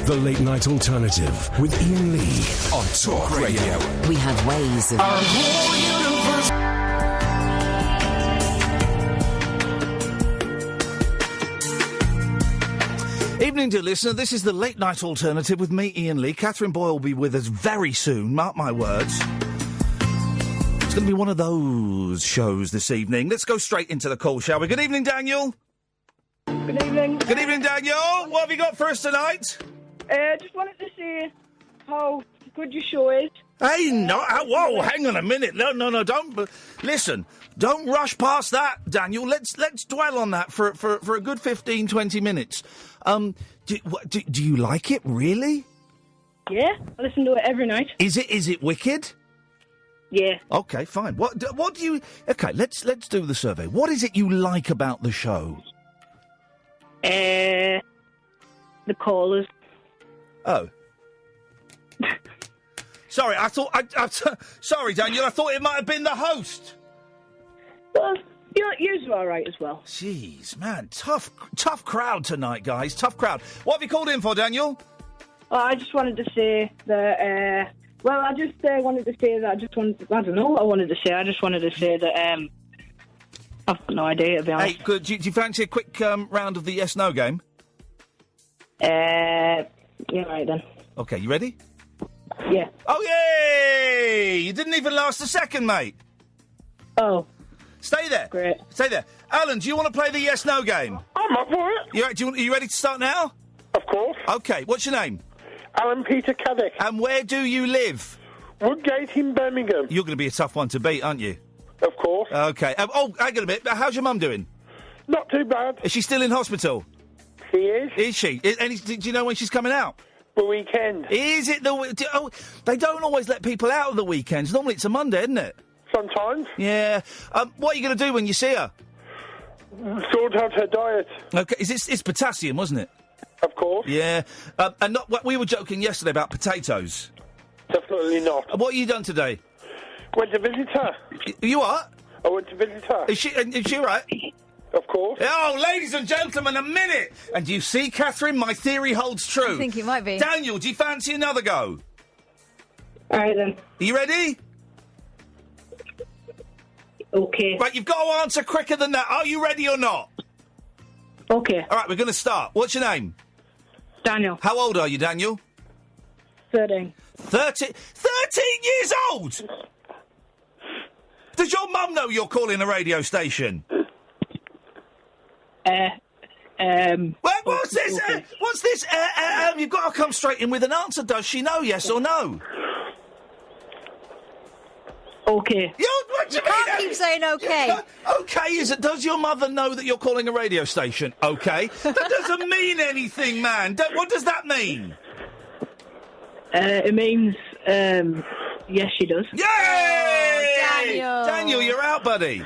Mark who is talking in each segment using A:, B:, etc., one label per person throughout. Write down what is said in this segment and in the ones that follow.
A: The Late Night Alternative with Iain Lee on Talk Radio.
B: We have ways of...
A: Our whole universe.
C: Evening, dear listener. This is the Late Night Alternative with me, Iain Lee. Catherine Boyle will be with us very soon, mark my words. It's going to be one of those shows this evening. Let's go straight into the call, shall we? Good evening, Daniel.
D: Good evening.
C: Good evening, Daniel. What have you got for us tonight?
D: Just wanted to see how good your show is.
C: Hey, no, whoa, hang on a minute. No, don't, listen, don't rush past that, Daniel. Let's dwell on that for a good 15, 20 minutes. Do you like it, really?
D: Yeah, I listen to it every night.
C: Is it wicked?
D: Yeah.
C: Okay, fine. What do you... Okay, let's do the survey. What is it you like about the show?
D: The callers.
C: Oh. Sorry, sorry, Daniel, I thought it might have been the host.
D: Well, you're all right as well.
C: Jeez, man, tough crowd tonight, guys. Tough crowd. What have you called in for, Daniel?
D: I just wanted to say that... I just wanted to say that I just wanted to say that... I've got no idea, to be honest.
C: Hey, good. Do you fancy a quick round of the yes-no game?
D: Yeah, right then.
C: Okay, you ready?
D: Yeah.
C: Oh, yay! You didn't even last a second, mate.
D: Oh.
C: Stay there.
D: Great.
C: Stay there. Alan, do you want to play the yes-no game?
E: I'm up for it.
C: Are you ready to start now?
E: Of course.
C: Okay, what's your name?
E: Alan Peter Caddick.
C: And where do you live?
E: Woodgate in Birmingham.
C: You're going to be a tough one to beat, aren't you?
E: Of course.
C: Okay. Hang on a minute. How's your mum doing?
E: Not too bad.
C: Is she still in hospital?
E: She is.
C: Is she? Do you know when she's coming out?
E: The weekend.
C: Is it they don't always let people out on the weekends. Normally it's a Monday, isn't it?
E: Sometimes.
C: Yeah. What are you going to do when you see her?
E: Sort out her diet.
C: Okay. It's potassium, wasn't it?
E: Of course.
C: Yeah. We were joking yesterday about potatoes.
E: Definitely not.
C: What have you done today?
E: Went to visit her.
C: You what?
E: I went to visit her.
C: Is she all right?
E: Of course.
C: Oh, ladies and gentlemen, a minute! And you see, Catherine, my theory holds true.
B: I think it might be.
C: Daniel, do you fancy another go?
D: All right, then.
C: Are you ready?
D: Okay.
C: Right, you've got to answer quicker than that. Are you ready or not?
D: Okay.
C: All right, we're going to start. What's your name?
D: Daniel.
C: How old are you, Daniel?
D: 13.
C: 13 years old? Does your mum know you're calling a radio station? What's this?
D: Okay.
C: What's this? You've got to come straight in with an answer. Does she know, yes or no?
D: Okay.
C: What do you mean?
B: Can't keep saying okay.
C: Okay, is it? Does your mother know that you're calling a radio station? Okay. That doesn't mean anything, man. What does that mean?
D: It means, yes, she does.
C: Yay!
B: Oh, Daniel.
C: Daniel, you're out, buddy.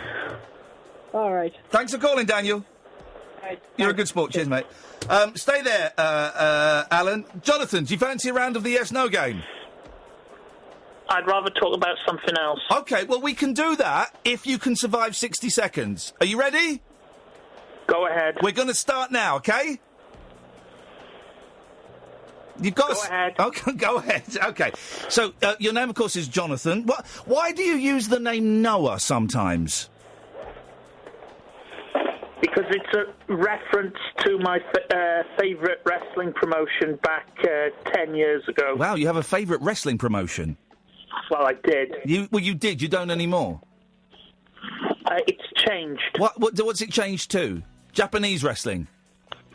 D: All right.
C: Thanks for calling, Daniel.
D: Right.
C: You're a good sport. Cheers, mate. Stay there, Alan. Jonathan, do you fancy a round of the yes-no game?
F: I'd rather talk about something else.
C: Okay, well, we can do that if you can survive 60 seconds. Are you ready?
F: Go ahead.
C: We're going to start now, okay? You've got
F: Go ahead.
C: Okay, go ahead. Okay. So, your name, of course, is Jonathan. Why do you use the name Noah sometimes?
F: Because it's a reference to my favourite wrestling promotion back 10 years ago.
C: Wow, you have a favourite wrestling promotion?
F: Well, I did.
C: You did. You don't anymore?
F: It's changed.
C: What's it changed to? Japanese wrestling?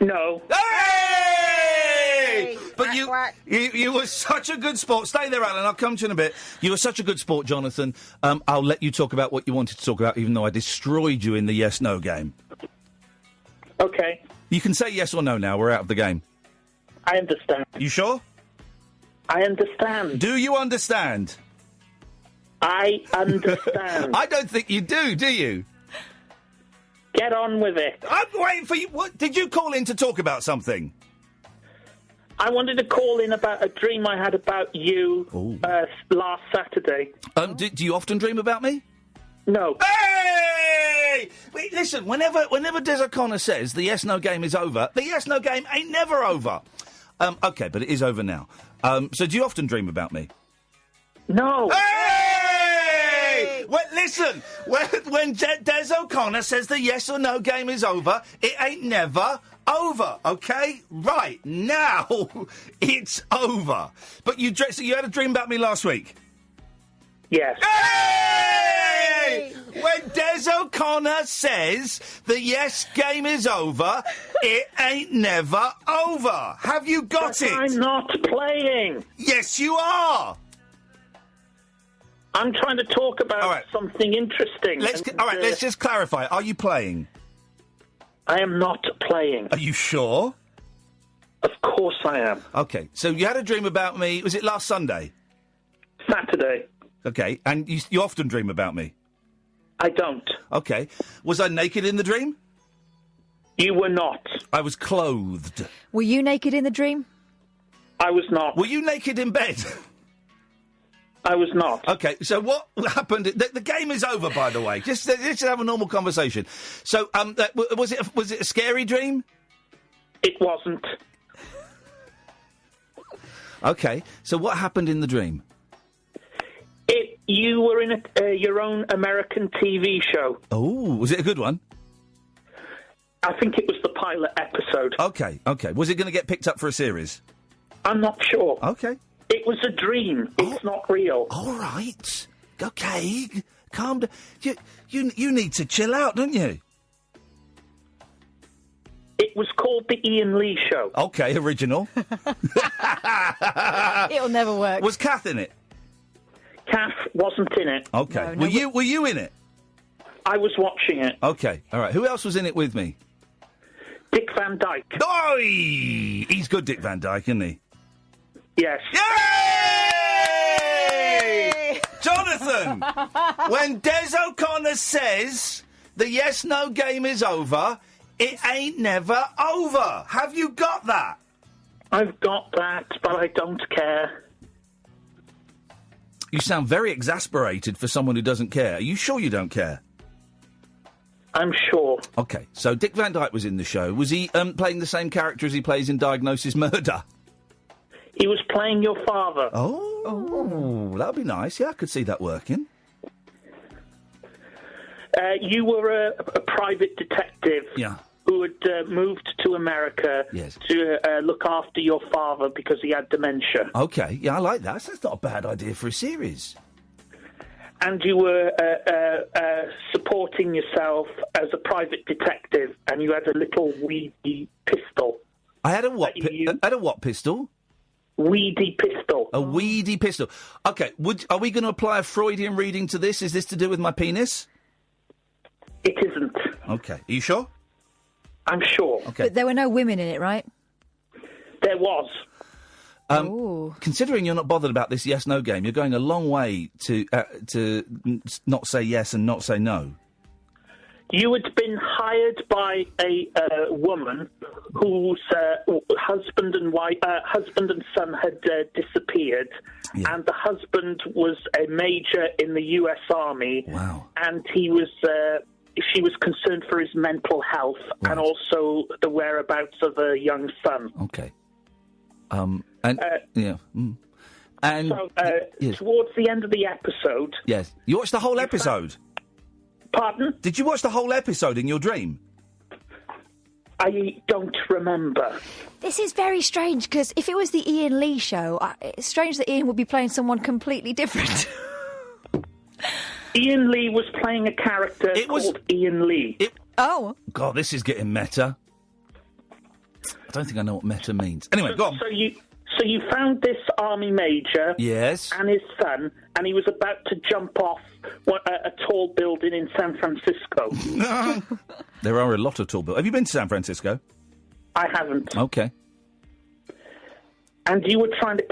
F: No.
C: Hey! But
B: Quack,
C: you were such a good sport. Stay there, Alan. I'll come to you in a bit. You were such a good sport, Jonathan. I'll let you talk about what you wanted to talk about, even though I destroyed you in the yes-no game.
F: Okay.
C: You can say yes or no now. We're out of the game.
F: I understand.
C: You sure?
F: I understand.
C: Do you understand?
F: I understand.
C: I don't think you do you?
F: Get on with it.
C: I'm waiting for you. What, did you call in to talk about something?
F: I wanted to call in about a dream I had about you last Saturday.
C: Do you often dream about me?
F: No.
C: Hey! Wait, listen, whenever Des O'Connor says the yes-no game is over, the yes-no game ain't never over. OK, but it is over now. So do you often dream about me?
F: No.
C: Hey! Well, listen, when Des O'Connor says the yes or no game is over, it ain't never over, OK? Right, now it's over. But so you had a dream about me last week?
F: Yes.
C: Hey! When Des O'Connor says the yes game is over, it ain't never over. Have you got it?
F: I'm not playing.
C: Yes, you are.
F: I'm trying to talk about something interesting.
C: Let's just clarify. Are you playing?
F: I am not playing.
C: Are you sure?
F: Of course I am.
C: OK, so you had a dream about me, was it last Sunday?
F: Saturday.
C: OK, and you often dream about me?
F: I don't.
C: OK. Was I naked in the dream?
F: You were not.
C: I was clothed.
B: Were you naked in the dream?
F: I was not.
C: Were you naked in bed?
F: I was not.
C: OK, so what happened? The game is over, by the way. Just have a normal conversation. So, was it a scary dream?
F: It wasn't.
C: OK, so what happened in the dream?
F: You were in your own American TV show.
C: Oh, was it a good one?
F: I think it was the pilot episode.
C: OK. Was it going to get picked up for a series?
F: I'm not sure.
C: OK.
F: It was a dream. It's not real.
C: All right. OK. Calm down. You need to chill out, don't you?
F: It was called The Iain Lee Show.
C: OK, original.
B: It'll never work.
C: Was Kath in it?
F: Kath wasn't in it.
C: OK.
B: No,
C: were you in it?
F: I was watching it.
C: OK. All right. Who else was in it with me?
F: Dick Van Dyke.
C: Oi! He's good, Dick Van Dyke, isn't he?
F: Yes.
C: Yay! Jonathan, when Des O'Connor says the yes-no game is over, it ain't never over. Have you got that?
F: I've got that, but I don't care.
C: You sound very exasperated for someone who doesn't care. Are you sure you don't care?
F: I'm sure.
C: OK, so Dick Van Dyke was in the show. Was he playing the same character as he plays in Diagnosis Murder?
F: He was playing your father.
C: Oh, that'd be nice. Yeah, I could see that working.
F: You were a private detective who had moved to America to look after your father because he had dementia.
C: OK, yeah, I like that. That's not a bad idea for a series.
F: And you were supporting yourself as a private detective, and you had a little weedy pistol.
C: I had a what? Had a what pistol?
F: Weedy pistol.
C: A weedy pistol. OK, are we going to apply a Freudian reading to this? Is this to do with my penis?
F: It isn't.
C: OK, are you sure?
F: I'm sure.
C: OK.
B: But there were no women in it, right?
F: There was.
C: Considering you're not bothered about this yes-no game, you're going a long way to not say yes and not say no.
F: You had been hired by a woman whose husband and son had disappeared, and the husband was a major in the U.S. Army.
C: Wow!
F: And she was concerned for his mental health and also the whereabouts of a young son.
C: Okay. And
F: towards the end of the episode...
C: Yes. You watched the whole episode?
F: Pardon?
C: Did you watch the whole episode in your dream?
F: I don't remember.
B: This is very strange, because if it was the Iain Lee show, it's strange that Iain would be playing someone completely different.
F: Iain Lee was playing a character called Iain Lee.
B: Oh.
C: God, this is getting meta. I don't think I know what meta means. Anyway, go on.
F: So you found this army major,
C: yes,
F: and his son, and he was about to jump off a tall building in San Francisco.
C: There are a lot of tall buildings. Have you been to San Francisco?
F: I haven't.
C: Okay.
F: And you were trying to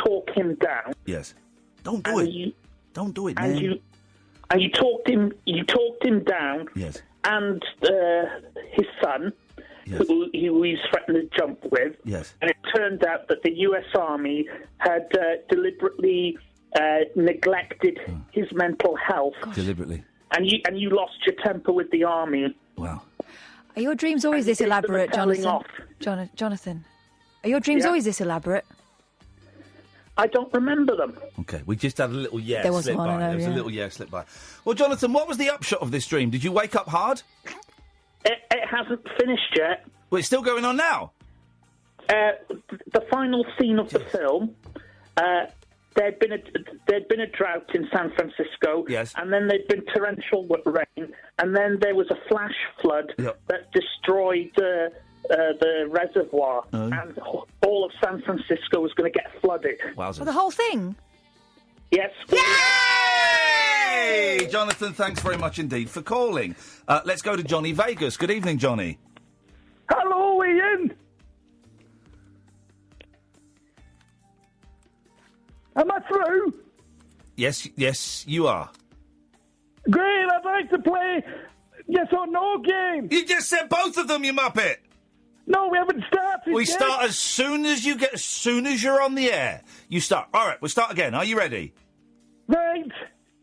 F: talk him down.
C: Yes. Don't do it. Don't do it, man.
F: And you talked him down.
C: Yes.
F: And his son. Yes. Who he's threatened to jump with.
C: Yes. And
F: it turned out that the U.S. Army had deliberately neglected his mental health.
B: Gosh.
C: Deliberately.
F: And you lost your temper with the Army.
C: Wow.
B: Are your dreams always this elaborate, Jonathan? Jonathan? Are your dreams
F: Yeah.
B: always this elaborate?
F: I don't remember them.
C: Okay, we just had a little
B: There was
C: slip
B: one,
C: by.
B: I know,
C: There was a
B: yeah.
C: little slip by. Well, Jonathan, what was the upshot of this dream? Did you wake up hard?
F: It hasn't finished yet.
C: Well, it's still going on now.
F: The final scene of the film, there'd been a drought in San Francisco,
C: Yes.
F: and then there'd been torrential rain, and then there was a flash flood
C: Yep.
F: that destroyed the reservoir, and all of San Francisco was going to get flooded.
C: Wowzers.
B: Well, the whole thing?
F: Yes.
C: Hey, Jonathan, thanks very much indeed for calling. Let's go to Johnny Vegas. Good evening, Johnny.
E: Hello, Ian. Am I through?
C: Yes, you are.
E: Great, I'd like to play yes or no game.
C: You just said both of them, you muppet.
E: No, we haven't started
C: We
E: yet.
C: start as soon as you're on the air. You start. All right, we'll start again. Are you ready?
E: Right,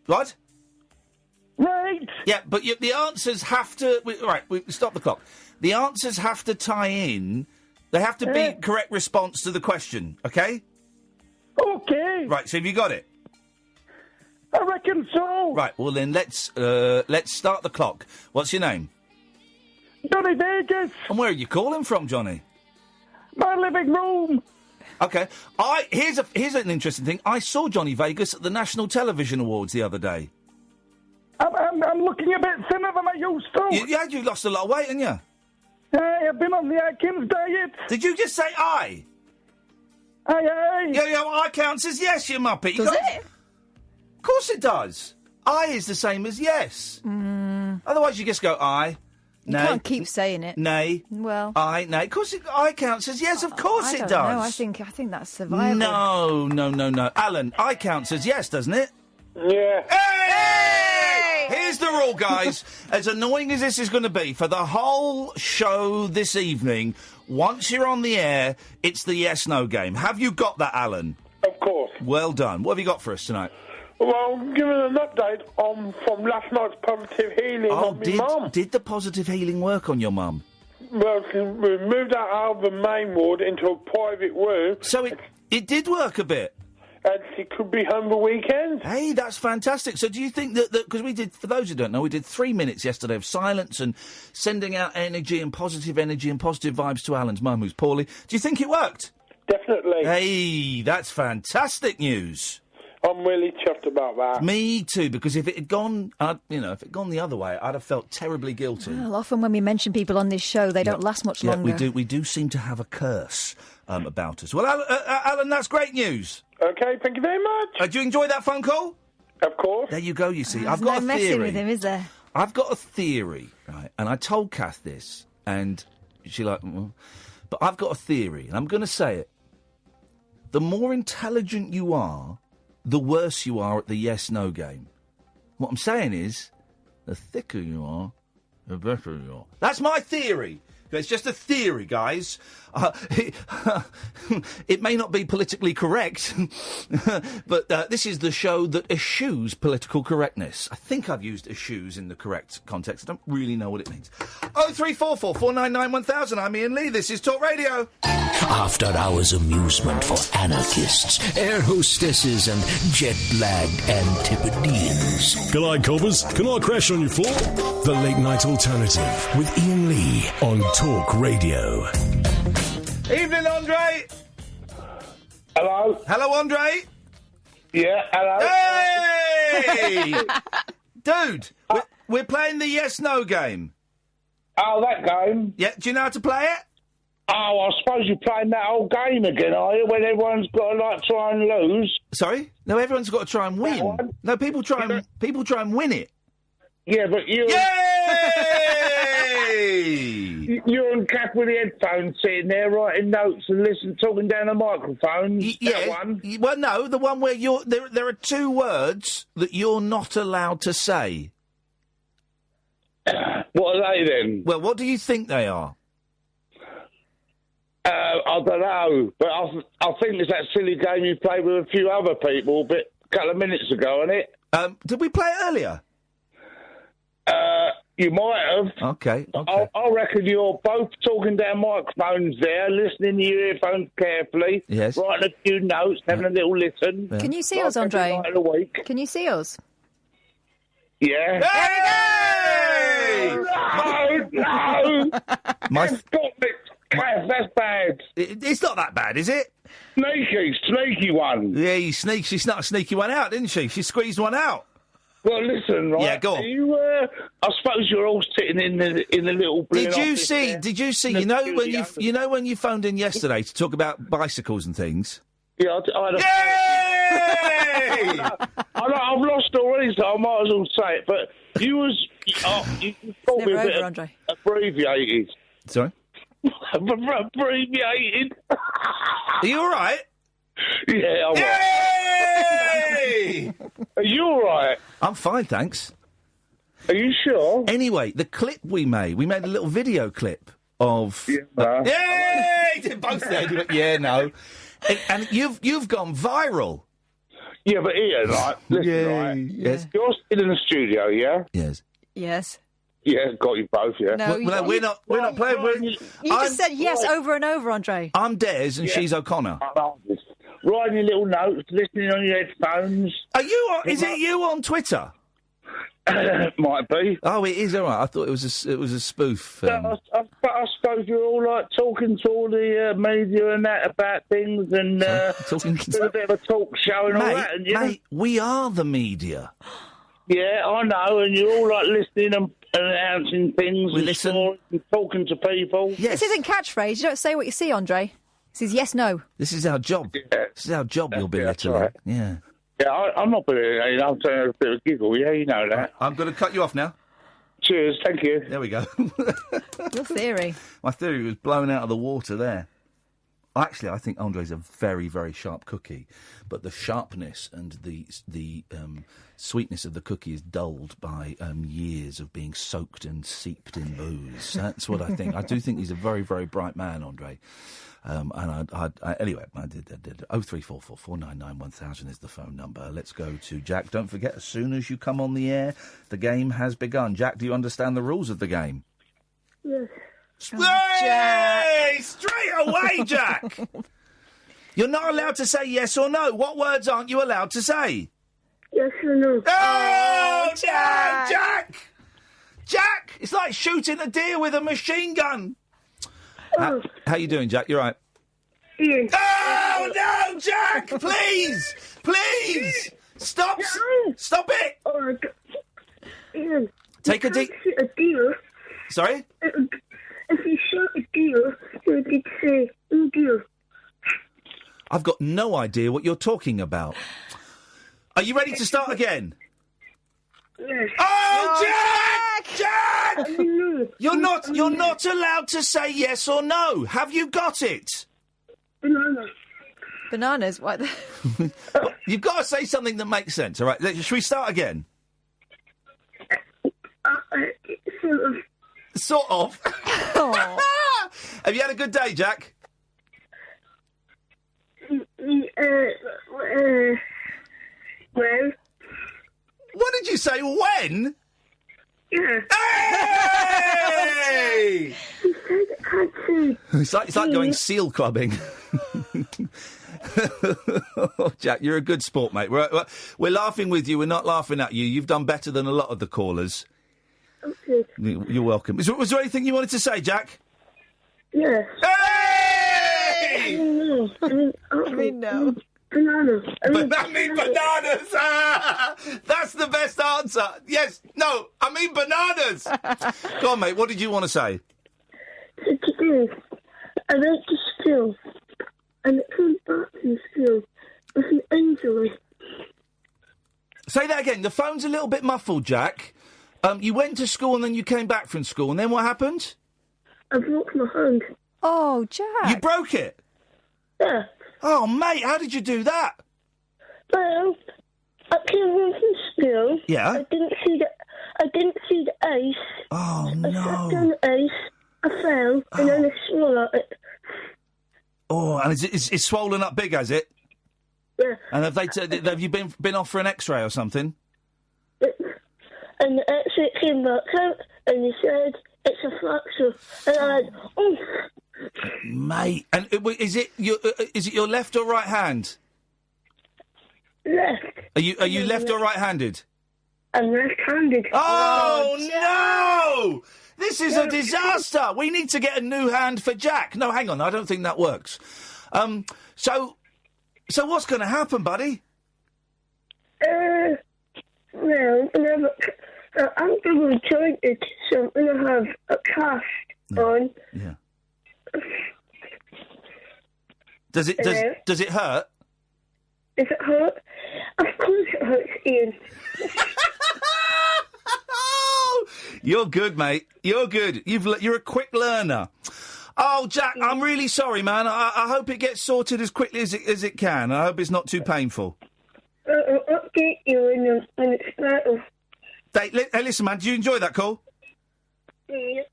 C: What?
E: right.
C: Yeah, but the answers have to... stop the clock. The answers have to tie in. They have to be correct response to the question, OK?
E: Okay,
C: Right, so have you got it?
E: I reckon so.
C: Right, well then let's start the clock. What's your name?
E: Johnny Vegas,
C: And where are you calling from, Johnny?
E: my living room.
C: OK. Here's an interesting thing. I saw Johnny Vegas at the National Television Awards the other day.
E: I'm looking a bit thinner than I used to.
C: You lost a lot of weight, haven't you?
E: I've been on the Atkins diet.
C: Did you just say I?
E: Aye.
C: Yeah, I counts as yes, you muppet.
B: Does it?
C: Of course it does. I is the same as yes. Otherwise you just go I.
B: You
C: Nay.
B: can't keep saying it.
C: Nay.
B: Well,
C: I, nay. Of course I counts as yes, of course
B: I
C: it
B: don't
C: does.
B: know. I think that's survival.
C: No. Alan, I counts as yes, doesn't it?
E: Yeah.
C: Hey! Here's the rule, guys. As annoying as this is going to be, for the whole show this evening, once you're on the air, it's the yes-no game. Have you got that, Alan?
E: Of course.
C: Well done. What have you got for us tonight?
E: Well, giving an update from last night's positive healing on my mum.
C: Did the positive healing work on your mum?
E: Well, we moved out of the main ward into a private room.
C: So it did work a bit.
E: And she could be home the weekend.
C: Hey, that's fantastic. So do you think that because we did, for those who don't know, we did 3 minutes yesterday of silence and sending out energy and positive vibes to Alan's mum who's poorly. Do you think it worked?
E: Definitely.
C: Hey, that's fantastic news.
E: I'm really chuffed about that.
C: Me too, because if it had gone, if it had gone the other way, I'd have felt terribly guilty.
B: Well, often when we mention people on this show, they don't last much longer.
C: We do seem to have a curse about us. Well, Alan, that's great news.
E: Okay, thank you very much.
C: Do you enjoy that phone call?
E: Of course.
C: There you go, you see.
B: There's
C: I've got
B: no
C: a
B: messing
C: theory.
B: with him, is there?
C: I've got a theory, right? And I told Kath this, and she like, well, but I've got a theory, and I'm going to say it. The more intelligent you are, the worse you are at the yes-no game. What I'm saying is, the thicker you are, the better you are. That's my theory. It's just a theory, guys. It may not be politically correct, but this is the show that eschews political correctness. I think I've used eschews in the correct context. I don't really know what it means. 0344 499 1000. I'm Iain Lee. This is Talk Radio.
A: After hours amusement for anarchists, air hostesses, and jet-lagged Antipodeans.
G: G'day, coppers. Can I crash on your floor?
A: The Late Night Alternative with Iain Lee on Talk Radio.
C: Evening, Andre.
E: Hello?
C: Hello, Andre.
E: Yeah, hello?
C: Hey! Dude, we're playing the yes-no game.
E: Oh, that game?
C: Yeah, do you know how to play it?
E: Oh, I suppose you're playing that old game again, are you? When everyone's got to, try and lose?
C: Sorry? No, everyone's got to try and win.
E: one?
C: No, people try and win it.
E: Yeah, but you...
C: Yay!
E: You and Kath with the headphones sitting there writing notes and talking down a microphone. That one?
C: Well, no, the one where there are two words that you're not allowed to say.
E: What are they then?
C: Well, what do you think they are?
E: I don't know, but I think it's that silly game you played with a few other people a couple of minutes ago, isn't it?
C: Did we play it earlier?
E: You might have.
C: Okay.
E: I reckon you're both talking down microphones there, listening to your earphones carefully.
C: Yes.
E: Writing a few notes, having a little listen.
B: Can you see
E: Like
B: us, Andre?
E: every night of the week.
B: Can you see us?
E: Yeah.
C: Hey!
E: No!
C: My-
E: Stop it, Kath, that's bad.
C: It's not that bad, is it?
E: Sneaky one.
C: Yeah, she snuck a sneaky one out, didn't she? She squeezed one out.
E: Well, listen, right?
C: Yeah, go on.
E: I suppose you're all sitting in the little.
C: Did you see? You know when you phoned in yesterday to talk about bicycles and things?
E: Yeah,
C: Yay!
E: I've lost already, so I might as well say it. But you called me a bit
B: Andre.
E: abbreviated.
C: Sorry?
E: Abbreviated.
C: Are you all right?
E: Yeah, I'm right.
C: Yay!
E: Are you all right?
C: I'm fine, thanks.
E: Are you sure?
C: Anyway, the clip we made a little video clip of. Yay! Did both there? Yeah, no. And you've gone viral.
E: Yeah, but Ian, right? Listen, right?
C: Yes.
E: You're still in the studio, yeah?
C: Yes.
B: Yes.
E: Yeah, got you both, yeah.
B: No,
C: we're not playing.
B: You just said yes over and over, Andre.
C: I'm Des and she's O'Connor.
E: Writing your little notes, listening on your headphones.
C: Are you? Is it you on Twitter?
E: Might be.
C: Oh, it is. All right. I thought it was a spoof.
E: I suppose you're all like talking to all the media and that about things and
C: talking
E: a bit of a talk show and all that. And,
C: mate, we are the media.
E: Yeah, I know, and you're all like listening and announcing things and talking to people.
C: Yes.
B: This isn't catchphrase. You don't say what you see, Andre. This is yes, no.
C: This is our job.
E: Yeah.
C: This is our job. You'll be
E: that's
C: literally.
E: right.
C: Yeah.
E: Yeah, I'm not being. I'm saying a bit of a giggle. Yeah, you know that.
C: I'm going to cut you off now.
E: Cheers. Thank you.
C: There we go.
B: Your theory.
C: My theory was blown out of the water there. Actually, I think Andre's a very, very sharp cookie, but the sharpness and the sweetness of the cookie is dulled by years of being soaked and seeped in booze. That's what I think. I do think he's a very, very bright man, Andre. And anyway, I did. 0344 499 1000 is the phone number. Let's go to Jack. Don't forget, as soon as you come on the air, the game has begun. Jack, do you understand the rules of the game?
H: Yes.
C: Hey! Straight away, Jack! You're not allowed to say yes or no. What words aren't you allowed to say?
H: Yes or no.
C: Oh, Jack! Jack! It's like shooting a deer with a machine gun.
H: Oh.
C: How you doing, Jack? You right?
H: Ian.
C: Oh, no, Jack! Please! Please! Stop! Stop it!
H: Oh, Ian.
C: Take a deep...
H: Shoot a deer.
C: Sorry?
H: If you shoot a deer, you could say, deer.
C: I've got no idea what you're talking about. Are you ready to start again?
H: Yes.
C: Oh, Jack! You're not allowed to say yes or no. Have you got it?
H: Banana.
B: Bananas? What?
C: You've got to say something that makes sense. All right. Should we start again?
H: Sort of.
C: Sort of. Have you had a good day, Jack?
H: Well.
C: What did you say? When?
H: Yeah.
C: Hey!
H: You said I can't say.
C: It's like going seal clubbing. Oh, Jack, you're a good sport, mate. We're laughing with you. We're not laughing at you. You've done better than a lot of the callers.
H: Okay.
C: You're welcome. Was there anything you wanted to say, Jack?
H: Yes.
C: Hey!
H: No.
B: I mean, no.
H: Banana.
C: I mean bananas! That's the best answer. Yes, no, I mean bananas. Go on, mate, what did you want to say?
H: So today, I went to school, and it came back from school with an injury.
C: Say that again. The phone's a little bit muffled, Jack. You went to school and then you came back from school, and then what happened?
H: I broke my hand.
B: Oh, Jack.
C: You broke it?
H: Yeah.
C: Oh, mate, how did you do that?
H: Well, I came home from school.
C: Yeah?
H: I didn't see the ice.
C: Oh,
H: I sat
C: no.
H: down the ice, I fell, and then I swallowed it.
C: Oh, and it's swollen up big, has it?
H: Yeah.
C: And have you been off for an X-ray or something?
H: And the X-ray came back out, and he said, it's a fracture. And I went, oh.
C: Mate, and is it your left or right hand?
H: Left.
C: Are you left or right-handed?
H: I'm left-handed.
C: Oh, no! This is a disaster! We need to get a new hand for Jack. No, hang on, I don't think that works. So what's going to happen, buddy?
H: Well, I'm going to join it, so I'm going to have a cast on.
C: Yeah. Does it hurt?
H: Does it hurt? Of course it hurts, Ian.
C: You're good, mate. You're good. You're a quick learner. Oh, Jack, I'm really sorry, man. I hope it gets sorted as quickly as it can. I hope it's not too painful.
H: I'll update you when it's better.
C: Hey, listen, man, did you enjoy that call?
H: Yay!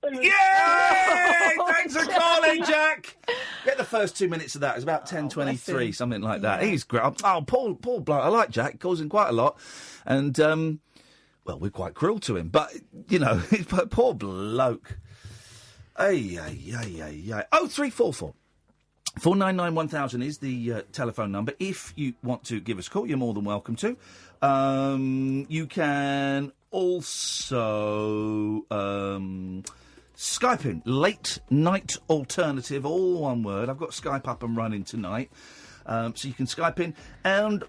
C: Thanks for calling, Jack. Get the first 2 minutes of that. It's about 10:23, something like that. He's great. Oh, Paul bloke. I like Jack. He calls in quite a lot, and well, we're quite cruel to him, but you know, poor bloke. Ay. 0344 499 1000 is the telephone number. If you want to give us a call, you're more than welcome to. You can also Skype in. Late Night Alternative, all one word. I've got Skype up and running tonight. So you can Skype in and,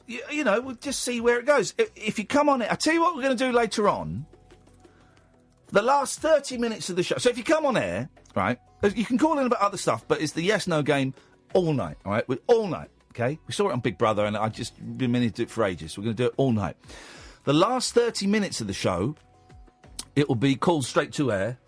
C: you know, we'll just see where it goes. If you come on it, I'll tell you what we're going to do later on. The last 30 minutes of the show. So if you come on air, right, you can call in about other stuff, but it's the yes-no game all night, all right? All night, okay? We saw it on Big Brother, and I've just been meaning to do it for ages. We're going to do it all night. The last 30 minutes of the show, it will be called straight to air,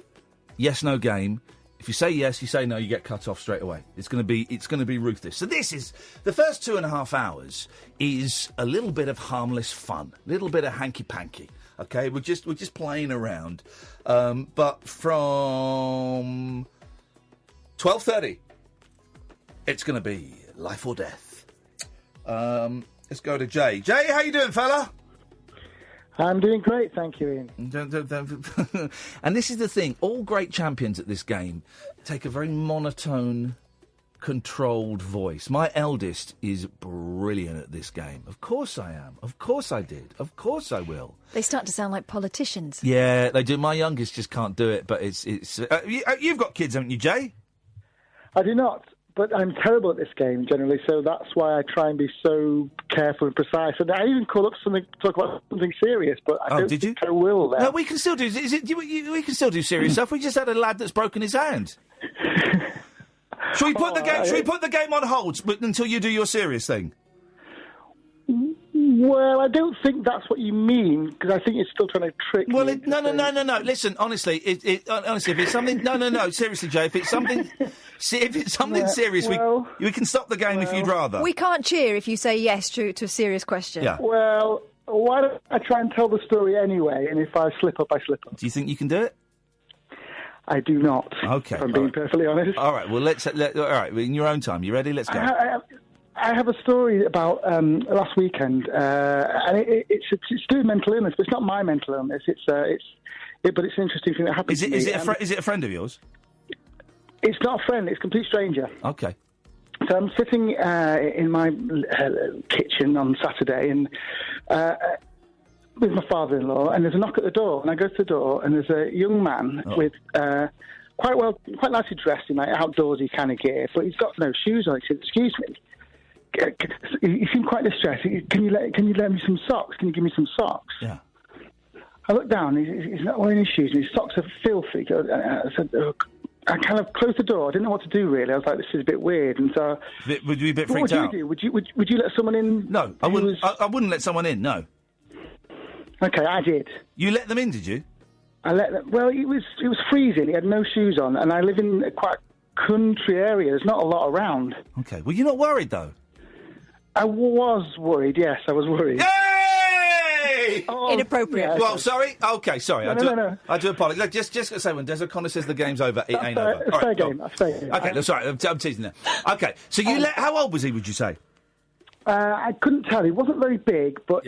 C: yes-no game. If you say yes, you say no, you get cut off straight away. It's going to be ruthless. So this is the first 2.5 hours is a little bit of harmless fun, a little bit of hanky-panky. Okay, we're just playing around. But from 12:30, it's going to be life or death. Let's go to Jay. Jay, how you doing, fella?
I: I'm doing great, thank you, Ian.
C: And this is the thing, all great champions at this game take a very monotone, controlled voice. My eldest is brilliant at this game. Of course I am. Of course I did. Of course I will.
B: They start to sound like politicians.
C: Yeah, they do. My youngest just can't do it, but it's you've got kids, haven't you, Jay?
I: I do not. But I'm terrible at this game generally, so that's why I try and be so careful and precise. And I even call up talk about something serious, but I don't think I will. Then.
C: No, we can still do. We can still do serious stuff. We just had a lad that's broken his hand. Should we put the game? Should we put the game on hold until you do your serious thing?
I: Well, I don't think that's what you mean, because I think you're still trying to trick me.
C: Well, no. Listen, honestly, honestly, if it's something, no, seriously, Jay, if it's something serious, we can stop the game if you'd rather.
B: We can't cheer if you say yes to a serious question.
C: Yeah.
I: Well, why don't I try and tell the story anyway? And if I slip up, I slip up.
C: Do you think you can do it?
I: I do not.
C: Okay.
I: If I'm being perfectly honest.
C: All right. Well, all right. In your own time. You ready? Let's go.
I: I have a story about last weekend, and it's to do with mental illness, but it's not my mental illness. But it's an interesting thing that happened to me.
C: Is it a friend of yours?
I: It's not a friend. It's a complete stranger.
C: Okay.
I: So I'm sitting in my kitchen on Saturday, and with my father-in-law, and there's a knock at the door, and I go to the door, and there's a young man with quite nicely dressed in like outdoorsy kind of gear, but he's got no shoes on. He says, "Excuse me." He seemed quite distressed. Can you lend me some socks? Can you give me some socks?
C: Yeah. I
I: looked down. He's not wearing his shoes, and his socks are filthy. I said, I kind of closed the door. I didn't know what to do, really. I was like, this is a bit weird. And so,
C: would you be a bit freaked out?
I: What would you do? Would you let someone in?
C: No, I wouldn't. I wouldn't let someone in. No.
I: Okay, I did.
C: You let them in, did you?
I: I let them. Well, it was freezing. He had no shoes on, and I live in quite a country area. There's not a lot around.
C: Okay. Well, you're not worried though.
I: I was worried, yes, I was worried.
C: Yay!
B: Inappropriate.
I: Yes.
C: Well, sorry. Okay, sorry.
I: No.
C: I do apologise. Look, just say when Des O'Connor says the game's over, it ain't over.
I: It's fair game.
C: Okay, sorry, I'm teasing there. Okay, so how old was he, would you say?
I: I couldn't tell. He wasn't very big, but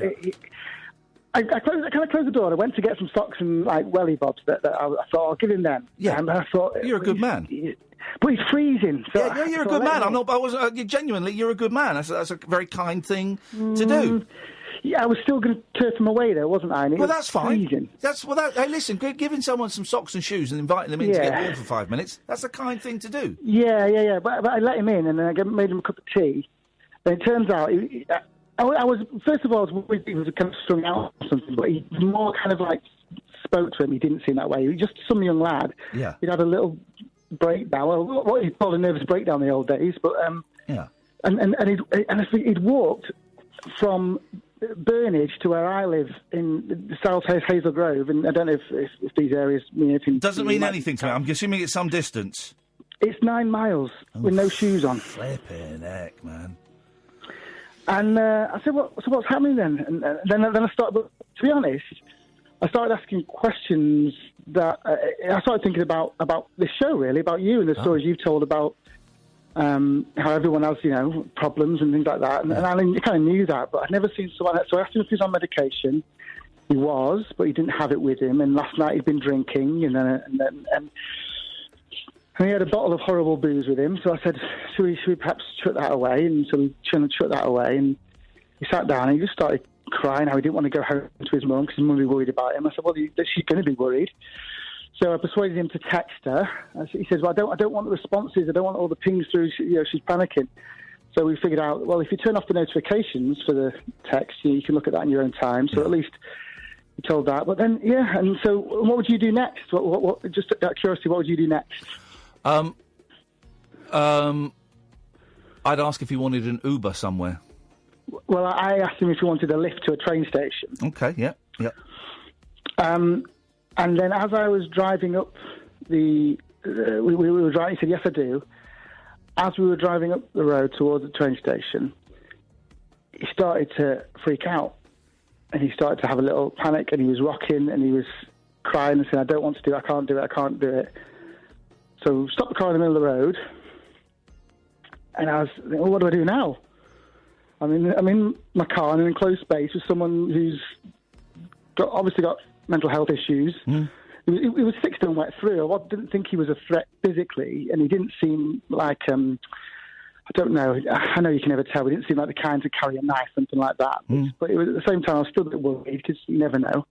I: I kind of closed the door. And I went to get some socks and like welly bobs that I thought I'll give him them.
C: Yeah,
I: and I thought
C: you're a good man.
I: But he's freezing. So
C: yeah, you're a good man. I'm not. I was genuinely. You're a good man. That's a very kind thing to do.
I: Yeah, I was still going to turf him away though, wasn't I?
C: Well, that's fine.
I: Freezing.
C: Hey, listen, giving someone some socks and shoes and inviting them in to get warm for 5 minutes. That's a kind thing to do.
I: Yeah. But I let him in and then I made him a cup of tea. And it turns out. I was, first of all, he was kind of strung out or something, but he more kind of like spoke to him. He didn't seem that way. He was just some young lad.
C: Yeah.
I: He'd had a little breakdown. Well, what he called a nervous breakdown in the old days. But
C: yeah.
I: And he'd walked from Burnage to where I live in South Hazel Grove, and I don't know if these areas mean anything.
C: Doesn't mean anything to me. I'm assuming it's some distance.
I: It's 9 miles with no shoes on.
C: Flipping heck, man.
I: And I said, so what's happening then? And then I started, but to be honest, I started asking questions that I started thinking about this show, really, about you and the stories you've told about how everyone has, problems and things like that. And I kind of knew that, but I'd never seen someone. So I asked him if he was on medication. He was, but he didn't have it with him. And last night he'd been drinking, and he had a bottle of horrible booze with him, so I said, should we perhaps chuck that away? And so we chucked that away, and he sat down and he just started crying how he didn't want to go home to his mum because his mum would be worried about him. I said, well, she's going to be worried. So I persuaded him to text her. He says, well, I don't want the responses. I don't want all the pings through. She's panicking. So we figured out, well, if you turn off the notifications for the text, you can look at that in your own time. So at least he told that. But then, and so what would you do next? What just out of curiosity, what would you do next?
C: I'd ask if he wanted an Uber somewhere.
I: Well, I asked him if he wanted a lift to a train station.
C: Okay, yeah.
I: And then as I was driving up we were driving, he said, yes, I do. As we were driving up the road towards the train station, he started to freak out. And he started to have a little panic, and he was rocking, and he was crying and saying, I don't want to do it, I can't do it. So stopped the car in the middle of the road, and I was thinking, well, what do I do now? I'm in my car in an enclosed space with someone who's obviously got mental health issues. He was 6 stone wet through. I didn't think he was a threat physically, and he didn't seem like, I don't know, I know you can never tell, he didn't seem like the kind to carry a knife, something like that. But it was, at the same time, I was still a bit worried, because you never know.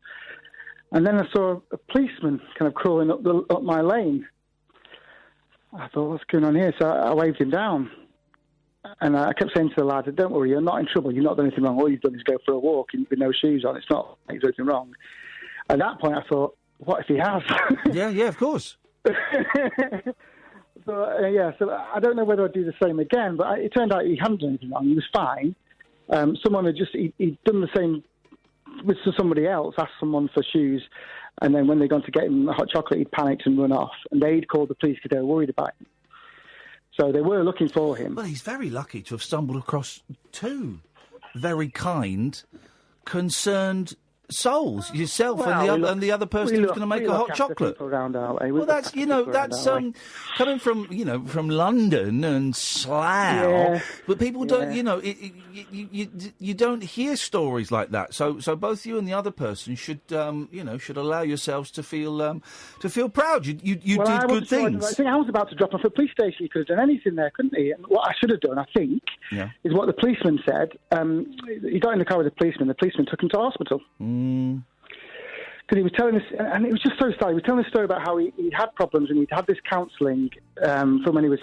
I: And then I saw a policeman kind of crawling up my lane. I thought, what's going on here? So I waved him down. And I kept saying to the lad, don't worry, you're not in trouble. You've not done anything wrong. All you've done is go for a walk with no shoes on. It's not like you've done anything wrong. At that point, I thought, what if he has?
C: Yeah, of course.
I: So I don't know whether I'd do the same again, but it turned out he hadn't done anything wrong. He was fine. Someone had he'd done the same with somebody else, asked someone for shoes, and then when they'd gone to get him the hot chocolate, he'd panicked and run off. And they'd called the police because they were worried about him. So they were looking for him.
C: Well, he's very lucky to have stumbled across 2 very kind, concerned souls, yourself and the other person who's going to make a hot chocolate.
I: Around, aren't we?
C: Well, that's coming from London and Slough, but people don't, you don't hear stories like that. So both you and the other person should allow yourselves to feel proud. You did good things.
I: I think I was about to drop off at the police station. He could have done anything there, couldn't he? And what I should have done, I think, is what the policeman said. He got in the car with the policeman. The policeman took him to hospital. Because he was telling us, and it was just so sad. He was telling us a story about how he had problems and he'd had this counselling from when he was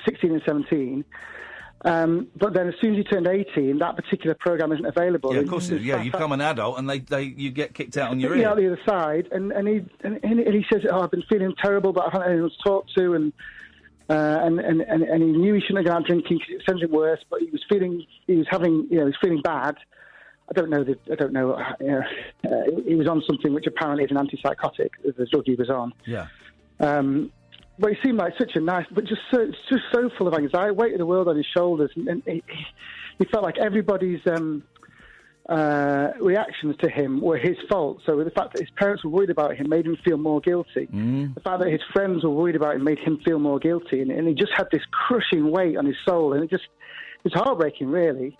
I: 16 and 17. But then as soon as he turned 18, that particular programme isn't available.
C: Yeah, of course it is. Yeah, you become an adult and you get kicked out on your ear.
I: Out the other side. And he says, I've been feeling terrible, but I haven't had anyone to talk to. And he knew he shouldn't have gone out drinking because it was something worse, but he was feeling bad. I don't know. He was on something which apparently is an antipsychotic, the drug he was on.
C: Yeah.
I: But he seemed like such a nice, but just so full of anxiety, weight of the world on his shoulders, and he felt like everybody's reactions to him were his fault. So the fact that his parents were worried about him made him feel more guilty. The fact that his friends were worried about him made him feel more guilty, and he just had this crushing weight on his soul, and it's heartbreaking, really.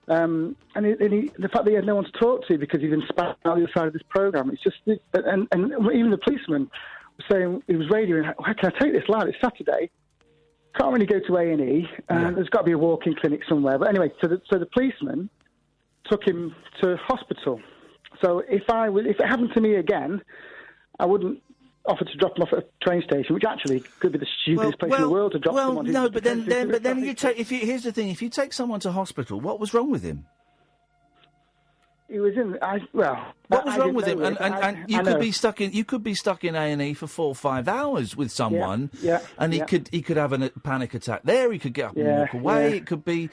I: And the fact that he had no one to talk to because he's been spat out the other side of this programme, it's just... And even the policeman was saying, he was radioing, how can I take this lad? It's Saturday. Can't really go to A&E. There's got to be a walk-in clinic somewhere. But anyway, so the policeman took him to hospital. So if it happened to me again, I wouldn't offer to drop him off at a train station, which actually could be the stupidest place in the world to drop someone.
C: No, but then here's the thing: if you take someone to hospital, what was wrong with him?
I: He was in.
C: What was wrong with him? And you could be stuck in A&E for 4 or 5 hours with someone, and he could have a panic attack there. He could get up and walk away. It could be.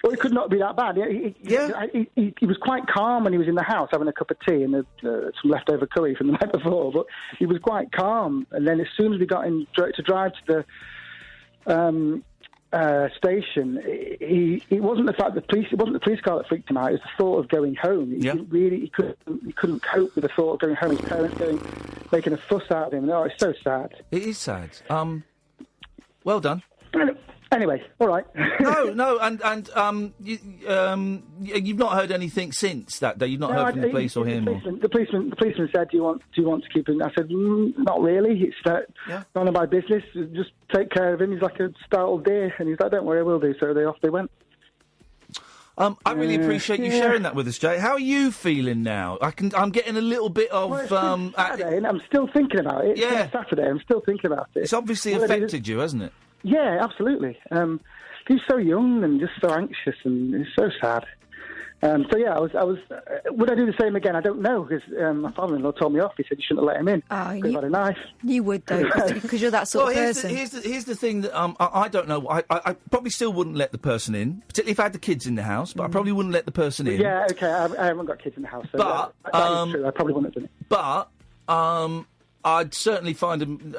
I: Well, it could not be that bad. He was quite calm when he was in the house having a cup of tea and some leftover curry from the night before. But he was quite calm, and then as soon as we got in to drive to the station, it wasn't the fact it wasn't the police car that freaked him out. It was the thought of going home. He couldn't cope with the thought of going home. His parents making a fuss out of him. Oh, it's so sad.
C: It is sad. Well done.
I: Anyway, all right.
C: No, and you've not heard anything since that day. You've not heard from the police or him.
I: The policeman said, "Do you want to keep him?" I said, "Not really. It's none of my business. Just take care of him. He's like a startled deer." And he's like, "Don't worry, I will do." So off they went.
C: I really appreciate you sharing that with us, Jay. How are you feeling now? I'm getting a little bit of.
I: Saturday, and I'm still thinking about it. It's Saturday. I'm still thinking about it.
C: It's obviously affected you, hasn't it?
I: Yeah, absolutely. He's so young and just so anxious, and it's so sad. I was. Would I do the same again? I don't know, because my father-in-law told me off. He said you shouldn't have let him in. He had a knife.
B: You would though, because you're that sort of person.
C: Here's the thing that I don't know. I probably still wouldn't let the person in, particularly if I had the kids in the house. But I probably wouldn't let the person in.
I: Yeah, okay. I haven't got kids in the house, so that is true. I probably wouldn't have done it.
C: But I'd certainly find him.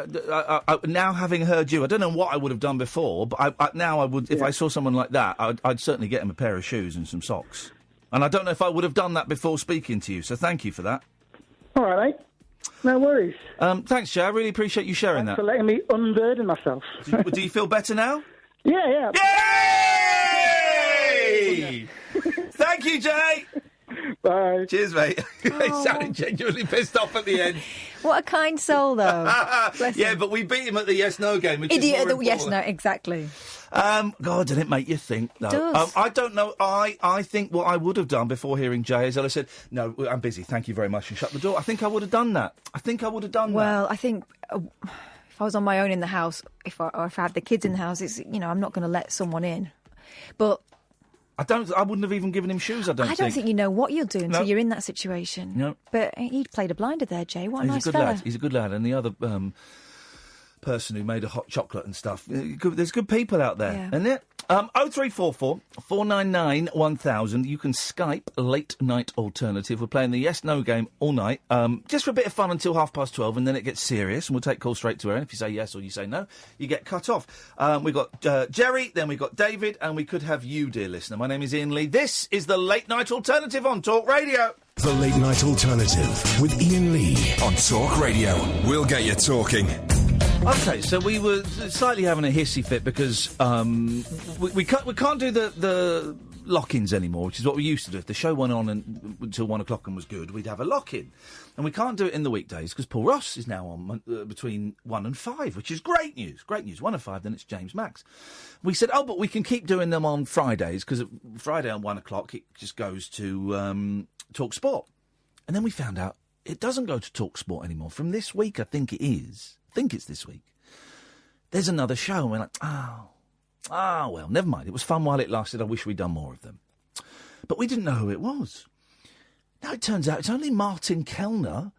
C: Now, having heard you, I don't know what I would have done before, but now I would. If I saw someone like that, I'd certainly get him a pair of shoes and some socks. And I don't know if I would have done that before speaking to you. So thank you for that.
I: All right, mate. No worries.
C: Thanks, Jay. I really appreciate you sharing
I: Thanks
C: that.
I: for letting me unburden myself.
C: Do you feel better now?
I: Yeah.
C: Yay! Thank you, Jay.
I: Bye.
C: Cheers, mate. He sounded genuinely pissed off at the end.
B: What a kind soul, though.
C: Yeah, but we beat him at the yes-no game, which
B: Idiot
C: is
B: at the
C: more
B: yes-no, exactly.
C: God, did it make you think, though?
B: It does.
C: I don't know. I think what I would have done before hearing Jay is I said, no, I'm busy, thank you very much, and shut the door. I think I would have done that.
B: Well, I think if I was on my own in the house, if I had the kids in the house, I'm not going to let someone in. But
C: I wouldn't have even given him shoes, I don't
B: think you know what you'll do until you're in that situation.
C: No.
B: But he played a blinder there, Jay. What a nice fella.
C: He's a good lad. And the other person who made a hot chocolate and stuff. There's good people out there, isn't it? 0344 499 1000. You can Skype Late Night Alternative. We're playing the yes-no game all night, just for a bit of fun until 12:30, and then it gets serious, and we'll take calls straight to air. And if you say yes or you say no, you get cut off. We've got Jerry, then we've got David, and we could have you, dear listener. My name is Iain Lee. This is the Late Night Alternative on Talk Radio.
A: The Late Night Alternative with Iain Lee on Talk Radio. We'll get you talking.
C: OK, so we were slightly having a hissy fit because we can't do the lock-ins anymore, which is what we used to do. If the show went on until 1 o'clock and was good, we'd have a lock-in. And we can't do it in the weekdays because Paul Ross is now on between 1 and 5, which is great news. Great news. 1 and 5, then it's James Max. We said, but we can keep doing them on Fridays because Friday on 1 o'clock it just goes to Talk Sport. And then we found out it doesn't go to Talk Sport anymore. From this week, I think it is. I think it's this week. There's another show, and we're like, well, never mind. It was fun while it lasted. I wish we'd done more of them. But we didn't know who it was. Now it turns out it's only Martin Kellner.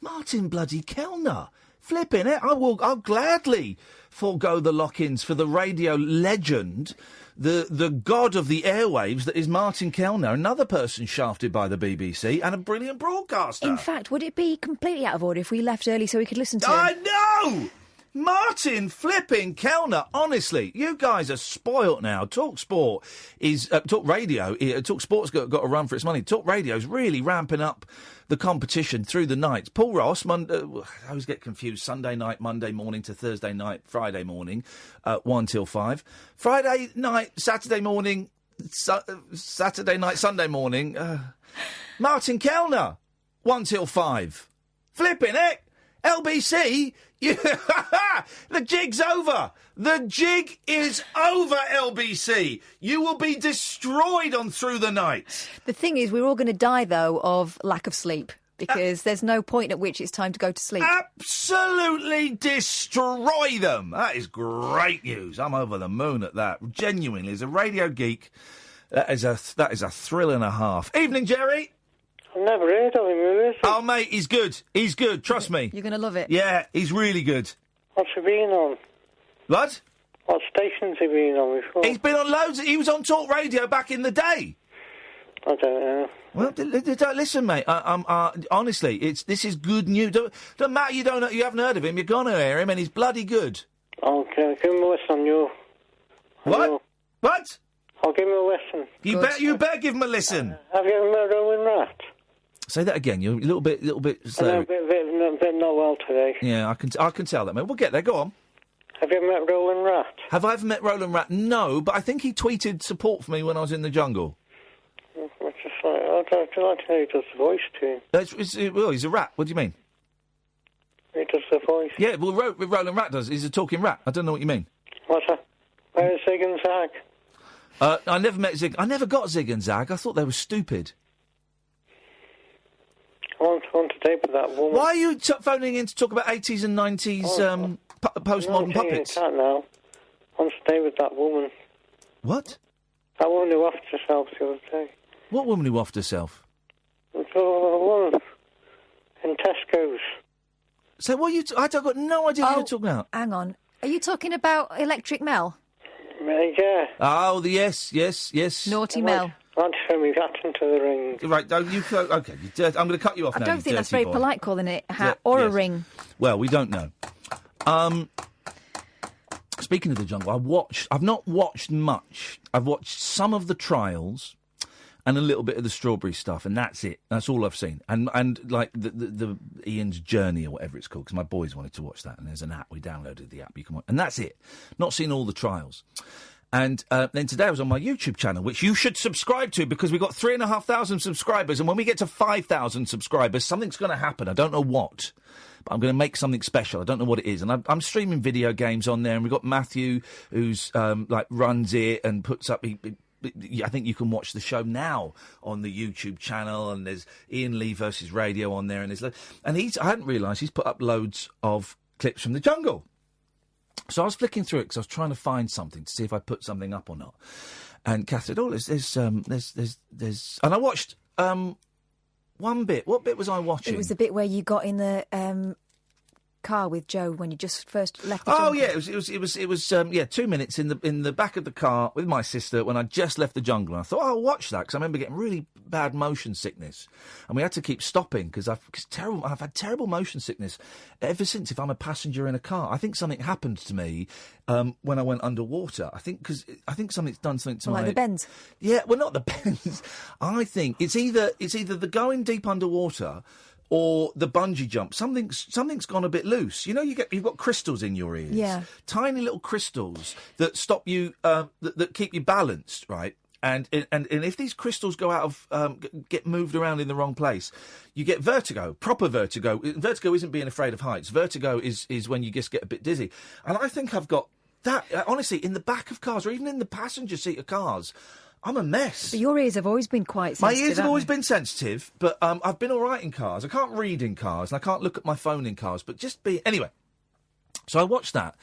C: Martin bloody Kellner. Flipping it. I'll gladly forego the lock-ins for the radio legend, the god of the airwaves that is Martin Kellner, another person shafted by the BBC and a brilliant broadcaster.
B: In fact, would it be completely out of order if we left early so we could listen to him?
C: I know! Martin flipping Kellner, honestly, you guys are spoilt now. Talk Sport is Talk Radio. Talk Sport's got a run for its money. Talk Radio's really ramping up the competition through the nights. Paul Ross, I always get confused. Sunday night, Monday morning to Thursday night, Friday morning, 1 till 5. Friday night, Saturday morning, Saturday night, Sunday morning. Martin Kellner, 1 till 5. Flipping heck! LBC, the jig's over. The jig is over, LBC. You will be destroyed on Through the Night.
B: The thing is, we're all going to die, though, of lack of sleep. Because there's no point at which it's time to go to sleep.
C: Absolutely destroy them. That is great news. I'm over the moon at that. Genuinely, as a radio geek, that is a thrill and a half. Evening, Jerry.
J: I've never heard of him, really.
C: Oh, mate, he's good. He's good, trust me.
B: You're going to love it.
C: Yeah, he's really good.
J: What's he been on?
C: What?
J: What station's he been on before?
C: He's been on loads. He was on Talk Radio back in the day.
J: I don't know.
C: Well, listen, mate. Honestly, this is good news. Don't matter. You haven't heard of him. You're gonna hear him, and he's bloody good.
J: Okay, give him a listen on you.
C: What? What?
J: I'll give him a listen.
C: You better give him a listen.
J: Have you ever met Rolling Rat?
C: Say that again. You're a little bit slow.
J: I'm a bit not well today.
C: Yeah, I can tell that, mate. We'll get there. Go on.
J: Have you ever met Rolling Rat?
C: Have I ever met Roland Rat? No, but I think he tweeted support for me when I was in the jungle.
J: I'd like to know he does the voice too.
C: Well, he's a rat. What do you mean?
J: He does the voice.
C: Yeah, well, Roland Rat does. He's a talking rat. I don't know what you mean.
J: What's that? Where's Zig and Zag?
C: I never met Zig. I never got Zig and Zag. I thought they were stupid.
J: I want to date with that woman.
C: Why are you phoning in to talk about 80s and 90s postmodern puppets?
J: I can't now. I want to date with that woman.
C: What?
J: That woman who offed herself the other day.
C: What woman who offed herself?
J: A woman in Tesco's.
C: So what are you... I've got no idea what you're talking about.
B: Hang on. Are you talking about Electric Mel?
J: Yeah.
C: Oh, yes.
B: Naughty Mel.
J: I'd throw me that into the ring.
C: Right, you... OK, I'm going to cut you off now,
B: I don't think that's very polite calling it a hat
C: Yeah,
B: or a
C: yes.
B: ring.
C: Well, we don't know. Speaking of the jungle, I've not watched much. I've watched some of the trials and a little bit of the strawberry stuff, and that's it. That's all I've seen. And like the Iain's Journey or whatever it's called, because my boys wanted to watch that, and there's an app. We downloaded the app. You can watch, and that's it. Not seen all the trials. And then today I was on my YouTube channel, which you should subscribe to, because we've got 3,500 subscribers, and when we get to 5,000 subscribers, something's going to happen. I don't know what, but I'm going to make something special. I don't know what it is. And I'm streaming video games on there, and we've got Matthew, who's runs it and puts up... I think you can watch the show now on the YouTube channel, and there's Iain Lee versus Radio on there, and I hadn't realised he's put up loads of clips from the jungle. So I was flicking through it because I was trying to find something to see if I put something up or not. And Kath said, "Oh, there's," and I watched one bit. What bit was I watching?
B: It was the bit where you got in the car with Joe when you just first left the jungle.
C: Oh yeah, it was 2 minutes in the back of the car with my sister when I just left the jungle, and I thought, I'll watch that, because I remember getting really bad motion sickness, and we had to keep stopping because I've had terrible motion sickness ever since. If I'm a passenger in a car, I think something happened to me when I went underwater. I think something's done something to
B: like the bends.
C: Yeah, well, not the bends. I think it's either the going deep underwater or the bungee jump. Something's gone a bit loose. You know, you've got crystals in your ears.
B: Yeah.
C: Tiny little crystals that stop you, that keep you balanced, right? And if these crystals go out of, get moved around in the wrong place, you get vertigo, proper vertigo. Vertigo isn't being afraid of heights. Vertigo is when you just get a bit dizzy. And I think I've got that, honestly, in the back of cars, or even in the passenger seat of cars. I'm a mess.
B: But your ears have always been quite sensitive.
C: My ears have always been sensitive, but I've been all right in cars. I can't read in cars, and I can't look at my phone in cars, but anyway. So I watched that,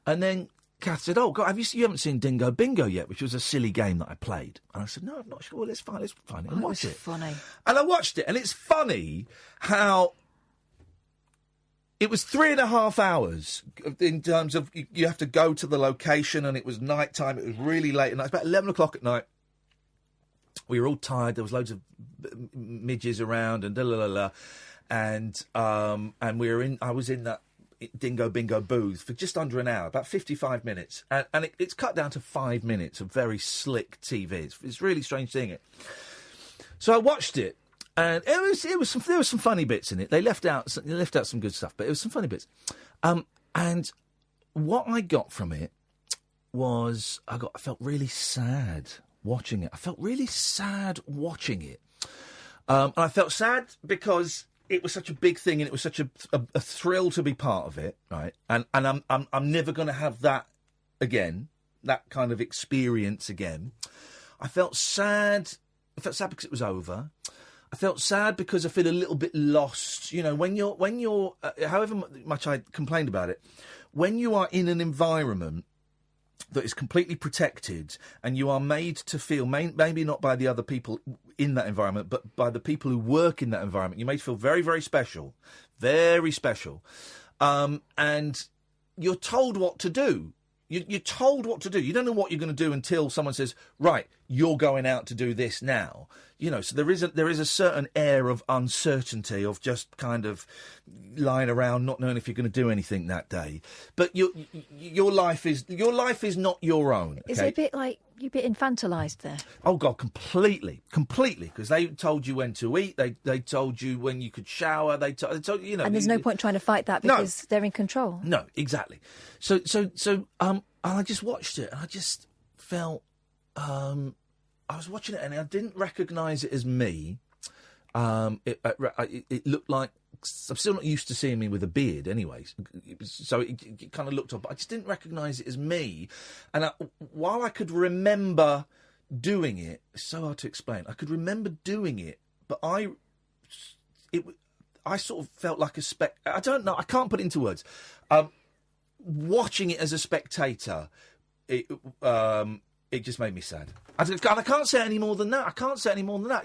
C: and then Kath said, "Oh God, you haven't seen Dingo Bingo yet?" Which was a silly game that I played, and I said, "No, I'm not sure. Well, let's find it and watch it."
B: Funny,
C: and I watched it, and it's funny how it was 3.5 hours in terms of you have to go to the location, and it was night time. It was really late at night. It's about 11 o'clock at night. We were all tired. There was loads of midges around and and I was in that Dingo Bingo booth for just under an hour, about 55 minutes, and it's cut down to 5 minutes of very slick TV. It's really strange seeing it. So I watched it, and there was some funny bits in it. They left out some good stuff, but it was some funny bits. And what I got from it was I felt really sad. watching it. I felt really sad watching it. And I felt sad because it was such a big thing and it was such a thrill to be part of it, right? And I'm never going to have that again, that kind of experience again. I felt sad. I felt sad because it was over. I felt sad because I feel a little bit lost. You know, when you're however much I complained about it, when you are in an environment that is completely protected and you are made to feel, maybe not by the other people in that environment, but by the people who work in that environment, you're made to feel very, very special. Very special. And you're told what to do. You're told what to do. You don't know what you're going to do until someone says, right, you're going out to do this now. You know, so there is a certain air of uncertainty, of just kind of lying around, not knowing if you're going to do anything that day. But your life is not your own. Okay?
B: Is it a bit like you're a bit infantilised there?
C: Oh God, completely, because they told you when to eat. They told you when you could shower. They told you know.
B: And there's no point trying to fight that because they're in control.
C: No, exactly. So I just watched it and I just felt. I was watching it and I didn't recognise it as me. It looked like... I'm still not used to seeing me with a beard anyways. So it kind of looked up. But I just didn't recognise it as me. And while I could remember doing it... It's so hard to explain. I could remember doing it, but I sort of felt like a I don't know. I can't put it into words. Watching it as a spectator... It just made me sad. I can't say any more than that.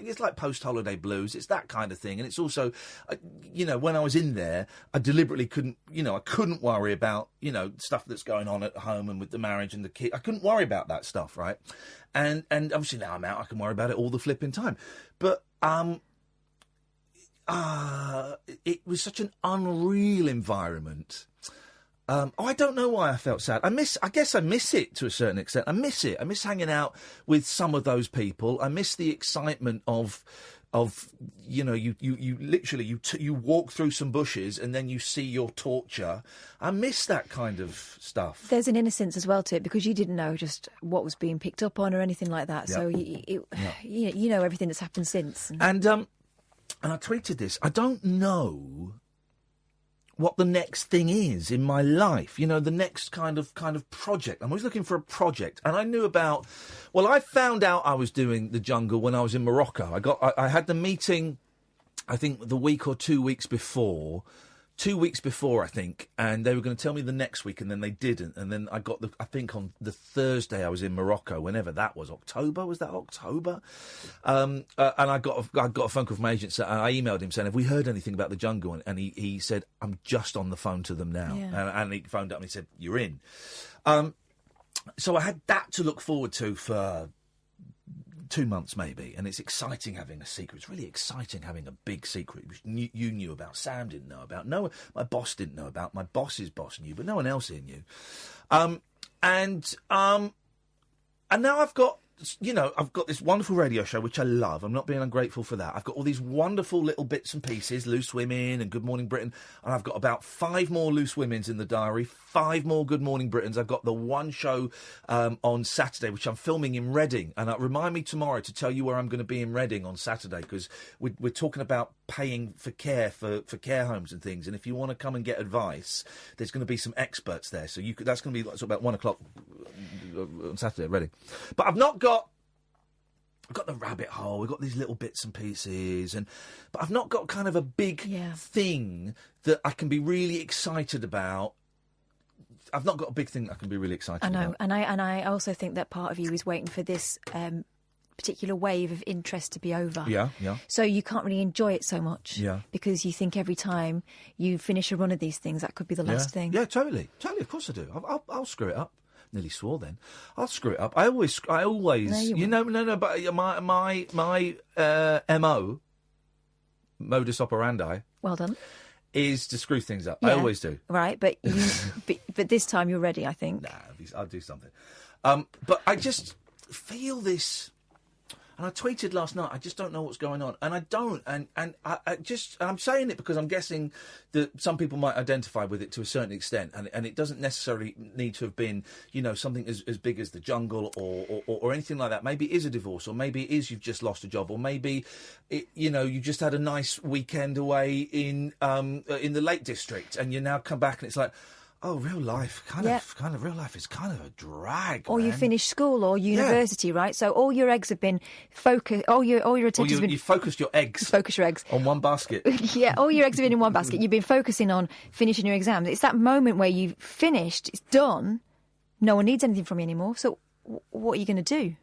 C: It's like post-holiday blues. It's that kind of thing. And it's also, when I was in there, I deliberately couldn't worry about, stuff that's going on at home and with the marriage and the kid. I couldn't worry about that stuff, right? And obviously now I'm out, I can worry about it all the flipping time. But it was such an unreal environment. I don't know why I felt sad. I guess I miss it to a certain extent. I miss it. I miss hanging out with some of those people. I miss the excitement of you literally you walk through some bushes and then you see your torture. I miss that kind of stuff.
B: There's an innocence as well to it because you didn't know just what was being picked up on or anything like that. So you know everything that's happened since.
C: And I tweeted this. I don't know what the next thing is in my life, the next kind of project. I'm always looking for a project. And I knew about... Well, I found out I was doing the jungle when I was in Morocco. I had the meeting, I think, the week or 2 weeks before. 2 weeks before, I think, and they were going to tell me the next week, and then they didn't. And then I think on the Thursday I was in Morocco, whenever that was, October? Was that October? And I got a phone call from my agent, and I emailed him saying, have we heard anything about the jungle? And he said, I'm just on the phone to them now. Yeah. And he phoned up and he said, you're in. So I had that to look forward to for 2 months maybe, and it's exciting having a secret. It's really exciting having a big secret which you knew about, Sam didn't know about, my boss didn't know about, my boss's boss knew, but no one else here knew. And now I've got this wonderful radio show which I love. I'm not being ungrateful for that. I've got all these wonderful little bits and pieces, Loose Women and Good Morning Britain, and I've got about 5 more Loose Women's in the diary, 5 more Good Morning Britons. I've got the one show on Saturday which I'm filming in Reading, and remind me tomorrow to tell you where I'm going to be in Reading on Saturday, because we're talking about paying for care for care homes and things, and if you want to come and get advice, there's going to be some experts there, so that's going to be about 1 o'clock on Saturday at Reading. But I've got the rabbit hole, we've got these little bits and pieces, but I've not got kind of a big thing that I can be really excited about. I've not got a big thing that I can be really excited about.
B: I know, and I also think that part of you is waiting for this particular wave of interest to be over. Yeah. So you can't really enjoy it so much. Yeah. Because you think every time you finish a run of these things, that could be the last thing. Yeah, totally. Of course I do. I'll screw it up. Nearly swore then. I'll screw it up. I always. No. But my MO, modus operandi. Well done.
C: Is to screw things up. Yeah. I always do.
B: Right, but but this time you're ready, I think.
C: Nah, I'll do something. But I just feel this. And I tweeted last night, I just don't know what's going on. And I don't. And I'm saying it because I'm guessing that some people might identify with it to a certain extent. And it doesn't necessarily need to have been, something as big as the jungle or anything like that. Maybe it is a divorce, or maybe it is you've just lost a job, or maybe, you just had a nice weekend away in the Lake District and you now come back and it's like, oh, real life, real life is kind of a drag.
B: Or
C: man.
B: you finish school or university, right? So all your eggs have been focused. All your attention has been.
C: You focused your eggs.
B: Focus your eggs
C: on one basket.
B: Yeah, all your eggs have been in one basket. You've been focusing on finishing your exams. It's that moment where you've finished, it's done. No one needs anything from you anymore. So what are you going to do?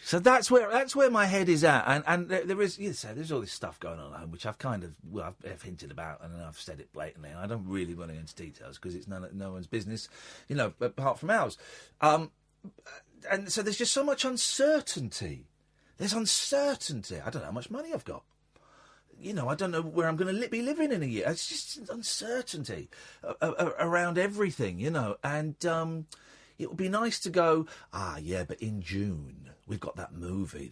C: So that's where my head is at, and there's all this stuff going on at home, which I've I've hinted about, and I've said it blatantly, and I don't really want to go into details because it's no one's business, apart from ours. And so there's just so much uncertainty. There's uncertainty. I don't know how much money I've got. I don't know where I'm going to be living in a year. It's just uncertainty around everything, and. It would be nice to go, but in June, we've got that movie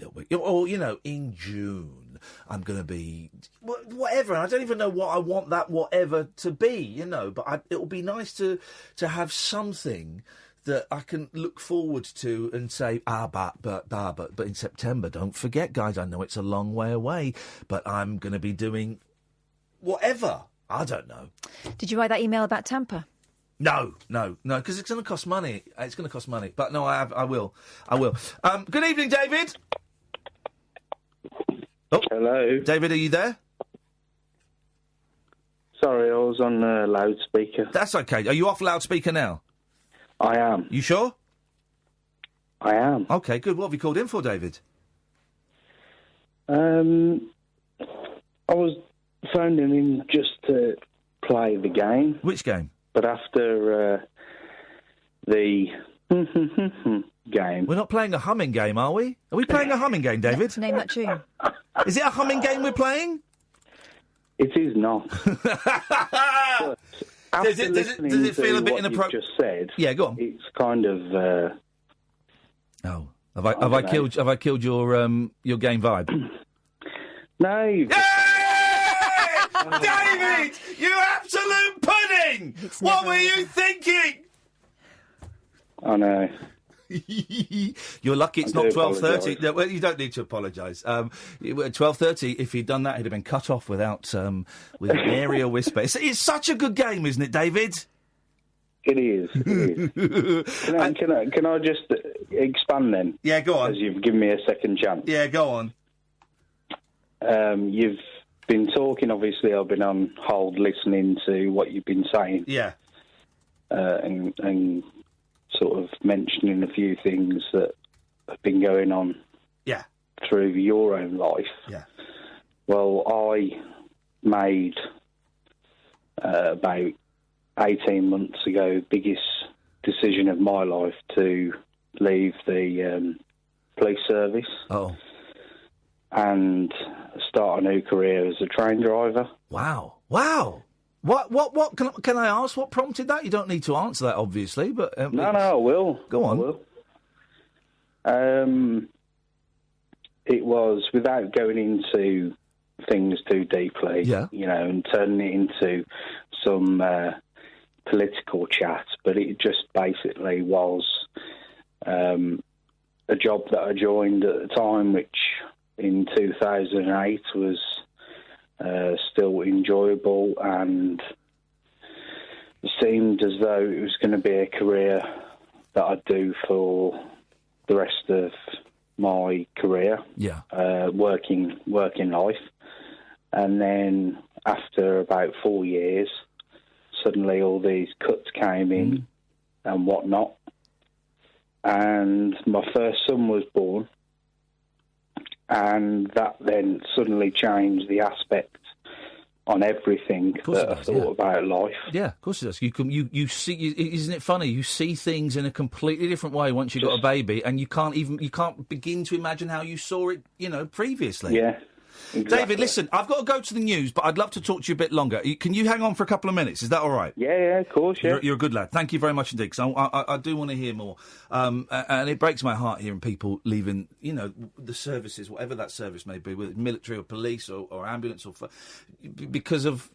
C: in June, I'm going to be, whatever. And I don't even know what I want that whatever to be, but it would be nice to have something that I can look forward to and say, but in September, don't forget, guys, I know it's a long way away, but I'm going to be doing whatever. I don't know.
B: Did you write that email about Tampa?
C: No, because it's going to cost money. It's going to cost money. But no, I will. Good evening, David. Oh,
K: hello.
C: David, are you there?
K: Sorry, I was on loudspeaker.
C: That's okay. Are you off loudspeaker now?
K: I am.
C: You sure?
K: I am.
C: Okay, good. What have you called in for, David?
K: I was phoning in just to play the game.
C: Which game?
K: But after the game...
C: We're not playing a humming game, are we? Are we playing a humming game, David?
B: Let's name that tune.
C: Is it a humming game we're playing?
K: It is not.
C: Does it feel a bit inappropriate?
K: Just said.
C: Yeah, go on.
K: It's kind of.
C: Have I killed your game vibe?
K: No.
C: David, you absolute pudding! What were you thinking?
K: I know.
C: You're lucky it's not 12:30. No, well, you don't need to apologise. 12:30. If he'd done that, he'd have been cut off with an area whisper. It's such a good game, isn't it, David?
K: It is. Can I just expand then?
C: Yeah, go on.
K: As you've given me a second chance.
C: Yeah, go on.
K: You've been talking. Obviously, I've been on hold listening to what you've been saying.
C: Yeah.
K: And sort of mentioning a few things that have been going on.
C: Yeah.
K: Through your own life.
C: Yeah.
K: Well, I made about 18 months ago biggest decision of my life to leave the police service.
C: Oh.
K: And start a new career as a train driver.
C: Wow. What can I ask? What prompted that? You don't need to answer that, obviously, but
K: no, I will.
C: Go on.
K: I will. It was without going into things too deeply, and turning it into some political chat. But it just basically was a job that I joined at the time, which in 2008 was still enjoyable and seemed as though it was going to be a career that I'd do for the rest of my career, working life. And then after about 4 years, suddenly all these cuts came in and whatnot. And my first son was born. And that then suddenly changed the aspect on everything that I thought about life.
C: Yeah, of course it does. You see, isn't it funny? You see things in a completely different way once you've got a baby, and you can't begin to imagine how you saw it, previously.
K: Yeah.
I: Exactly.
C: David, listen, I've got to go to the news, but I'd love to talk to you a bit longer. Can you hang on for a couple of minutes? Is that all right?
I: Yeah, of course, yeah.
C: You're a good lad. Thank you very much indeed, because I do want to hear more. And it breaks my heart hearing people leaving, the services, whatever that service may be, whether it's military or police or ambulance, because of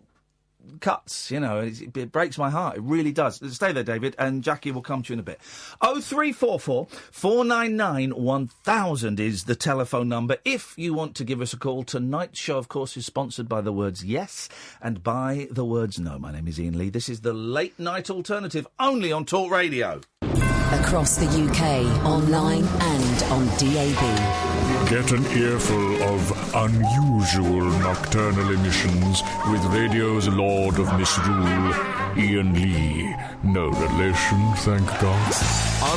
C: cuts, it breaks my heart. It really does. Stay there, David, and Jackie will come to you in a bit. 0344 499 1000 is the telephone number if you want to give us a call. Tonight's show, of course, is sponsored by the words yes and by the words no. My name is Iain Lee. This is the Late Night Alternative, only on Talk Radio.
L: Across the UK, online and on DAB.
G: Get an earful of unusual nocturnal emissions with radio's Lord of Misrule, Iain Lee. No relation, thank God.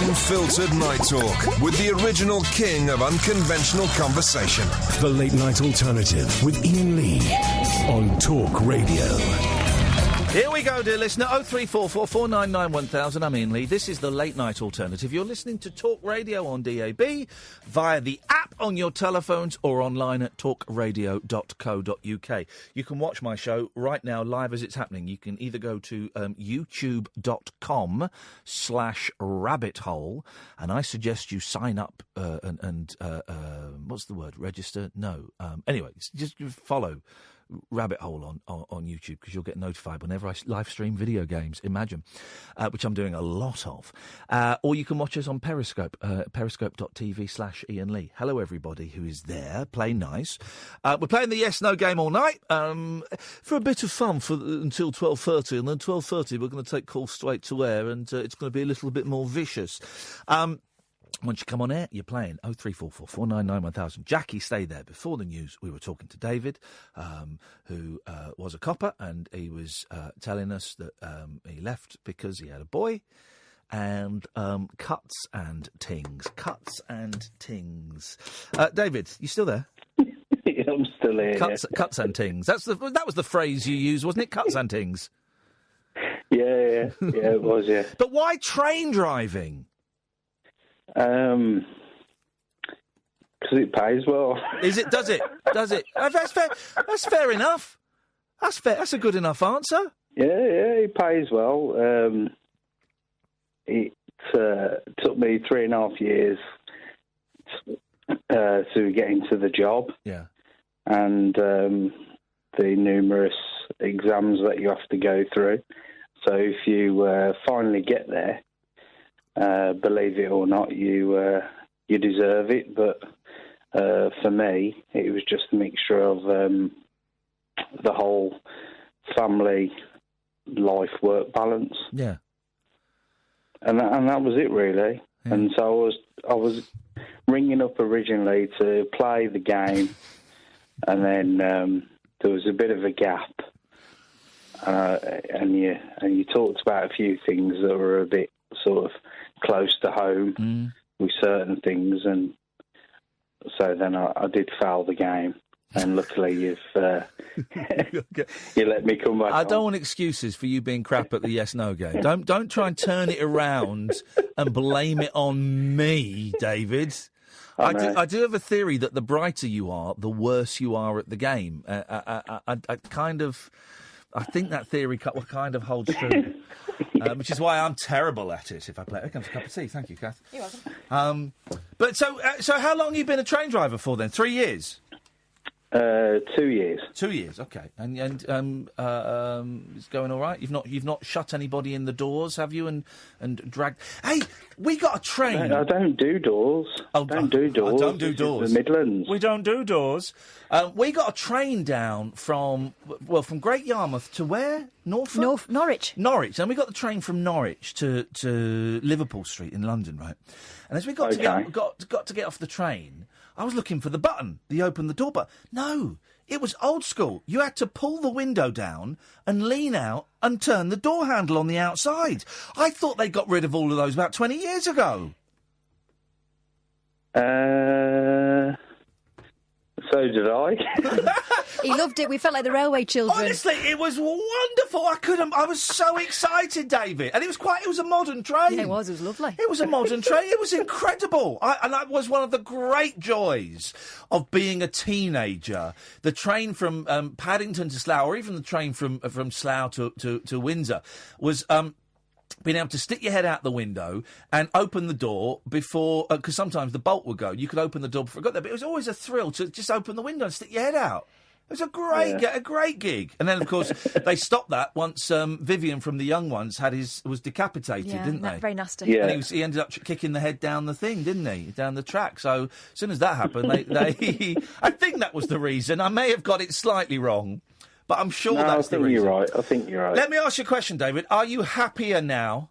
A: Unfiltered Night Talk with the original king of unconventional conversation.
M: The Late Night Alternative with Iain Lee on Talk Radio.
C: Here we go, dear listener. 0344 499 1000. I'm Iain Lee. This is the Late Night Alternative. You're listening to Talk Radio on DAB, via the app on your telephones or online at talkradio.co.uk. You can watch my show right now live as it's happening. You can either go to youtube.com/rabbithole, and I suggest you sign up and what's the word? Register? No. Anyway, just follow Rabbit Hole on YouTube, because you'll get notified whenever I live stream video games, Imagine, which I'm doing a lot of. Or you can watch us on Periscope, periscope.tv/Iain Lee. Hello, everybody who is there. Play nice. We're playing the yes-no game all night for a bit of fun until 12:30, and then 12:30 we're going to take calls straight to air, and it's going to be a little bit more vicious. Once you come on air, you're playing 0344 499 1000. Jackie, stay there. Before the news, we were talking to David, who was a copper, and he was telling us that he left because he had a boy, and cuts and tings. David, you still there?
K: Yeah, I'm still here.
C: Cuts and tings. That was the phrase you used, wasn't it? Cuts and tings.
K: Yeah, it was, yeah.
C: But why train driving?
K: Because it pays well.
C: Is it? Does it? That's fair. That's fair enough. That's fair. That's a good enough answer.
K: Yeah, it pays well. It took me 3.5 years to get into the job.
C: Yeah.
K: And the numerous exams that you have to go through. So if you finally get there, believe it or not, you deserve it. But for me, it was just a mixture of the whole family life-work balance.
C: Yeah.
K: And that was it, really. Yeah. And so I was ringing up originally to play the game, and then there was a bit of a gap. And you talked about a few things that were a bit sort of close to home with certain things, and so then I did foul the game, and luckily you let me come back.
C: I don't want excuses for you being crap at the yes/no game. Don't try and turn it around and blame it on me, David. I do have a theory that the brighter you are, the worse you are at the game. I think that theory kind of holds true, which is why I'm terrible at it. If I play, here comes a cup of tea. Thank you, Kath.
B: You're welcome.
C: But so how long have you been a train driver for then? 3 years.
K: 2 years.
C: 2 years, okay. And it's going all right. You've not shut anybody in the doors, have you? And dragged. Hey, we got a train.
K: I don't do doors.
C: I don't do doors.
K: The Midlands.
C: We don't do doors. We got a train down from Great Yarmouth to where? Norfolk?
B: Norwich.
C: Norwich. And we got the train from Norwich to Liverpool Street in London, right? And as we got to get off the train, I was looking for the button, the open the door button. No, it was old school. You had to pull the window down and lean out and turn the door handle on the outside. I thought they got rid of all of those about 20 years ago.
K: So did I.
B: He loved it. We felt like the railway children.
C: Honestly, it was wonderful. I was so excited, David. And it was a modern train.
B: Yeah, it was. It was lovely.
C: It was a modern train. It was incredible. And that was one of the great joys of being a teenager. The train from Paddington to Slough, or even the train from Slough to Windsor, was being able to stick your head out the window and open the door before, because sometimes the bolt would go. You could open the door before it got there, but it was always a thrill to just open the window and stick your head out. It was a great gig. And then, of course, they stopped that once Vivian from The Young Ones was decapitated, didn't they?
B: Very nasty.
I: Yeah.
C: And he ended up kicking the head down the thing, didn't he? Down the track. So as soon as that happened, they I think that was the reason. I may have got it slightly wrong, but I'm sure that's the reason.
I: I think you're right.
C: Let me ask you a question, David. Are you happier now?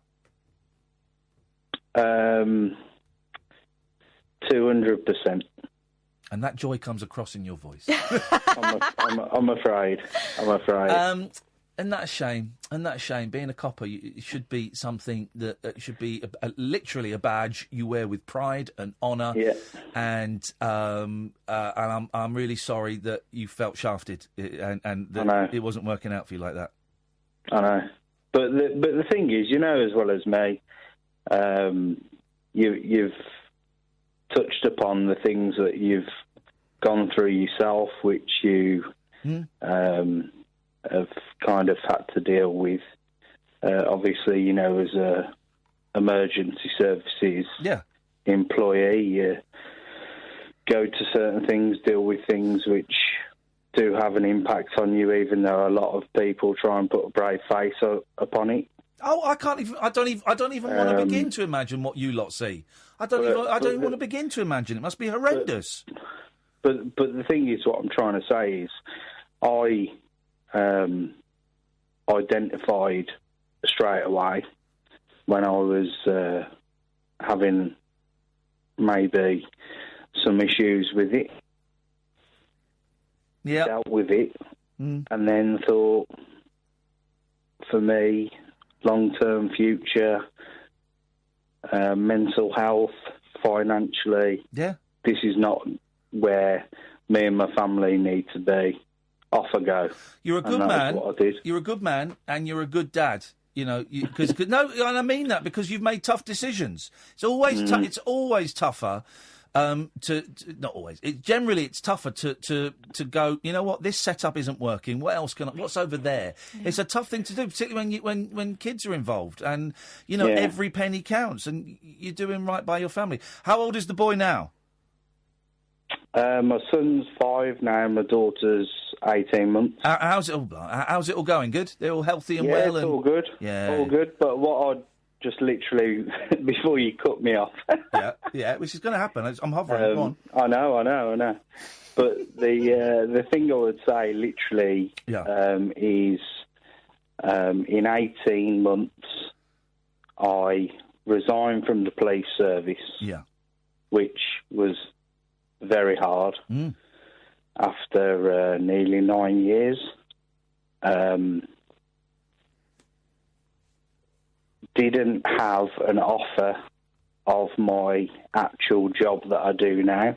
I: 200%.
C: And that joy comes across in your voice.
I: I'm afraid.
C: And that's a shame. Being a copper should be something that should be literally a badge you wear with pride and honour.
I: Yeah.
C: And I'm really sorry that you felt shafted and that it wasn't working out for you like that.
I: I know. But the thing is, you know as well as me, you've touched upon the things that you've gone through yourself, which you have kind of had to deal with. Obviously, you know, as a emergency services employee, you go to certain things, deal with things which do have an impact on you, even though a lot of people try and put a brave face upon it.
C: Oh, I don't even want to begin to imagine what you lot see. I don't even want to begin to imagine. It must be horrendous.
I: But the thing is, what I'm trying to say is, I identified straight away when I was having maybe some issues with it.
C: Yeah,
I: dealt with it, and then thought, for me, long-term future, mental health, financially.
C: Yeah,
I: this is not where me and my family need to be. Off I go.
C: You're a good man.
I: What I did.
C: You're a good man, and you're a good dad. You know, because no, and I mean that because you've made tough decisions. It's always it's always tougher. Not always. Generally, it's tougher to go. You know what? This setup isn't working. What else what's over there? Yeah. It's a tough thing to do, particularly when kids are involved, and you know every penny counts, and you're doing right by your family. How old is the boy now?
I: My son's 5 now. My daughter's 18 months.
C: How's it all going? Good. They're all healthy and well.
I: It's all good.
C: Yeah,
I: all good. But what I just literally before you cut me off.
C: yeah, which is going to happen. I'm hovering. Go on.
I: I know. But the thing I would say, literally, is in 18 months, I resigned from the police service.
C: Yeah,
I: which was very hard. After nearly 9 years. Didn't have an offer of my actual job that I do now.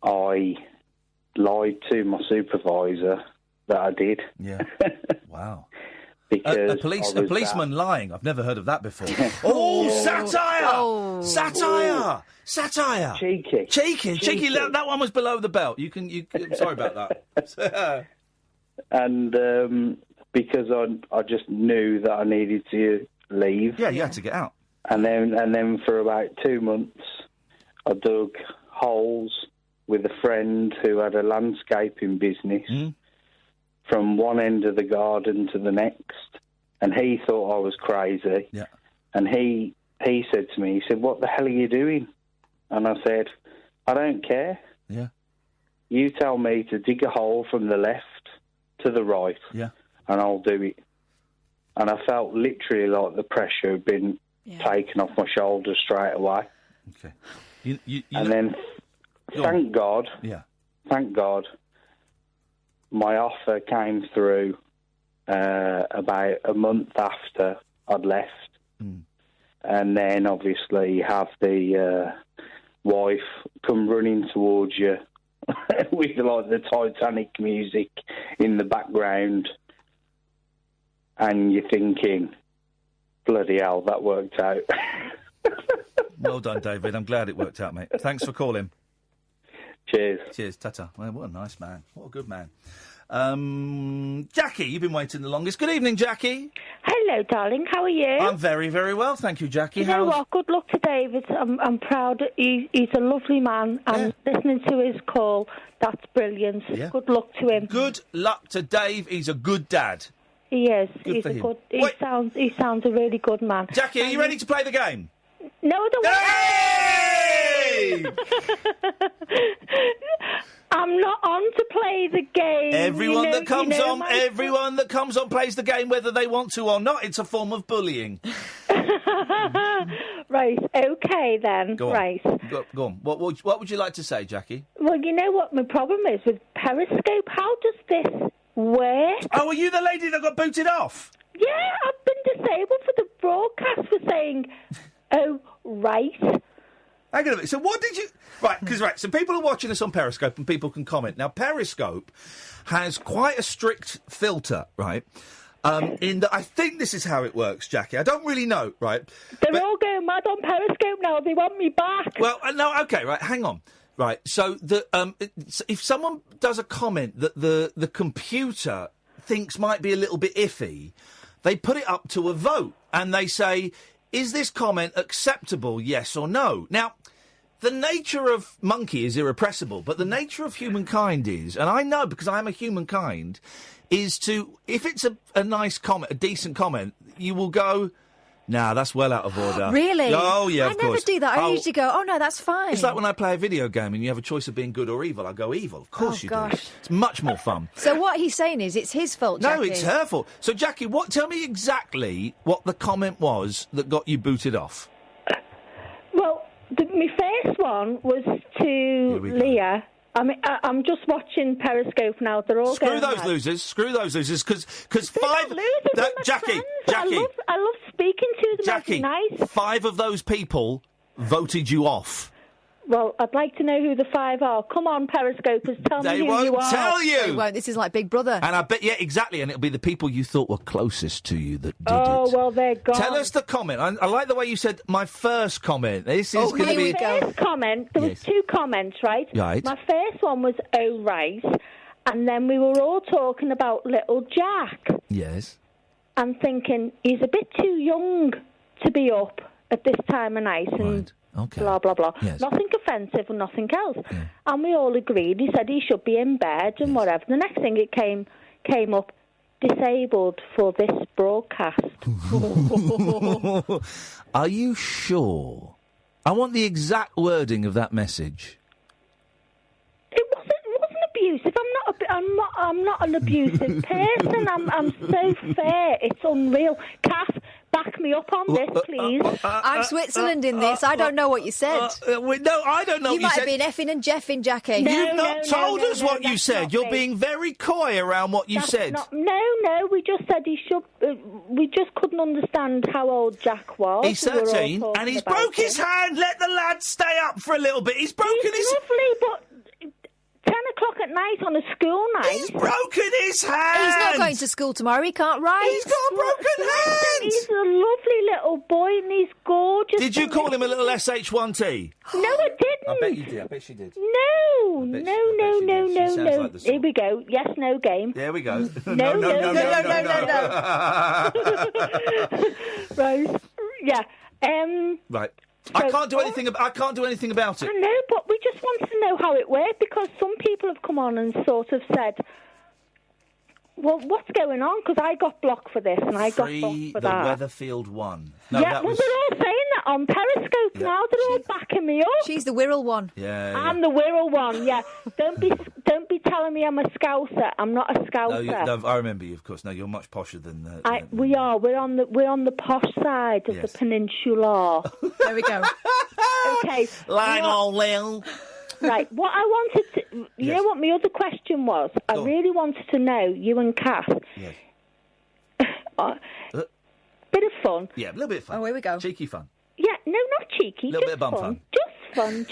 I: I lied to my supervisor that I did.
C: Yeah. Wow.
I: Because
C: a policeman lying. I've never heard of that before. Satire!
B: Oh.
C: Satire!
I: Cheeky.
C: That one was below the belt. You can. Sorry about that.
I: And because I just knew that I needed to leave.
C: Yeah, you had to get out.
I: And then for about 2 months, I dug holes with a friend who had a landscaping business from one end of the garden to the next. And he thought I was crazy.
C: Yeah.
I: And he said to me, "What the hell are you doing?" And I said, "I don't care.
C: Yeah.
I: You tell me to dig a hole from the left to the right.
C: Yeah.
I: And I'll do it." And I felt literally like the pressure had been taken off my shoulders straight away.
C: Okay.
I: Then, thank God, my offer came through about a month after I'd left. And then, obviously, you have the wife come running towards you
K: with like the Titanic music in the background, and you're thinking, bloody hell, that worked out.
C: Well done, David. I'm glad it worked out, mate. Thanks for calling.
K: Cheers.
C: Ta-ta. Well, what a nice man. What a good man. Jackie, you've been waiting the longest. Good evening, Jackie.
N: Hello, darling. How are you?
C: I'm very, very well, thank you, Jackie.
N: You know what? Good luck to David. I'm proud. He's a lovely man, and listening to his call, that's brilliant. Yeah. Good luck to him.
C: Good luck to Dave. He's a good dad.
N: He is.
C: Good
N: He's
C: for
N: a
C: him.
N: good. He sounds a really good man.
C: Jackie, are you ready to play the game?
N: No, I don't want. I'm not on to play the game.
C: Everyone that comes on plays the game whether they want to or not. It's a form of bullying.
N: Right, okay then.
C: Go on.
N: Right.
C: Go on. What would you like to say, Jackie?
N: Well, you know what my problem is with Periscope? How does this work?
C: Oh, are you the lady that got booted off?
N: Yeah, I've been disabled for the broadcast for saying, oh, right.
C: Hang on a minute. So what did you... So people are watching us on Periscope and people can comment. Now, Periscope has quite a strict filter, right? In that I think this is how it works, Jackie. I don't really know, right?
N: They're all going mad on Periscope now. They want me back.
C: Well, no, okay, right, hang on. Right, so if someone does a comment that the computer thinks might be a little bit iffy, they put it up to a vote and they say, is this comment acceptable, yes or no? Now, the nature of monkey is irrepressible, but the nature of humankind is, and I know because I am a humankind, is to, if it's a nice comment, a decent comment, you will go, nah, that's well out of order.
B: Really?
C: Oh, yeah, of
B: I never
C: course.
B: do that. I usually go, oh, no, that's fine.
C: It's like when I play a video game and you have a choice of being good or evil. I go evil. Of course you do. It's much more fun.
B: So what he's saying is it's his fault, Jackie.
C: No, it's her fault. So, Jackie, tell me exactly what the comment was that got you booted off.
N: Well, my first one was to Leah. I mean, I'm just watching Periscope now. They're all
C: Screw those losers, because five... Jackie,
N: I love speaking to them.
C: Jackie,
N: nice.
C: 5 of those people voted you off.
N: Well, I'd like to know who the 5 are. Come on, Periscopers, tell me who you are.
C: They won't tell you.
B: They won't. This is like Big Brother.
C: And I bet, yeah, exactly. And it'll be the people you thought were closest to you that did it.
N: Oh, well, they're gone.
C: Tell us the comment. I like the way you said my first comment. This is going to be...
N: My first comment, there was 2 comments, right?
C: Right.
N: My first one was, oh, right. And then we were all talking about little Jack.
C: Yes.
N: And thinking, he's a bit too young to be up at this time of night. And
C: right. Okay.
N: Blah, blah, blah.
C: Yes.
N: Nothing offensive and nothing else. Yeah. And we all agreed. He said he should be in bed and whatever. The next thing it came up, disabled for this broadcast.
C: Are you sure? I want the exact wording of that message.
N: It wasn't abusive. I'm not an abusive person. I'm so fair. It's unreal. Kath, back me up on this, please.
B: I'm Switzerland in this. I don't know what you said.
C: No, I don't know what you said.
B: You might have been effing and jeffing, Jackie.
C: You've not told us what you said. You're being very coy around what you said.
N: No, we just said he should... we just couldn't understand how old Jack was.
C: He's 13 and he's broke his hand. Let the lad stay up for a little bit. He's broken his...
N: He's lovely, but... 10 o'clock at night on a school night.
C: He's broken his hand.
B: He's not going to school tomorrow. He can't write.
C: He's got a broken hand.
N: He's a lovely little boy and he's gorgeous.
C: Did you call him a little SH1T?
N: No, I didn't.
C: I bet you did. I bet she did.
N: No.
C: Like
N: Here we go. Yes, no game.
C: There we go.
N: No. Rose. Yeah.
C: Right. So, I can't do anything about it.
N: I know, but we just wanted to know how it worked because some people have come on and sort of said, well, what's going on? Because I got blocked for this and I got blocked for that.
C: The Weatherfield one. No,
N: yeah, they're all saying that on Periscope now. They're all backing me up.
B: She's the Wirral one.
C: Yeah.
N: I'm the Wirral one. Yeah. Don't be telling me I'm a Scouser. I'm not a Scouser.
C: No, I remember you, of course. No, you're much posher than.
N: We are. We're on the posh side of the peninsula.
B: There we go.
N: Okay.
C: Lionel Lil.
N: Right, what I wanted to... You know what my other question was? I really wanted to know, you and Kath...
C: Yes.
N: Bit of fun.
C: Yeah, a little bit of fun.
B: Oh, here we go.
C: Cheeky fun.
N: Yeah, no, not cheeky.
C: A little bit of bum fun.
N: Just fun.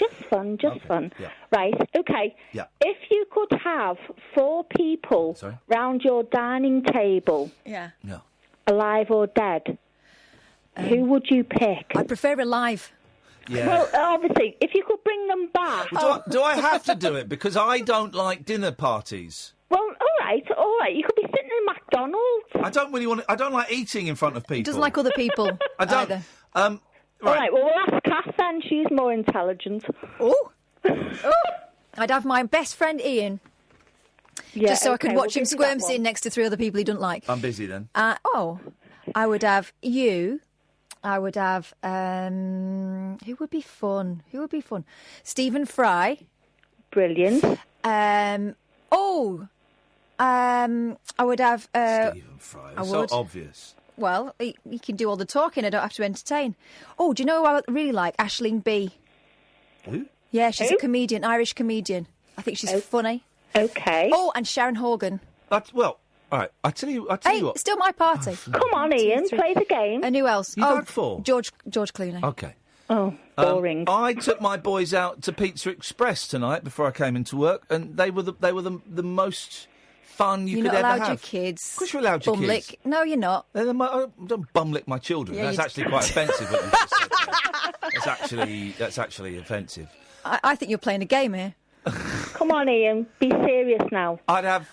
C: Yeah.
N: Right, OK.
C: Yeah.
N: If you could have 4 people round your dining table,
B: Yeah.
N: alive or dead, who would you pick?
B: I prefer alive.
C: Yeah.
N: Well, obviously, if you could bring them back...
C: Well, do I have to do it? Because I don't like dinner parties.
N: Well, all right. You could be sitting in McDonald's.
C: I don't really want to... I don't like eating in front of people.
B: He doesn't like other people.
C: I don't.
B: Either.
N: All right, well, we'll ask Kath then. She's more intelligent.
B: Oh. I'd have my best friend Iain.
N: Yeah,
B: just so I could watch him squirm sitting next to 3 other people he doesn't like.
C: I'm busy then.
B: I would have you. I would have... who would be fun? Stephen Fry.
N: Brilliant.
B: I would have...
C: Stephen Fry. It's so obvious.
B: Well, he can do all the talking. I don't have to entertain. Oh, do you know who I really like? Aisling B.
C: Who?
B: Yeah, she's a comedian, Irish comedian. I think she's funny.
N: Okay.
B: Oh, and Sharon Horgan.
C: Well, all right. I tell you what.
B: It's still my party.
N: Come on, Iain, play the game.
B: And who else?
C: You've had 4.
B: George Clooney.
C: Okay.
N: Oh, boring.
C: I took my boys out to Pizza Express tonight before I came into work, and they were the most fun you could ever have.
B: You're not allowed your kids.
C: Of course you're allowed your kids.
B: Bumlick. No, you're not.
C: I don't bumlick my children.
B: Yeah,
C: that's actually quite offensive. What you just said to me. That's actually offensive.
B: I think you're playing a game here.
N: Come on, Iain. Be serious now.
C: I'd have...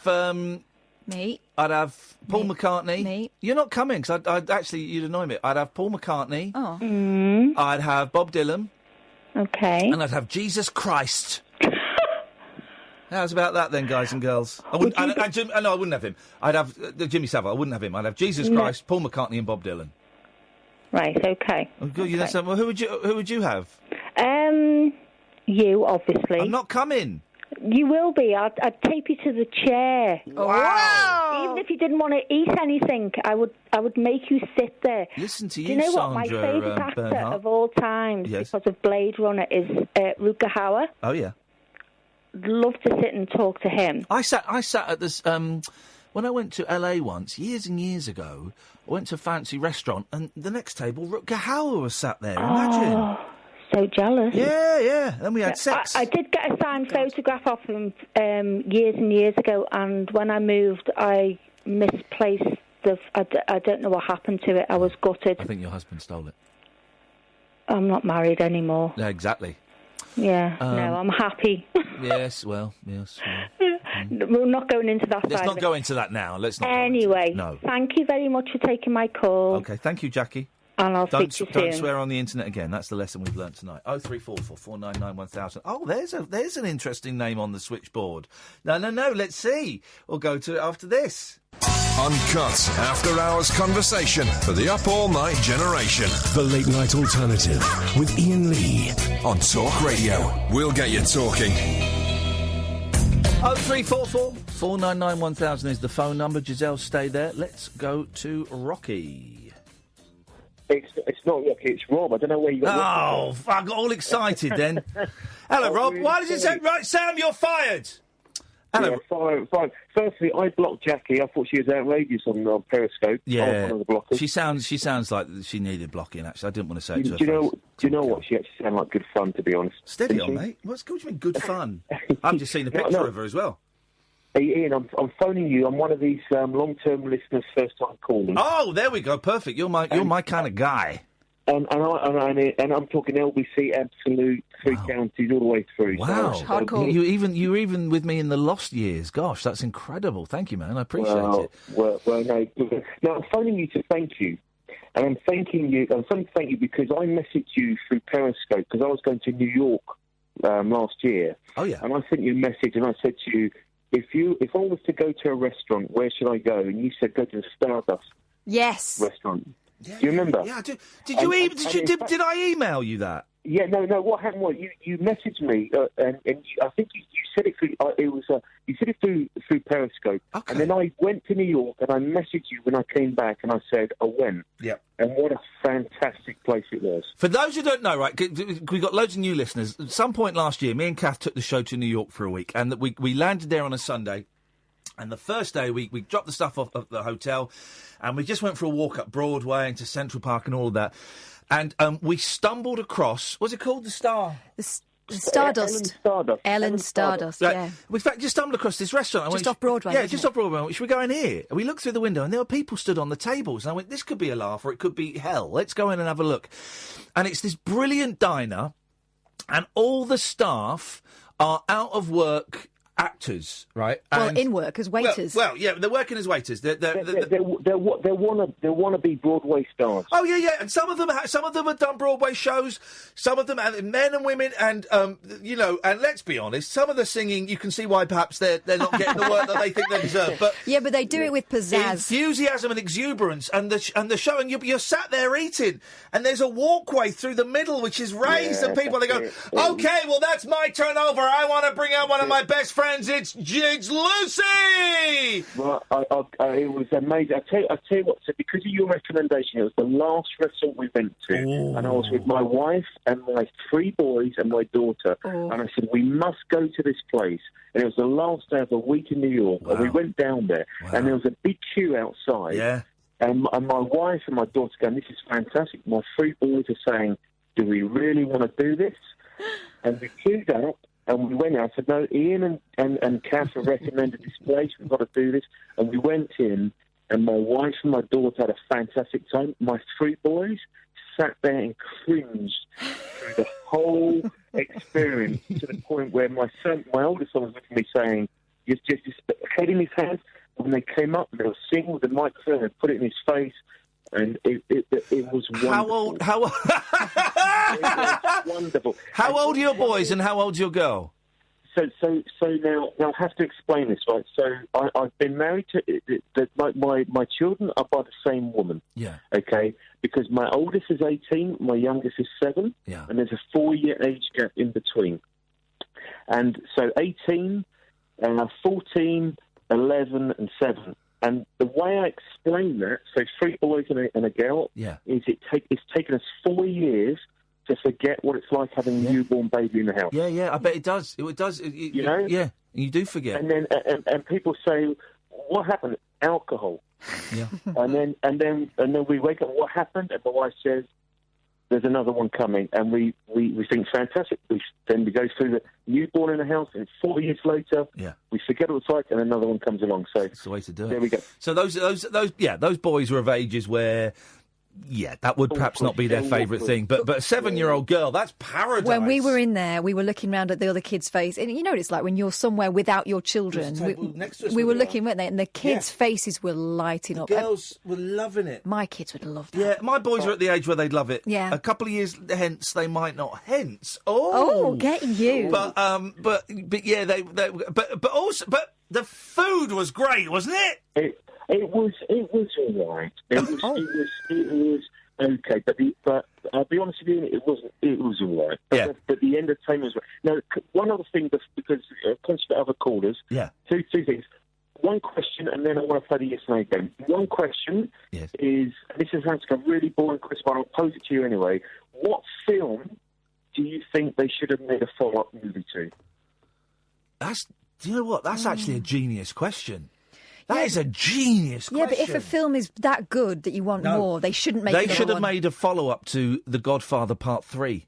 B: Me.
C: I'd have Paul McCartney.
B: Me.
C: You're not coming, because I'd actually... You'd annoy me. I'd have Paul McCartney.
B: Oh.
C: I'd have Bob Dylan.
N: Okay.
C: And I'd have Jesus Christ. How's about that then, guys and girls? I wouldn't have him. I'd have Jimmy Savile. I wouldn't have him. I'd have Jesus Christ, Paul McCartney and Bob Dylan.
N: Right, okay.
C: Oh, good. Okay. Well, who would you have?
N: You, obviously.
C: I'm not coming.
N: You will be. I'd tape you to the chair.
C: Wow!
N: Even if you didn't want to eat anything, I would make you sit there.
C: Listen to you,
N: Do you know
C: Sandra,
N: what my favourite actor
C: Bernhardt
N: of all time, because of Blade Runner, is Rutger Hauer?
C: Oh yeah.
N: Love to sit and talk to him.
C: I sat at this when I went to LA once years and years ago. I went to a fancy restaurant, and the next table, Rutger Hauer was sat there. Imagine.
N: So jealous.
C: Yeah. Then we had sex.
N: I did get a signed photograph of him years and years ago, and when I moved, I misplaced I don't know what happened to it. I was gutted.
C: I think your husband stole it.
N: I'm not married anymore.
C: Yeah, exactly.
N: Yeah, no, I'm happy.
C: Yes.
N: We're not going into that.
C: Let's not go into that now. Let's not.
N: Anyway,
C: no.
N: Thank you very much for taking my call.
C: Okay, thank you, Jackie.
N: And I'll speak to you soon.
C: Don't swear on the internet again. That's the lesson we've learnt tonight. 0344 499 1000. Oh, there's an interesting name on the switchboard. No. Let's see. We'll go to it after this.
A: Uncut after-hours conversation for the up-all-night generation.
M: The Late Night Alternative with Iain Lee
A: on Talk Radio. We'll get you talking.
C: 0344 499 1000 is the phone number. Giselle, stay there. Let's go to Rocky.
O: It's not Rocky, it's Rob. I don't know where you got.
C: Oh, I got all excited then. Hello, Rob.
O: Really
C: Why did you say, right, Sam, you're fired? Hello.
O: Yeah, fine. Firstly, I blocked Jackie. I thought she was outrageous on Periscope.
C: Yeah, she sounds like she needed blocking. Actually, I didn't want to say it to her.
O: Do you know what? She actually sounded like good fun, to be honest.
C: Steady on, mate. What do you mean good fun? I've just seen a picture of her as well.
O: Hey, Iain, I'm phoning you. I'm one of these long-term listeners, first-time callers.
C: Oh, there we go. Perfect. You're my kind of guy.
O: And I'm talking LBC, Absolute, three counties, all the way through.
C: Wow,
O: so,
C: hardcore. You were even with me in the lost years. Gosh, that's incredible. Thank you, man. I appreciate it.
O: Well, no. Now I'm phoning you to thank you, and I'm thanking you. I'm phoning to thank you because I messaged you through Periscope because I was going to New York last year.
C: Oh yeah.
O: And I sent you a message, and I said to you, if I was to go to a restaurant, where should I go? And you said go to the Stardust.
B: Yes.
O: Restaurant. Do you remember?
C: Yeah, I do. Did I email you that?
O: Yeah, no. What happened was you messaged me, and I think you said it through. You said it through Periscope,
C: okay.
O: And then I went to New York, and I messaged you when I came back, and I said I went.
C: Yeah.
O: And what a fantastic place it was.
C: For those who don't know, right, we got loads of new listeners. At some point last year, me and Kath took the show to New York for a week, and we landed there on a Sunday. And the first day, we dropped the stuff off at the hotel, and we just went for a walk up Broadway into Central Park and all of that. and we stumbled across. What's it called? The Star.
B: Stardust. Ellen Stardust,
C: Right.
B: yeah.
C: We, in fact, just stumbled across this restaurant.
B: Just off Broadway.
C: Yeah, just off Broadway. I went, should we go in here? And we looked through the window, and there were people stood on the tables. And I went, this could be a laugh, or it could be hell. Let's go in and have a look. And it's this brilliant diner, and all the staff are out of work actors, right?
B: Well, in work as waiters.
C: Well, yeah, they're working as waiters. They're
O: wannabe Broadway stars.
C: Oh yeah, and some of them have done Broadway shows. Some of them, men and women, and and let's be honest, some of the singing, you can see why perhaps they're not getting the work that they think they deserve. But
B: but they do it with pizzazz,
C: enthusiasm, and exuberance, and the show, and you're sat there eating, and there's a walkway through the middle which is raised, and people they go, okay, well that's my turn over. I want to bring out one of my best friends. It's Lucy.
O: Well, it was amazing. I tell you what. So because of your recommendation, it was the last restaurant we went to, and I was with my wife and my 3 boys and my daughter, and I said we must go to this place. And it was the last day of the week in New York, and we went down there, and there was a big queue outside.
C: Yeah.
O: And my wife and my daughter going, "This is fantastic." My 3 boys are saying, "Do we really want to do this?" And we queued up. And we went out. I said, no, Ian and Kath have recommended this place. We've got to do this. And we went in, and my wife and my daughter had a fantastic time. My 3 boys sat there and cringed through the whole experience to the point where my oldest son was looking at me saying, just head in his hands. When they came up, they were singing with the microphone and put it in his face. And it was wonderful.
C: How old?
O: It was wonderful.
C: How old are your boys and how old's your girl?
O: So now I have to explain this, right? So I've been married to my children are by the same woman.
C: Yeah.
O: Okay. Because my oldest is 18, my youngest is 7, and there's a 4-year age gap in between. And so 18, 14, 11, and 7. And the way I explain that, so 3 boys and a girl, is it's taken us 4 years to forget what it's like having a newborn baby in the house.
C: Yeah, I bet it does. It does. You know? Yeah, you do forget.
O: And then and people say, what happened? Alcohol.
C: Yeah.
O: and then we wake up, what happened? And my wife says, there's another one coming, and we think fantastic. Then we go through the newborn in the house, and 4 years later, we forget what it's like, and another one comes along. So
C: that's the way to do it.
O: There we go.
C: So those boys were of ages where. Yeah, that would perhaps not be their favourite thing, but a 7-year-old girl, that's paradise.
B: When we were in there, we were looking round at the other kids' face, and you know what it's like when you're somewhere without your children. We were looking, weren't they? And the kids' faces were lighting up.
C: The girls were loving it.
B: My kids would love that.
C: Yeah, my boys are at the age where they'd love it.
B: Yeah.
C: A couple of years hence, they might not. Hence,
B: getting you.
C: But yeah, but the food was great, wasn't it?
O: It was all right. It was okay, but I'll be honest with you, it was all right. But the entertainment was right. Now, one other thing, because conscious of other callers.
C: Yeah.
O: Two things. One question, and then I want to play the yes and no game. One question is, this is like a really boring question, but I'll pose it to you anyway. What film do you think they should have made a follow-up movie to?
C: Do you know what? That's actually a genius question. That is a genius question.
B: Yeah, but if a film is that good that you want more, they shouldn't make
C: They should have made a follow-up to The Godfather Part 3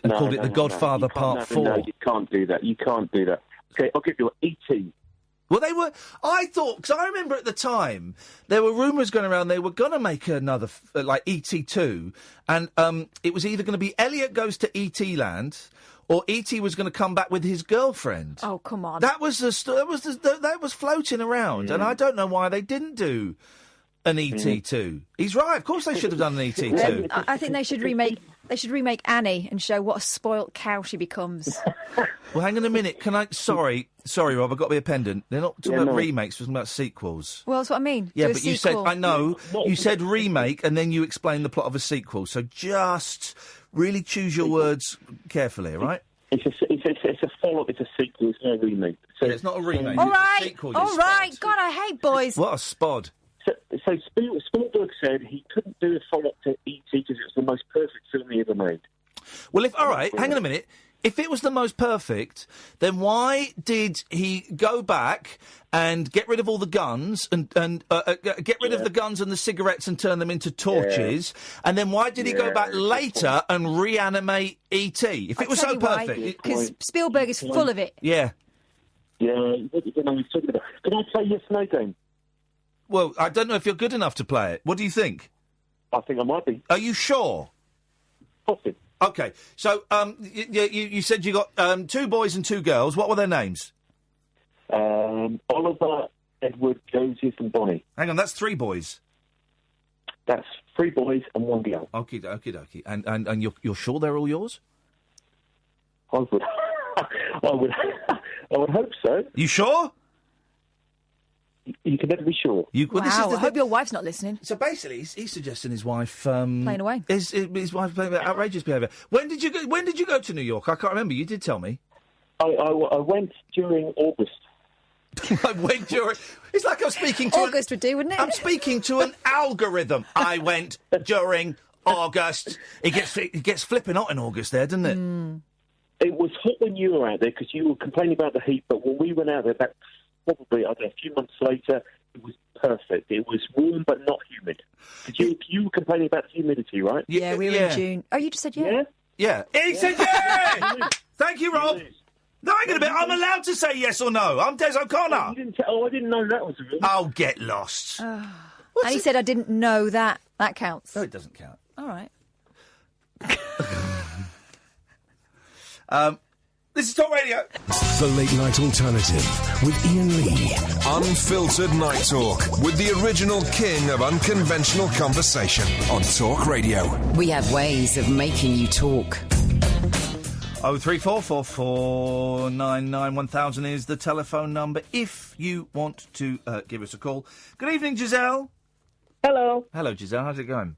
C: and called it The Godfather Part 4.
O: No, you can't do that. You can't do that. Okay, I'll give you E.T.
C: Well, they were... I thought... Because I remember at the time, there were rumours going around they were going to make another, like, E.T. 2, and it was either going to be Elliot Goes to E.T. Land... or E.T. was going to come back with his girlfriend.
B: Oh, come on.
C: That was that was floating around, and I don't know why they didn't do an E.T. 2. He's right. Of course, they should have done an E.T. 2.
B: I think they should remake. They should remake Annie and show what a spoilt cow she becomes.
C: Well, hang on a minute. Can I? Sorry, Rob. I've got to be a pendant. They're not talking about remakes. We're talking about sequels.
B: Well, that's what I mean.
C: Yeah,
B: Do a
C: but
B: sequel.
C: you said I know. You said remake, and then you explained the plot of a sequel. So just really choose your words carefully, right?
O: It's a follow-up. It's a sequel. It's no remake. So
C: it's not a remake.
B: All right,
C: it's a sequel,
B: all right. God, I hate boys.
C: What a spod.
O: So Spielberg said he couldn't do a follow-up to E.T. because it was the most perfect film he ever made.
C: Well, all right, hang on a minute. if it was the most perfect, then why did he go back and get rid of all the guns and get rid of the guns and the cigarettes and turn them into torches? And then why did he go back later and reanimate E.T.? If it was so perfect,
B: because Spielberg is full of it.
C: Yeah.
O: Yeah, what do you know he's talking about? Can I play yes no game?
C: Well, I don't know if you're good enough to play it. What do you think?
O: I think I might be.
C: Are you sure?
O: Possibly.
C: Okay, so you said you got 2 boys and 2 girls. What were their names?
O: Oliver, Edward, Joseph and Bonnie.
C: Hang on, that's 3 boys.
O: That's 3 boys and 1 girl.
C: Okie dokie. And you're sure they're all yours?
O: I would I would hope so.
C: You sure?
O: You can never be sure.
B: I hope your wife's not listening.
C: So basically, he's suggesting his wife
B: playing away.
C: His wife playing outrageous behaviour. When did you go to New York? I can't remember. You did tell me.
O: I went during August.
C: I went during. It's like I'm speaking to
B: August would do, wouldn't it?
C: I'm speaking to an algorithm. I went during August. It gets flipping hot in August there, doesn't it?
B: Mm.
O: It was hot when you were out there because you were complaining about the heat, but when we went out there, that probably, I don't know, a few months later, it was perfect. It was warm but not humid. Because you were complaining about the humidity, right?
B: Yeah, we were in June. Oh, you just said yeah?
C: Yeah. He said yeah! Thank you, Rob. No, hang on a bit. I'm allowed to say yes or no. I'm Des O'Connor.
O: I didn't know that was a rule.
C: Oh, get lost.
B: And he said I didn't know that. That counts.
C: No, it doesn't count.
B: All right.
C: This is Talk Radio.
M: The Late Night Alternative with Iain Lee.
A: Unfiltered Night Talk with the original king of unconventional conversation on Talk Radio.
L: We have ways of making you talk.
C: 03444991000 is the telephone number if you want to give us a call. Good evening, Giselle.
D: Hello.
C: Hello, Giselle. How's it going?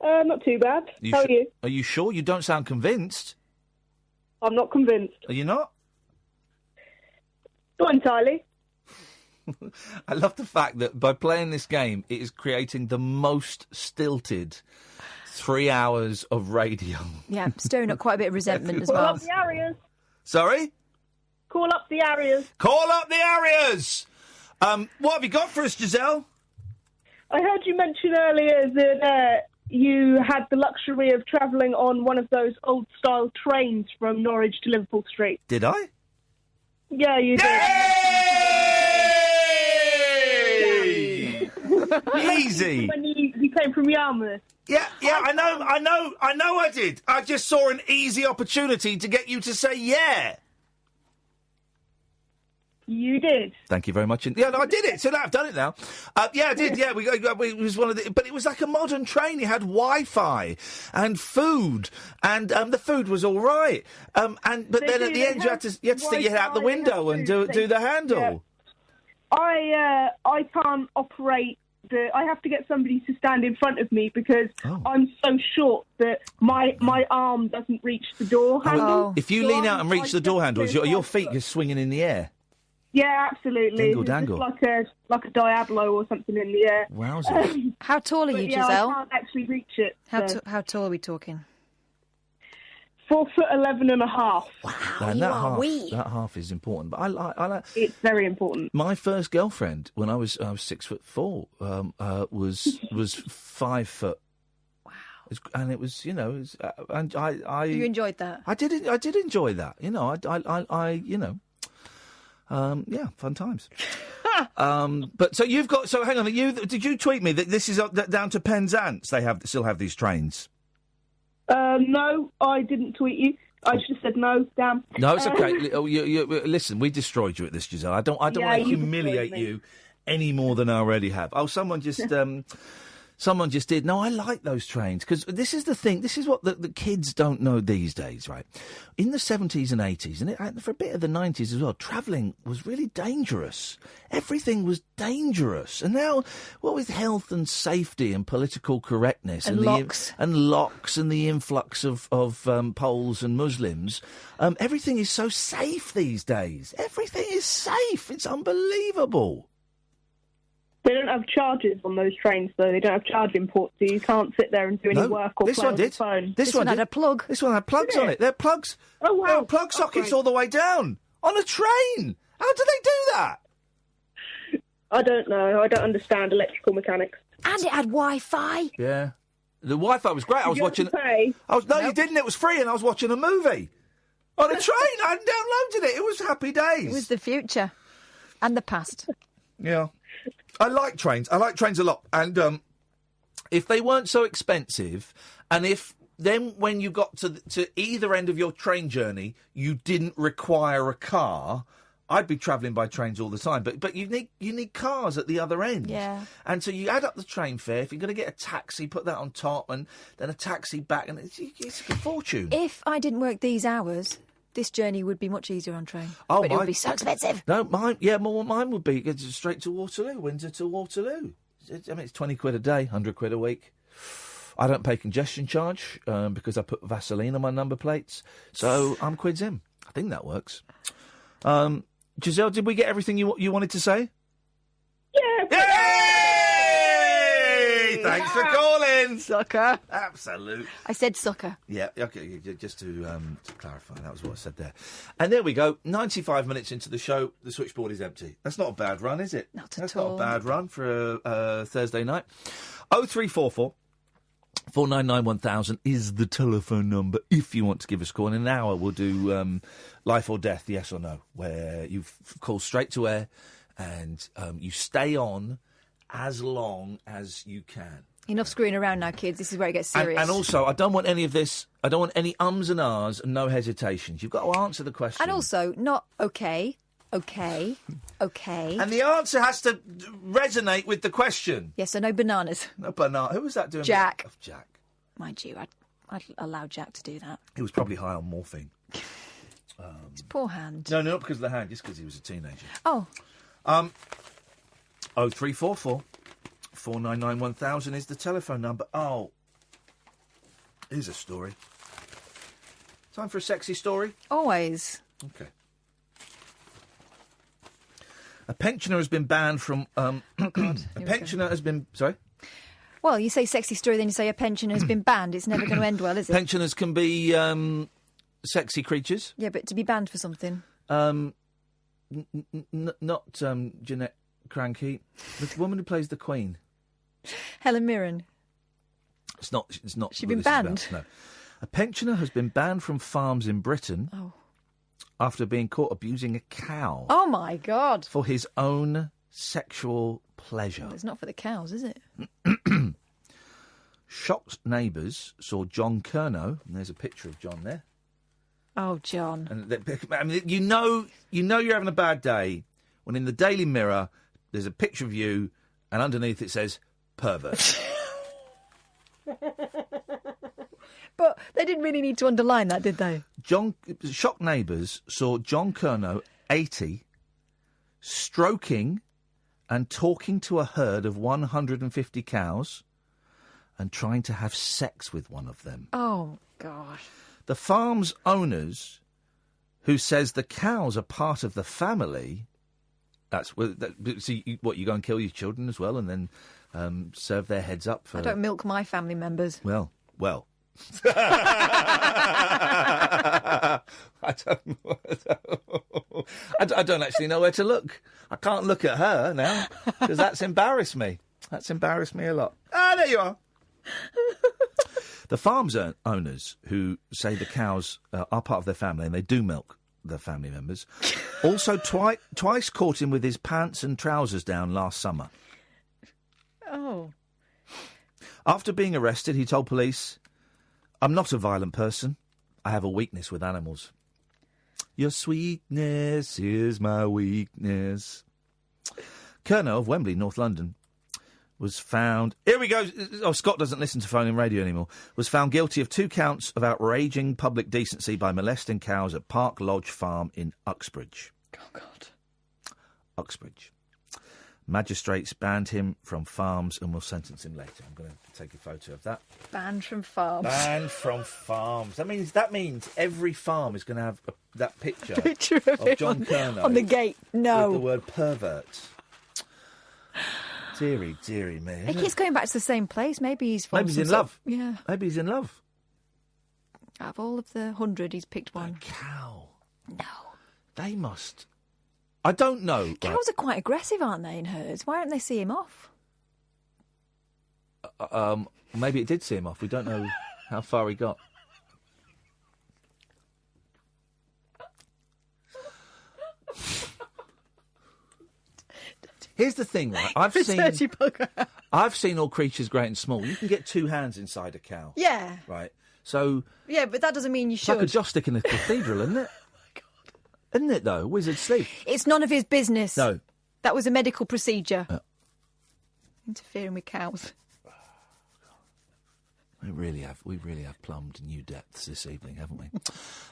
D: Not too bad. How are you?
C: Are you sure? You don't sound convinced.
D: I'm not convinced.
C: Are you not?
D: Not entirely.
C: I love the fact that by playing this game, it is creating the most stilted 3 hours of radio.
B: Yeah, stirring up quite a bit of resentment as
D: Call
B: well.
D: up the Arias.
C: Sorry?
D: Call up the Arias.
C: Call up the Arias! What have you got for us, Giselle?
D: I heard you mention earlier that you had the luxury of travelling on one of those old-style trains from Norwich to Liverpool Street.
C: Did I?
D: Yeah, you did.
C: Easy.
D: When you came from Yarmouth.
C: Yeah, I know I did. I just saw an easy opportunity to get you to say yeah.
D: You did.
C: Thank you very much. Yeah, no, I did it. So I've done it now. Yeah, I did. Yeah, it was one of the. But it was like a modern train. You had Wi-Fi and food, and the food was all right. But then at the end, you had to stick your head out the window and do the handle.
D: Yeah. I can't operate. I have to get somebody to stand in front of me because I'm so short that my arm doesn't reach the door handle.
C: If you lean out and reach the door handle, your feet are swinging in the air.
D: Yeah, absolutely.
C: Dingle dangle.
D: It's like a Diablo or something in the air.
C: Wowzers.
B: How tall are you,
D: yeah,
B: Giselle?
D: I can't actually reach it.
B: How tall are we talking?
D: 4'11" and a half.
B: Wow,
C: And that half is important. But I like.
D: It's very important.
C: My first girlfriend, when I was 6'4", was 5 foot.
B: Wow.
C: And it was, and I.
B: You enjoyed that?
C: I did enjoy that. Yeah, fun times. But so you've got. So hang on. Did you tweet me that this is down to Penzance? They still have these trains.
D: No, I didn't tweet you. I just said no. Damn.
C: No, it's okay. Listen, we destroyed you at this, Giselle. I don't want to humiliate you any more than I already have. Oh, someone just did. No, I like those trains because this is the thing. This is what the kids don't know these days, right? In the 70s and 80s, and for a bit of the 90s as well, travelling was really dangerous. Everything was dangerous. And now, what with health and safety and political correctness
B: and locks
C: and the influx of Poles and Muslims, everything is so safe these days. Everything is safe. It's unbelievable.
D: They don't have chargers on those trains, though. They don't have charging ports, so you can't sit there and do any work or play on your phone.
C: This one
B: had a plug.
C: This one had plugs on it. They're plugs.
D: Oh, wow.
C: There are plug sockets all the way down on a train. How do they do that?
D: I don't know. I don't understand electrical mechanics.
B: And it had Wi-Fi.
C: Yeah. The Wi-Fi was great. I was watching.
D: Pay?
C: You didn't. It was free, and I was watching a movie on a train. I hadn't downloaded it. It was happy days.
B: It was the future and the past.
C: Yeah, I like trains. I like trains a lot. And if they weren't so expensive, and if then when you got to either end of your train journey, you didn't require a car, I'd be travelling by trains all the time, but you need cars at the other end.
B: Yeah.
C: And so you add up the train fare. If you're going to get a taxi, put that on top, and then a taxi back, and it's a fortune.
B: If I didn't work these hours, this journey would be much easier on train.
C: Oh,
B: but it would be so expensive.
C: No, mine would be straight to Waterloo, Windsor to Waterloo. It's 20 quid a day, 100 quid a week. I don't pay congestion charge because I put Vaseline on my number plates, so I'm quids in. I think that works. Giselle, did we get everything you wanted to say?
D: Yeah.
C: Yay! Thanks for calling.
B: Sucker.
C: Absolute.
B: I said sucker.
C: Yeah, okay, just to clarify, that was what I said there. And there we go, 95 minutes into the show, the switchboard is empty. That's not a bad run, is it?
B: That's
C: not a bad run for a Thursday night. 0344 499 1000 is the telephone number if you want to give us a call. In an hour, we'll do life or death, yes or no, where you call straight to air and you stay on as long as you can.
B: Enough screwing around now, kids. This is where it gets serious.
C: And also, I don't want any of this. I don't want any ums and ahs and no hesitations. You've got to answer the question.
B: And also, not okay. And
C: the answer has to resonate with the question.
B: Yes, so no bananas.
C: No banana. Who was that doing?
B: Jack.
C: Jack.
B: Mind you, I'd allow Jack to do that.
C: He was probably high on morphine.
B: His poor hand.
C: No, not because of the hand, just because he was a teenager.
B: Oh.
C: 0344 499 1000 is the telephone number. Oh. Here's a story. Time for a sexy story?
B: Always.
C: Okay. A pensioner has been banned from...
B: oh, God.
C: A pensioner has been... Sorry?
B: Well, you say sexy story, then you say a pensioner has been banned. It's never going to end well, is it?
C: Pensioners can be sexy creatures.
B: Yeah, but to be banned for something.
C: Not Jeanette Cranky. The woman who plays the Queen.
B: Helen Mirren.
C: It's not.
B: She's been banned?
C: No. A pensioner has been banned from farms in Britain after being caught abusing a cow.
B: Oh, my God.
C: For his own sexual pleasure.
B: Well, it's not for the cows, is it?
C: Shocked neighbours saw John Curnow, and there's a picture of John there.
B: Oh, John.
C: And you know you're having a bad day when in the Daily Mirror there's a picture of you, and underneath it says pervert.
B: But they didn't really need to underline that, did they?
C: Shocked neighbours saw John Curnow, 80, stroking and talking to a herd of 150 cows and trying to have sex with one of them.
B: Oh, gosh.
C: The farm's owners, who says the cows are part of the family... See, what, you go and kill your children as well and then serve their heads up for...
B: I don't milk my family members.
C: Well. I don't actually know where to look. I can't look at her now because that's embarrassed me. That's embarrassed me a lot. Ah, there you are. The farm's owners, who say the cows are part of their family and they do milk their family members, also twice caught him with his pants and trousers down last summer.
B: Oh.
C: After being arrested, he told police, "I'm not a violent person. I have a weakness with animals. Your sweetness is my weakness." Curnow of Wembley, North London, was found... Here we go. Oh, Scott doesn't listen to phone-in radio anymore. Was found guilty of 2 counts of outraging public decency by molesting cows at Park Lodge Farm in Uxbridge.
B: Oh, God.
C: Uxbridge. Magistrates banned him from farms and will sentence him later. I'm going to take a photo of that.
B: Banned from farms.
C: Banned from farms. That means every farm is going to have that picture
B: of
C: John Curnow
B: on the gate. No.
C: With the word pervert. Deary me.
B: He keeps going back to the same place. Maybe he's
C: in love.
B: Yeah.
C: Maybe he's in love.
B: Out of all of the 100, he's picked one.
C: A cow.
B: No.
C: They must. I don't know.
B: Cows are quite aggressive, aren't they, in herds? Why don't they see him off?
C: Maybe it did see him off. We don't know how far he got. Here's the thing, right? I've seen All Creatures Great and Small. You can get 2 hands inside a cow.
B: Yeah.
C: Right. So.
B: Yeah, but that doesn't mean you should.
C: It's like a joss stick in a cathedral, isn't it? Isn't it, though? Wizard sleep.
B: It's none of his business.
C: No.
B: That was a medical procedure. Interfering with cows.
C: We really have plumbed new depths this evening, haven't we?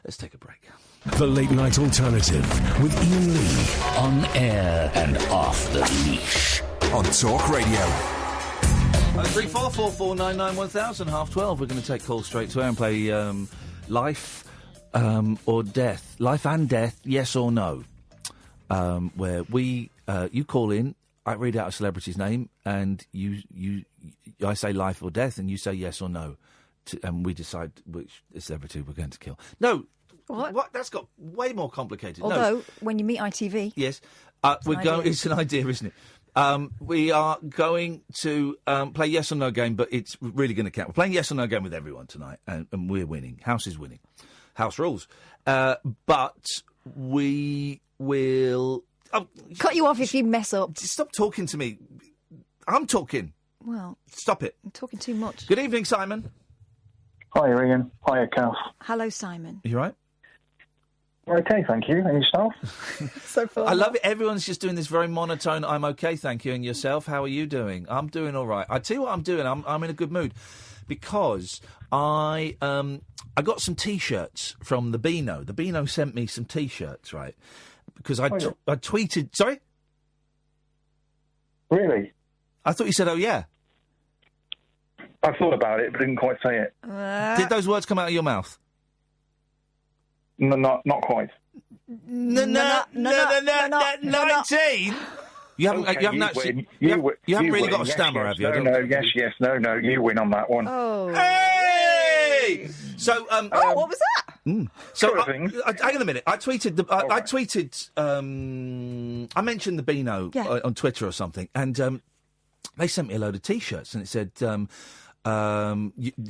C: Let's take a break.
M: The Late Night Alternative with Iain Lee.
G: On air and off the leash.
A: On Talk Radio.
C: 03444991000, 12:30. We're going to take calls straight to air and play Life or Death. Life and Death, yes or no. Where you call in, I read out a celebrity's name, and I say life or death, and you say yes or no, and we decide which celebrity we're going to kill. No, what? That's got way more complicated.
B: Although, when you meet ITV,
C: yes, we're going. It's an idea, isn't it? We are going to play yes or no game, but it's really going to count. We're playing yes or no game with everyone tonight, and we're winning. House is winning. House rules. But we will.
B: Cut you off if you mess up.
C: Stop talking to me. I'm talking.
B: Well,
C: stop it.
B: I'm talking too much.
C: Good evening, Simon.
I: Hi, Ian. Hi, Kath.
B: Hello, Simon.
C: Are you right?
I: Okay, thank you. And yourself?
B: So far.
C: I love it. Everyone's just doing this very monotone. I'm okay, thank you. And yourself? How are you doing? I'm doing all right. I tell you what I'm doing. I'm in a good mood because I got some T-shirts from the Beano. The Beano sent me some T-shirts, right? Because I tweeted... Sorry?
I: Really?
C: I thought you said, oh, yeah.
I: I thought about it, but didn't quite say it.
C: Did those words come out of your mouth?
I: No, not quite.
C: No, 19? You haven't actually... You haven't really got a stammer, have you?
I: No, yes, no, you win on that one.
B: Oh.
C: Hey! So,
B: what was that?
C: So, hang on a minute. I tweeted. I mentioned the Beano on Twitter or something, and they sent me a load of T-shirts, and it said,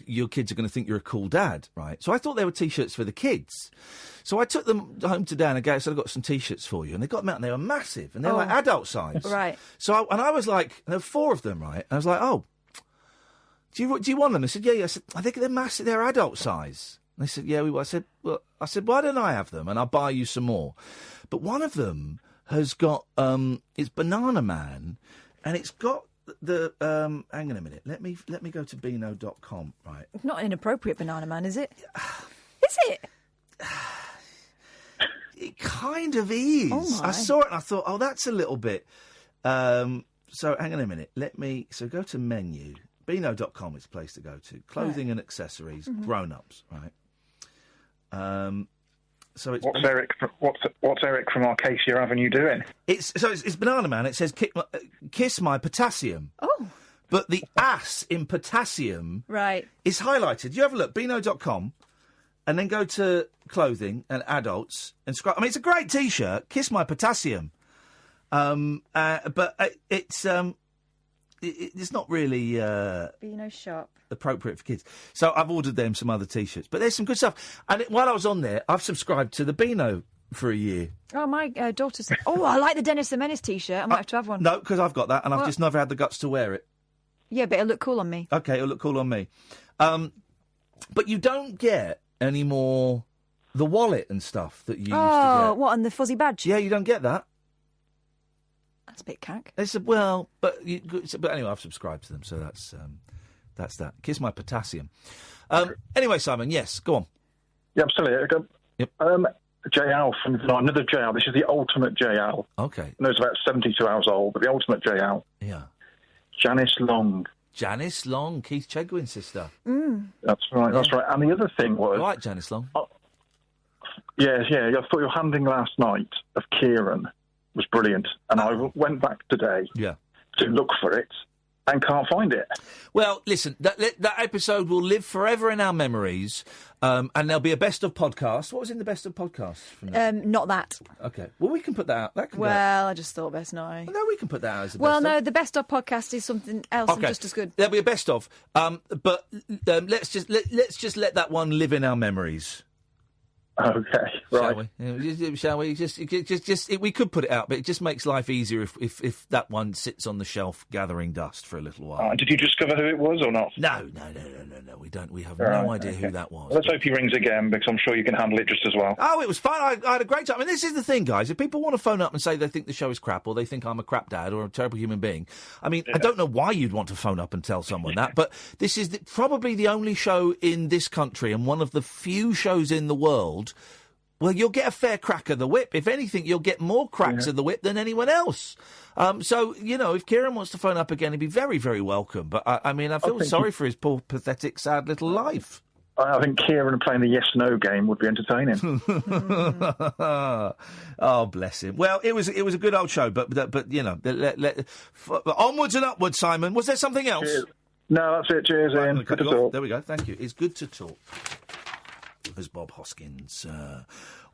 C: "Your kids are going to think you're a cool dad," right? So I thought they were T-shirts for the kids. So I took them home to Dan and said, "I've got some T-shirts for you," and they got them out, and they were massive, and they were like adult size,
B: right?
C: So I was like, there were 4 of them, right? And I was like, "Oh, do you want them?" I said, "Yeah." I said, "I think they're massive. They're adult size." And they said, "Yeah, we will." I said, "Why don't I have them and I'll buy you some more?" But one of them has got it's Banana Man, and it's got the hang on a minute. Let me go to beano.com, right?
B: It's not an inappropriate Banana Man, is it? Is it?
C: It kind of is.
B: Oh my.
C: I saw it and I thought, oh, that's a little bit. So hang on a minute. Go to menu. Beano.com is the place to go to. Clothing and accessories, grown-ups, right? So it's
I: what's Eric from Arcacia Avenue doing?
C: It's Banana Man. It says kiss my potassium.
B: Oh.
C: But the ass in potassium is highlighted. You have a look, Beano.com, and then go to clothing and adults and scroll. I mean, it's a great T-shirt. Kiss my potassium. But it's not really
B: Beano shop
C: appropriate for kids. So I've ordered them some other T-shirts. But there's some good stuff. And while I was on there, I've subscribed to the Beano for a year.
B: Oh, my daughter's... Oh, I like the Dennis the Menace T-shirt. I might have to have one.
C: No, because I've got that, and I've just never had the guts to wear it.
B: Yeah, but it'll look cool on me.
C: OK, it'll look cool on me. But you don't get any more the wallet and stuff that you used to get.
B: Oh, what, and the fuzzy badge?
C: Yeah, you don't get that.
B: That's a bit cack.
C: But anyway, I've subscribed to them, so that's that. Kiss my potassium. Anyway, Simon, yes, go on.
I: Yeah, absolutely.
C: Yep.
I: JL from another JL. This is the ultimate JL.
C: Okay.
I: I know it's about 72 hours old, but the ultimate JL.
C: Yeah.
I: Janice Long.
C: Janice Long, Keith Chegwin's sister.
I: That's right. That's right. And the other thing was,
C: I like Janice Long.
I: Yeah. I thought your handling last night of Kieran was brilliant, and I went back today.
C: Yeah.
P: to look for it and can't find it.
C: Well, listen, that episode will live forever in our memories, and there'll be a best of podcast. What was in the best of podcast? From that?
B: Not that.
C: Okay. Well, we can put that out. That can go out.
B: Well, I just thought best not.
C: No, we can put that out as a best
B: Well,
C: of.
B: no, the best of podcast is something else and just as good.
C: There'll be a best of, but let's just let that one live in our memories.
P: Okay, right.
C: Shall we? Just we could put it out, but it just makes life easier if that one sits on the shelf gathering dust for a little while.
P: Did you discover who it was or not?
C: No. We don't. We have no idea who that was.
P: Let's hope he rings again, because I'm sure you can handle it just as well.
C: Oh, it was fun. I had a great time. I mean, this is the thing, guys. If people want to phone up and say they think the show is crap, or they think I'm a crap dad or a terrible human being, I mean, I don't know why you'd want to phone up and tell someone that, but this is probably the only show in this country and one of the few shows in the world. Well, you'll get a fair crack of the whip. If anything, you'll get more cracks of the whip than anyone else. So, if Kieran wants to phone up again, he'd be very, very welcome. But, I feel sorry for his poor, pathetic, sad little life.
P: I think Kieran playing the yes-no game would be entertaining.
C: Oh, bless him. Well, it was a good old show, but onwards and upwards, Simon. Was there something else?
P: Cheers. No, that's it. Cheers, Ian. Good to talk.
C: There we go. Thank you. It's good to talk. As Bob Hoskins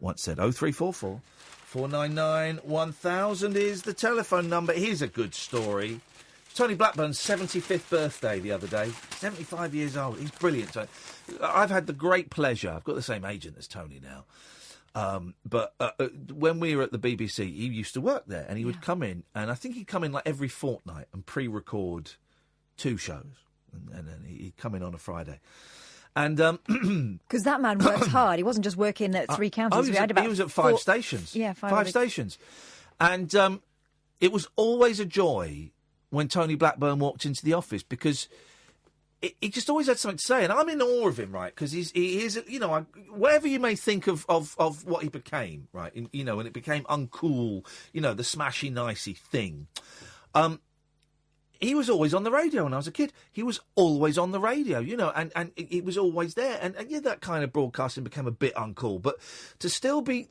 C: once said, 0344 499 1000 is the telephone number. Here's a good story. Tony Blackburn's 75th birthday the other day. 75 years old. He's brilliant, Tony. I've had the great pleasure. I've got the same agent as Tony now. But when we were at the BBC, he used to work there, and he would come in, and I think he'd come in like every fortnight and pre-record 2 shows, and then he'd come in on a Friday. And
B: because that man works hard, he wasn't just working at 3 counties.
C: He was at 5 stations.
B: Yeah,
C: 5 stations. And it was always a joy when Tony Blackburn walked into the office, because he just always had something to say, and I'm in awe of him, right? Because he is, whatever you may think of what he became, right? And it became uncool, the smashy nicey thing. He was always on the radio when I was a kid. He was always on the radio, and he was always there. And that kind of broadcasting became a bit uncool. But to still be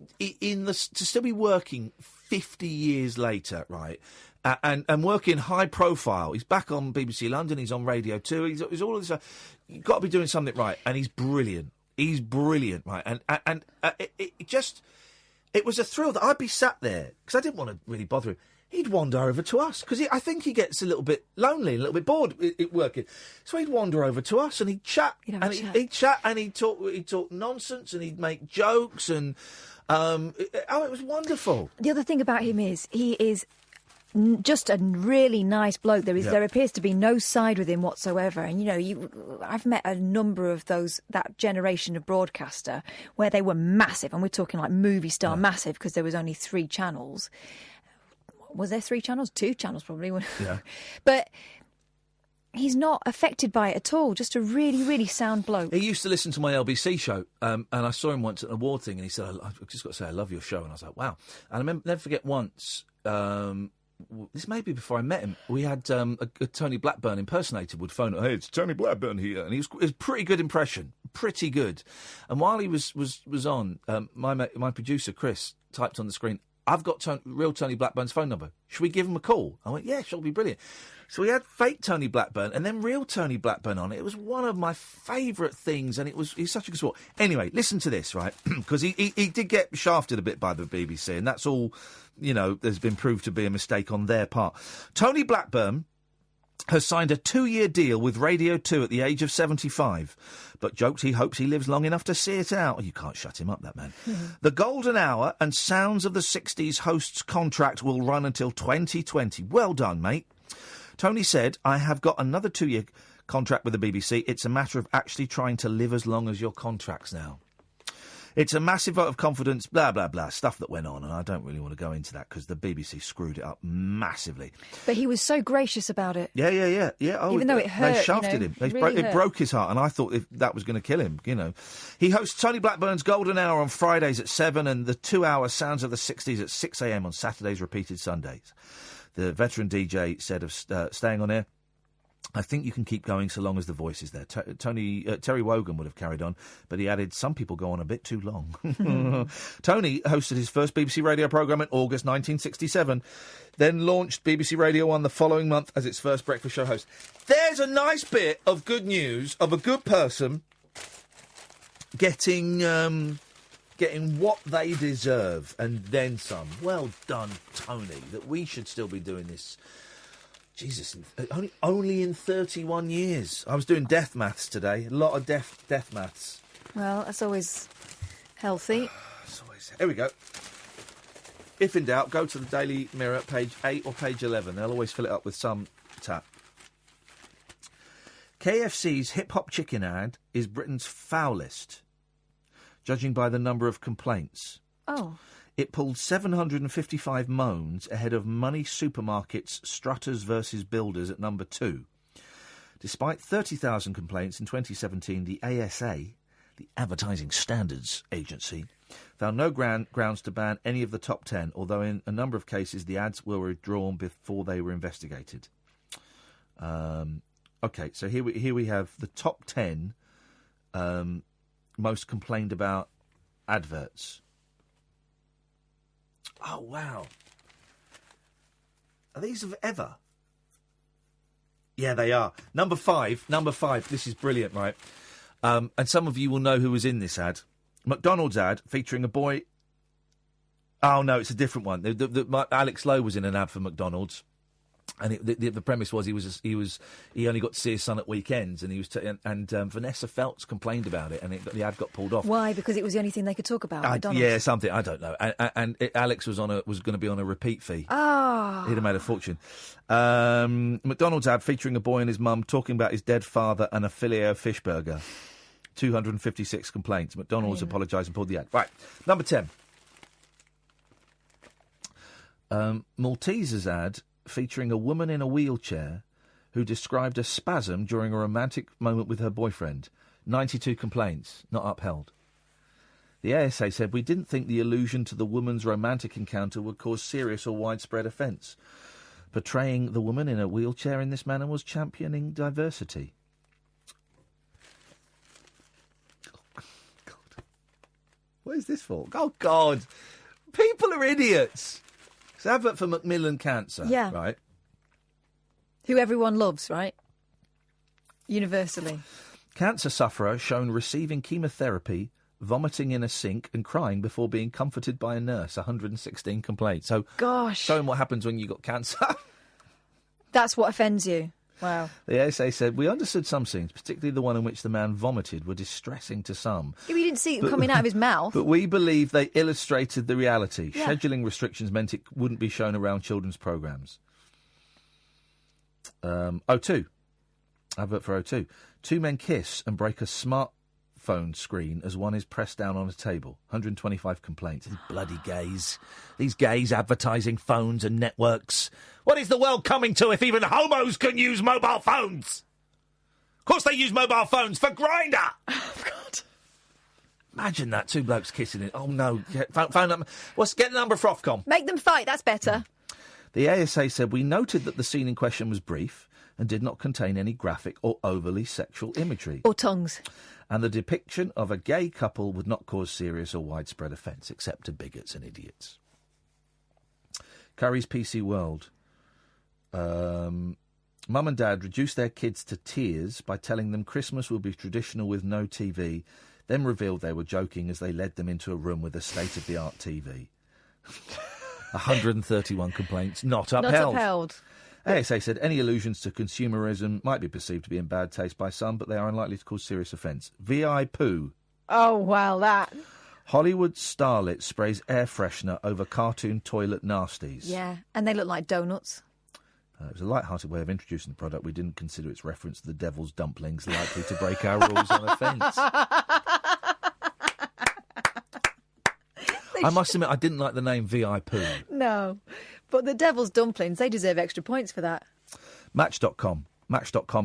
C: working 50 years later, right, and working high profile. He's back on BBC London. He's on Radio 2. He's all of this stuff. You've got to be doing something right. And he's brilliant. He's brilliant, right? And it was a thrill that I'd be sat there, because I didn't want to really bother him. He'd wander over to us, because I think he gets a little bit lonely, a little bit bored working. So he'd wander over to us and he'd chat. He'd chat and he'd talk nonsense, and he'd make jokes, and it was wonderful.
B: The other thing about him is he is just a really nice bloke. There appears to be no side with him whatsoever. And I've met a number of that generation of broadcaster where they were massive, and we're talking like movie star massive, because there was only 3 channels. Was there 3 channels? 2 channels, probably.
C: Yeah.
B: But he's not affected by it at all. Just a really, really sound bloke.
C: He used to listen to my LBC show, and I saw him once at an award thing, and he said, I've just got to say, I love your show. And I was like, wow. And I never forget once, this may be before I met him, we had a Tony Blackburn impersonator would phone, hey, it's Tony Blackburn here. And it was a pretty good impression. Pretty good. And while he was on, my producer, Chris, typed on the screen, I've got real Tony Blackburn's phone number. Should we give him a call? I went, yeah, sure, it'll be brilliant. So we had fake Tony Blackburn and then real Tony Blackburn on it. It was one of my favourite things, and he's such a good sport. Anyway, listen to this, right? Because he did get shafted a bit by the BBC, and that's all, there's been proved to be a mistake on their part. Tony Blackburn has signed a 2-year deal with Radio 2 at the age of 75, but jokes he hopes he lives long enough to see it out. You can't shut him up, that man. The Golden Hour and Sounds of the 60s host's contract will run until 2020. Well done, mate. Tony said, I have got another 2-year contract with the BBC. It's a matter of actually trying to live as long as your contract's now. It's a massive vote of confidence, blah, blah, blah, stuff that went on, and I don't really want to go into that because the BBC screwed it up massively.
B: But he was so gracious about it.
C: Yeah. Oh,
B: even though it hurt,
C: they shafted him. It broke his heart, and I thought that was going to kill him, He hosts Tony Blackburn's Golden Hour on Fridays at 7 and the 2-hour Sounds of the 60s at 6 a.m. on Saturdays, repeated Sundays. The veteran DJ said of staying on air, I think you can keep going so long as the voice is there. Terry Wogan would have carried on, but he added, some people go on a bit too long. Tony hosted his first BBC radio programme in August 1967, then launched BBC Radio 1 the following month as its first breakfast show host. There's a nice bit of good news of a good person getting what they deserve and then some. Well done, Tony, that we should still be doing this. Jesus, only in 31 years. I was doing death maths today. A lot of death maths.
B: Well, that's always healthy.
C: Here we go. If in doubt, go to the Daily Mirror, page 8 or page 11. They'll always fill it up with some tap. KFC's hip-hop chicken ad is Britain's foulest, judging by the number of complaints.
B: Oh.
C: It pulled 755 moans ahead of Money Supermarket's Strutters versus Builders at number 2. Despite 30,000 complaints in 2017, the ASA, the Advertising Standards Agency, found no grounds to ban any of the top 10, although in a number of cases the ads were withdrawn before they were investigated. OK, so here we have the top 10 most complained about adverts. Oh, wow. Are these of ever? Yeah, they are. Number five. This is brilliant, right? And some of you will know who was in this ad. McDonald's ad featuring a boy. Oh, no, it's a different one. Alex Lowe was in an ad for McDonald's. And the premise was he only got to see his son at weekends, and Vanessa Feltz complained about it, and the ad got pulled off.
B: Why? Because it was the only thing they could talk about. McDonald's.
C: Yeah, something I don't know. Alex was going to be on a repeat fee.
B: Oh.
C: He'd have made a fortune. McDonald's ad featuring a boy and his mum talking about his dead father and a filet-o-fish burger. 256 complaints. McDonald's apologised and pulled the ad. Right, number 10. Malteser's ad featuring a woman in a wheelchair who described a spasm during a romantic moment with her boyfriend. 92 complaints, not upheld. The ASA said, we didn't think the allusion to the woman's romantic encounter would cause serious or widespread offence. Portraying the woman in a wheelchair in this manner was championing diversity. Oh, God. What is this for? Oh, God. People are idiots. It's an advert for Macmillan Cancer, right?
B: Who everyone loves, right? Universally.
C: Cancer sufferer shown receiving chemotherapy, vomiting in a sink and crying before being comforted by a nurse. 116 complaints. So,
B: gosh,
C: showing what happens when you got cancer.
B: That's what offends you. Wow.
C: The ASA said, we understood some scenes, particularly the one in which the man vomited, were distressing to some.
B: Yeah, we didn't see it coming out of his mouth.
C: But we believe they illustrated the reality. Yeah. Scheduling restrictions meant it wouldn't be shown around children's programmes. O2. Advert for O2. Two men kiss and break a smartphone screen as one is pressed down on a table. 125 complaints. These bloody gays. These gays advertising phones and networks. What is the world coming to if even homos can use mobile phones? Of course they use mobile phones for Grindr.
B: Oh, God.
C: Imagine that, two blokes kissing it. Oh, no. Phone number. Get the number for Ofcom.
B: Make them fight, that's better.
C: The ASA said, we noted that the scene in question was brief and did not contain any graphic or overly sexual imagery.
B: Or tongues.
C: And the depiction of a gay couple would not cause serious or widespread offence, except to bigots and idiots. Curry's PC World. Mum and Dad reduced their kids to tears by telling them Christmas will be traditional with no TV, then revealed they were joking as they led them into a room with a state-of-the-art TV. 131 complaints, not upheld.
B: Not upheld.
C: ASA said any allusions to consumerism might be perceived to be in bad taste by some, but they are unlikely to cause serious offence. VI Poo.
B: Oh, wow, that.
C: Hollywood starlet sprays air freshener over cartoon toilet nasties.
B: Yeah, and they look like donuts.
C: It was a light-hearted way of introducing the product. We didn't consider its reference to the devil's dumplings likely to break our rules on offence. I must admit, I didn't like the name VI Poo.
B: No, but the devil's dumplings, they deserve extra points for that.
C: Match.com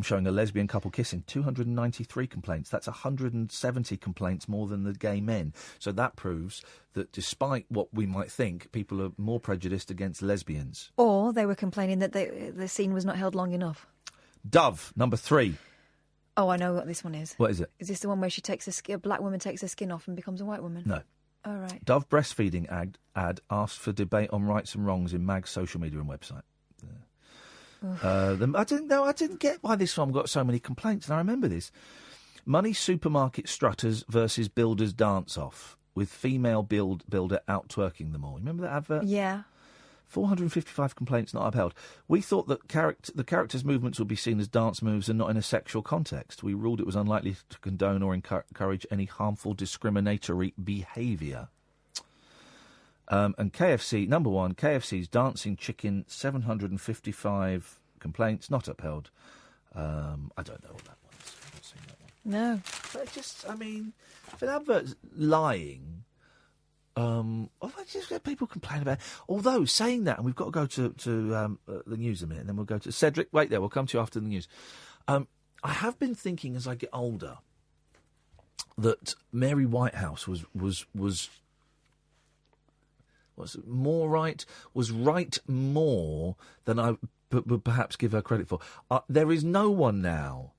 C: showing a lesbian couple kissing. 293 complaints. That's 170 complaints more than the gay men. So that proves that despite what we might think, people are more prejudiced against lesbians.
B: Or they were complaining that the scene was not held long enough.
C: Dove, number 3.
B: Oh, I know what this one is.
C: What is it?
B: Is this the one where she takes a black woman takes her skin off and becomes a white woman?
C: No.
B: All right.
C: Dove breastfeeding ad asked for debate on rights and wrongs in MAG's social media and website. I didn't get why this one got so many complaints, and I remember this. Money supermarket strutters versus builders dance-off, with female builder out-twerking them all. Remember that advert?
B: Yeah.
C: 455 complaints not upheld. We thought that the characters' movements would be seen as dance moves and not in a sexual context. We ruled it was unlikely to condone or encourage any harmful discriminatory behaviour. And KFC, number 1, KFC's Dancing Chicken, 755 complaints, not upheld. I don't know what that one's. I've not seen that one.
B: No.
C: But just, I mean, if an advert's lying, I just get people complain about it. Although, saying that, and we've got to go to the news in a minute, and then we'll go to... Cedric, wait there, we'll come to you after the news. I have been thinking as I get older that Mary Whitehouse was right more than I would perhaps give her credit for. There is no one now.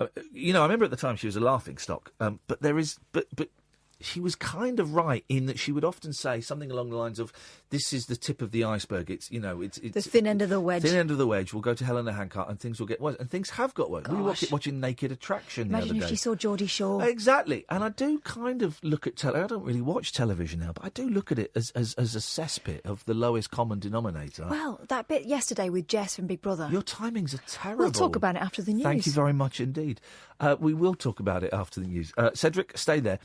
C: I remember at the time she was a laughing stock. But she was kind of right in that she would often say something along the lines of, "This is the tip of the iceberg. It's
B: the thin end of the wedge.
C: Thin end of the wedge. We'll go to Helena Hancock, and things will get worse." And things have got worse.
B: Gosh.
C: We were watching Naked Attraction the other day.
B: Imagine if she saw Geordie Shore.
C: Exactly. And I do kind of look at I don't really watch television now, but I do look at it as a cesspit of the lowest common denominator.
B: Well, that bit yesterday with Jess from Big Brother.
C: Your timings are terrible.
B: We'll talk about it after the news.
C: Thank you very much indeed. We will talk about it after the news. Cedric, stay there.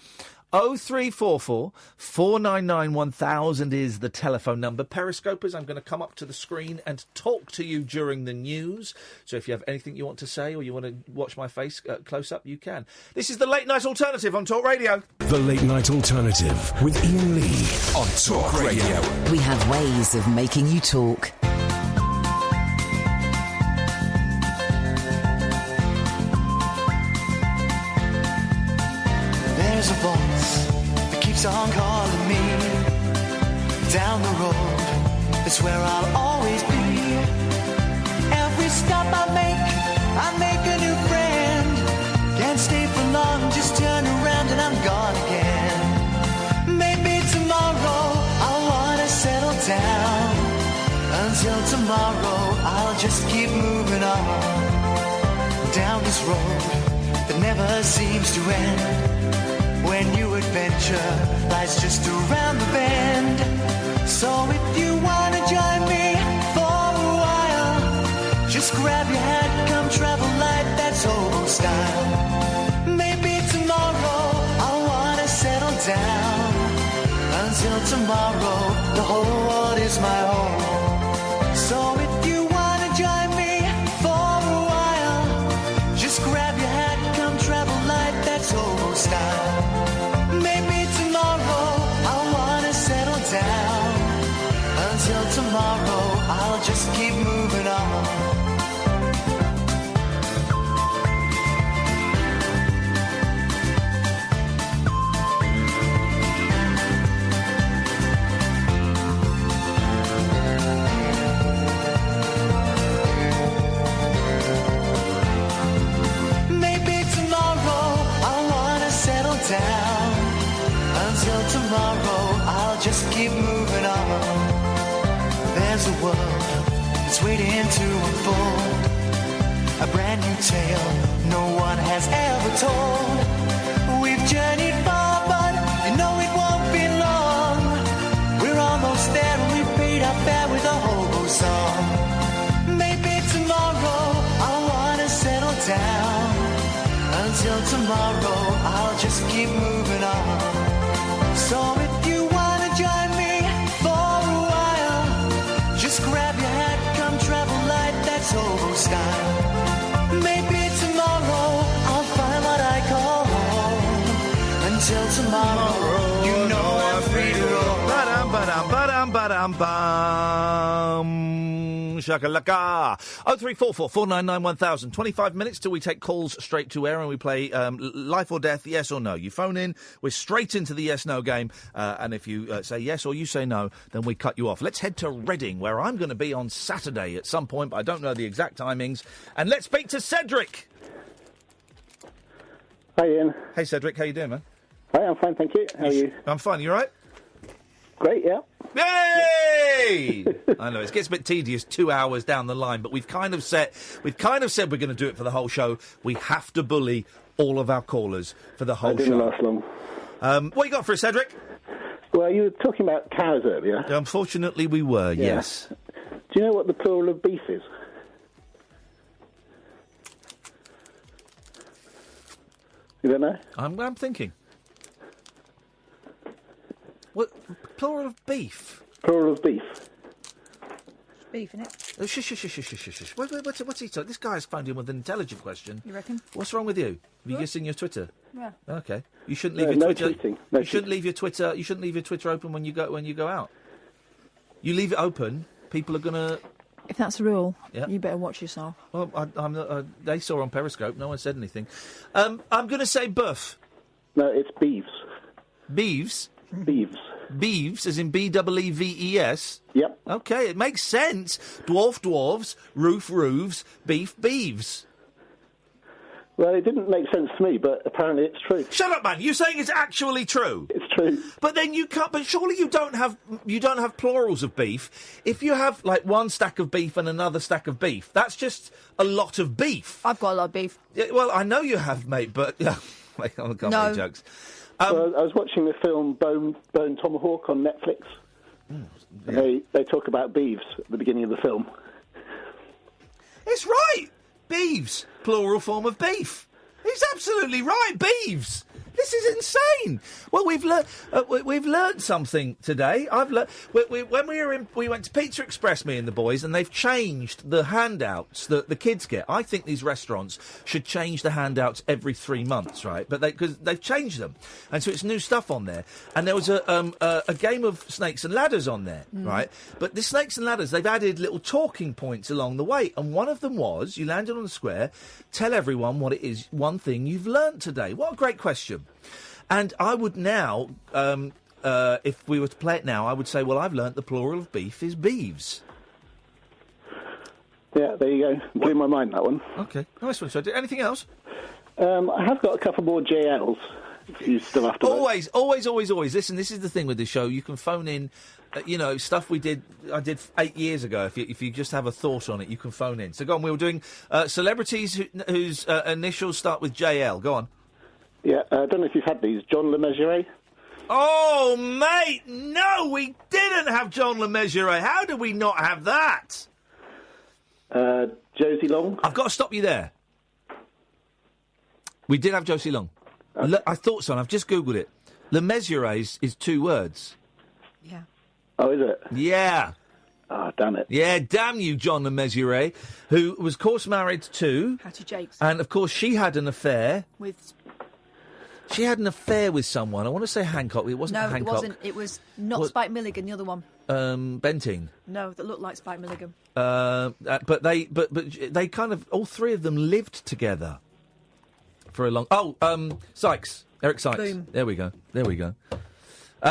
C: 0344 499 1000 is the telephone number. Periscopers, I'm going to come up to the screen and talk to you during the news. So if you have anything you want to say or you want to watch my face close up, you can. This is the Late Night Alternative on Talk Radio.
M: The Late Night Alternative with Iain Lee on Talk Radio.
L: We have ways of making you talk.
Q: There's a voice that keeps on calling me down the road. That's where I'll always be. Every stop I make a new friend. Can't stay for long, just turn around and I'm gone again. Maybe tomorrow I'll wanna settle down. Until tomorrow I'll just keep moving on down this road that never seems to end. When new adventure lies just around the bend. So if you wanna join me for a while, just grab your hat, come travel light, that's old style. Maybe tomorrow I'll wanna settle down. Until tomorrow, the whole world is my home. So if you wanna join me for a while, just grab your hat, come travel light, that's old style. Until tomorrow, I'll just keep moving on. Maybe tomorrow, I'll wanna settle down. Until tomorrow, I'll just keep moving on. There's a world that's waiting to unfold, a brand new tale no one has ever told. We've journeyed far, but you know it won't be long. We're almost there and we've paid our fare with a hobo song. Maybe tomorrow I'll wanna settle down. Until tomorrow I'll just keep moving on. So if you wanna join me for a while, just grab your hat, come travel light, that's old style. Maybe tomorrow I'll find what I call home. Until tomorrow, you know I'm free to roll.
C: Shakalaka. 0344 499 1000. 25 minutes till we take calls straight to air and we play life or death, yes or no. You phone in, we're straight into the yes-no game, and if you say yes or you say no, then we cut you off. Let's head to Reading, where I'm going to be on Saturday at some point, but I don't know the exact timings. And let's speak to Cedric.
I: Hi, Ian.
C: Hey, Cedric, how you doing, man?
I: Hi, I'm fine, thank you. How are you?
C: I'm fine, you all right?
I: Great, yeah.
C: Yay! I know it gets a bit tedious 2 hours down the line, but we've kind of said we're going to do it for the whole show. We have to bully all of our callers for the whole show.
I: Didn't last long.
C: What you got for us, Cedric?
I: Well, you were talking about cows earlier.
C: Unfortunately, we were.
I: Yeah.
C: Yes.
I: Do you know what the plural of beef is? You don't know?
C: I'm thinking. What plural of beef?
I: Plural of beef.
B: Beef, innit?
C: Shush. What's he talking? This guy's phoned in with an intelligent question.
B: You reckon?
C: What's wrong with you? Have you just seen your Twitter?
B: Yeah.
C: Okay. You shouldn't leave your Twitter.
I: Cheating.
C: You shouldn't leave your Twitter. You shouldn't leave your Twitter open when you go out. You leave it open, people are gonna.
B: If that's the rule,
C: Yeah.
B: you better watch yourself.
C: Well, I'm not, they saw on Periscope. No one said anything. I'm going to say buff.
I: No, it's beeves.
C: Beeves?
I: Beeves.
C: Beeves, as in B-E-E-V-E-S?
I: Yep.
C: OK, it makes sense. Dwarf, dwarves, roof, roofs, beef, beeves.
I: Well, it didn't make sense to me, but apparently it's true.
C: Shut up, man! You're saying it's actually true.
I: It's true.
C: But then you can't. But surely you don't have plurals of beef. If you have like one stack of beef and another stack of beef, that's just a lot of beef.
B: I've got a lot of beef.
C: Yeah, well, I know you have, mate. But I can't make jokes.
I: Well, I was watching the film Bone Tomahawk on Netflix. Yeah. They talk about beeves at the beginning of the film.
C: It's right. Beeves, plural form of beef. He's absolutely right. Beeves. This is insane. Well, we've learned something today. I've learned when we went to Pizza Express, me and the boys, and they've changed the handouts that the kids get. I think these restaurants should change the handouts every 3 months, right? But because they've changed them, and so it's new stuff on there. And there was a game of snakes and ladders on there, right? But the snakes and ladders, they've added little talking points along the way, and one of them was you landed on a square. Tell everyone what it is. One thing you've learnt today. What a great question. And I would now, if we were to play it now, I would say, well, I've learnt the plural of beef is beeves.
I: Yeah, there you go. Blew my mind, that one.
C: Okay, nice one. So, anything else?
I: I have got a couple more JLs. If you still have to.
C: Always. Listen, this is the thing with this show. You can phone in, stuff I did 8 years ago. If you just have a thought on it, you can phone in. So go on. We were doing celebrities whose initials start with JL. Go on.
I: Yeah, I don't know if you've had these. John Le Mesurier.
C: Oh, mate, no, we didn't have John Le Mesurier. How did we not have that?
I: Josie Long.
C: I've got to stop you there. We did have Josie Long. I thought so, and I've just Googled it. Le Mesurier is 2 words.
B: Yeah.
I: Oh, is it?
C: Yeah.
I: Oh, damn it.
C: Yeah, damn you, John Le Mesurier, who was, of course, married to...
B: Hattie Jakes.
C: And, of course, she had an affair... She had an affair with someone. I want to say Hancock. It wasn't Hancock.
B: No, it wasn't. It was not Spike Milligan, the other one.
C: Benteen.
B: No, that looked like Spike Milligan.
C: But they kind of, all 3 of them lived together for a long... Sykes. Eric Sykes.
B: Boom.
C: There we go.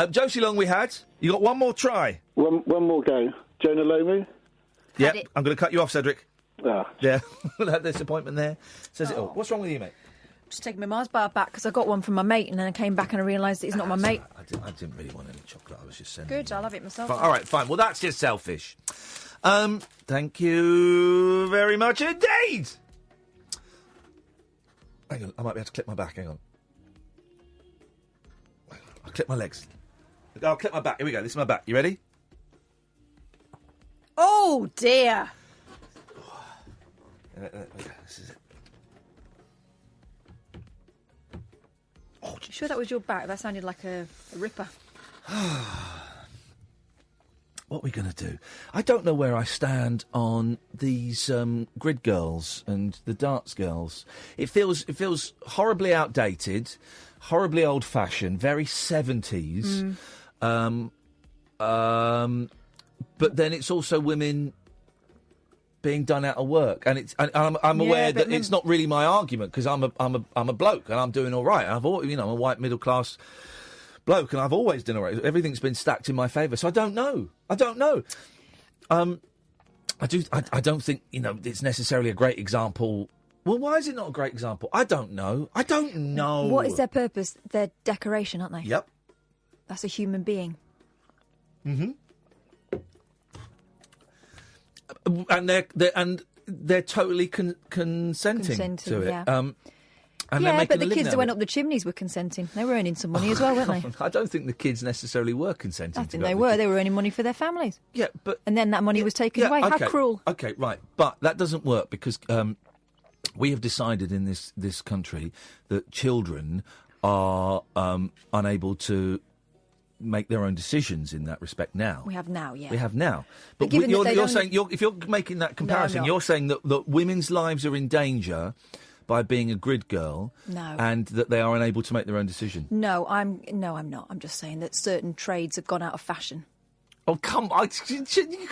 C: Josie Long we had. You got one more try.
I: One more go. Jonah Lomu.
C: Yeah, I'm going to cut you off, Cedric.
I: Ah.
C: Yeah, that disappointment there says it all. What's wrong with you, mate?
B: Just taking my Mars bar back because I got one from my mate and then I came back and I realised that he's not my mate.
C: I didn't really want any chocolate. I was just saying.
B: Good, I'll have it myself.
C: All right, fine. Well, that's just selfish. Thank you very much indeed. Hang on, I might be able to clip my back. Hang on. I'll clip my legs. I'll clip my back. Here we go. This is my back. You ready?
B: Oh, dear.
C: This is it.
B: You sure that was your back? That sounded like a ripper.
C: What are we going to do? I don't know where I stand on these grid girls and the darts girls. It feels horribly outdated, horribly old-fashioned, very 70s. But then it's also women being done out of work, and I'm aware that it's not really my argument because I'm a bloke and I'm doing all right. I'm a white middle class bloke and I've always done all right. Everything's been stacked in my favour, so I don't know. I don't think it's necessarily a great example. Well, why is it not a great example? I don't know.
B: What is their purpose? They're decoration, aren't they?
C: Yep.
B: That's a human being.
C: Mm-hmm. And they're totally consenting to it.
B: Yeah.
C: And
B: but the kids that went up the chimneys were consenting. They were earning some money as well, weren't they?
C: I don't think the kids necessarily were consenting.
B: I think they were. They were earning money for their families.
C: Yeah, but
B: and then that money was taken away.
C: Okay,
B: how cruel!
C: Okay, right, but that doesn't work because we have decided in this country that children are unable to make their own decisions in that respect now.
B: We have now, yeah.
C: We have now. But
B: given that
C: you're saying, if you're making that comparison, you're saying that women's lives are in danger by being a grid girl, and that they are unable to make their own decision.
B: No, I'm not. I'm just saying that certain trades have gone out of fashion.
C: Oh, come on. Chimney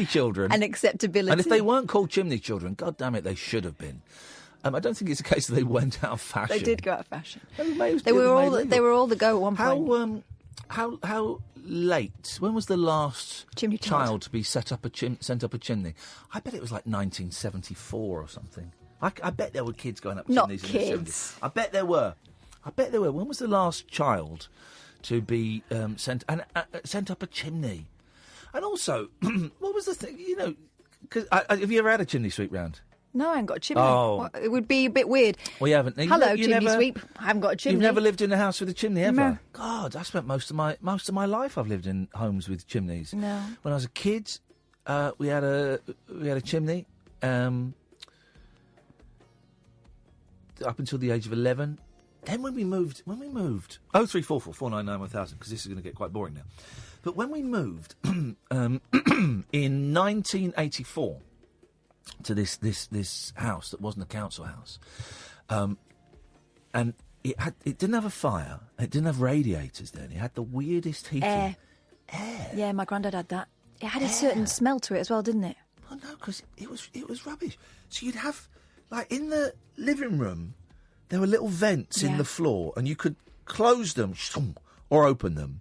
C: children.
B: And acceptability.
C: And if they weren't called chimney children, God damn it, they should have been. I don't think it's a case that they went out of fashion.
B: They did go out of fashion. They were all the go at one point.
C: How late? When was the last child to be sent up a chimney? I bet it was like 1974 or something. I bet there were kids going up chimneys.
B: Not kids.
C: I bet there were. When was the last child to be sent up a chimney? And also, what was the thing? Have you ever had a chimney sweep round?
B: No, I haven't got a chimney.
C: Oh.
B: Well, it would be a bit weird.
C: Well, you haven't.
B: Hello, chimney sweep. I haven't got a chimney.
C: You've never lived in a house with a chimney ever?
B: No.
C: God, I spent most of my life I've lived in homes with chimneys.
B: No.
C: When I was a kid, we had a chimney up until the age of 11. Then when we moved 0344 499 1000, because this is going to get quite boring now. But when we moved in 1984 to this house that wasn't a council house, and it didn't have a fire, it didn't have radiators then, it had the weirdest heating.
B: Air. Yeah, my granddad had that. It had a certain smell to it as well, didn't it?
C: Well, no, because it was rubbish. So you'd have, like, in the living room, there were little vents in the floor, and you could close them or open them.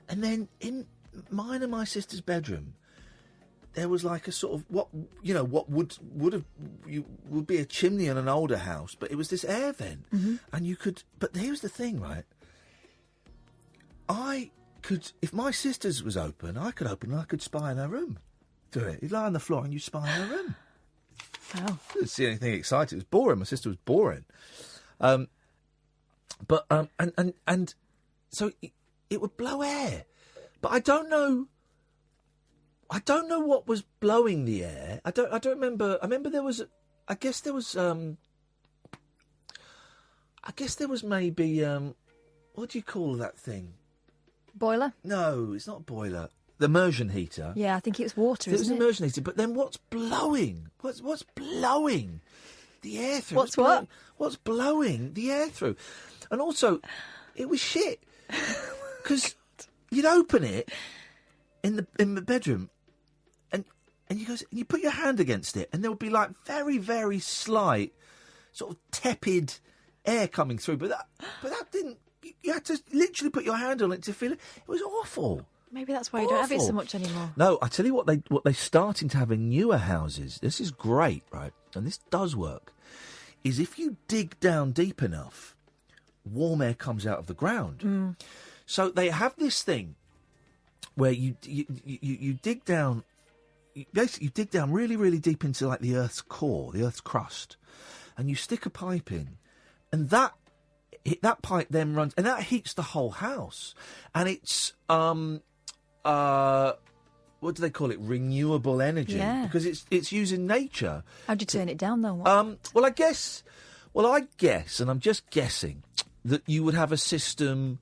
C: And then in mine and my sister's bedroom, there was like a sort of what would be a chimney in an older house, but it was this air vent, and you could. But here's the thing, right? I could, if my sister's was open, I could open and I could spy in her room. Do it. You'd lie on the floor and you spy in her room.
B: Wow.
C: I didn't see anything exciting. It was boring. My sister was boring. And so it would blow air, but I don't know what was blowing the air. I don't remember. I remember there was. I guess there was maybe. What do you call that thing?
B: Boiler?
C: No, it's not a boiler. The immersion heater.
B: Yeah, I think it was water.
C: It was an
B: it?
C: immersion heater. But then what's blowing? What's blowing the air through? What's blowing the air through? And also, it was shit because you'd open it in the bedroom. And you put your hand against it, and there would be like very, very slight, sort of tepid air coming through. But that didn't. You had to literally put your hand on it to feel it. It was awful.
B: Maybe that's why you don't have it so much anymore.
C: No, I tell you what they're starting to have in newer houses. This is great, right? And this does work. Is if you dig down deep enough, warm air comes out of the ground.
B: Mm.
C: So they have this thing where you dig down. Basically, you dig down really, really deep into like the Earth's core, the Earth's crust, and you stick a pipe in, and that pipe then runs, and that heats the whole house, and it's what do they call it? Renewable energy, because it's using nature.
B: How'd you turn it down though?
C: Well, I guess, and I'm just guessing that you would have a system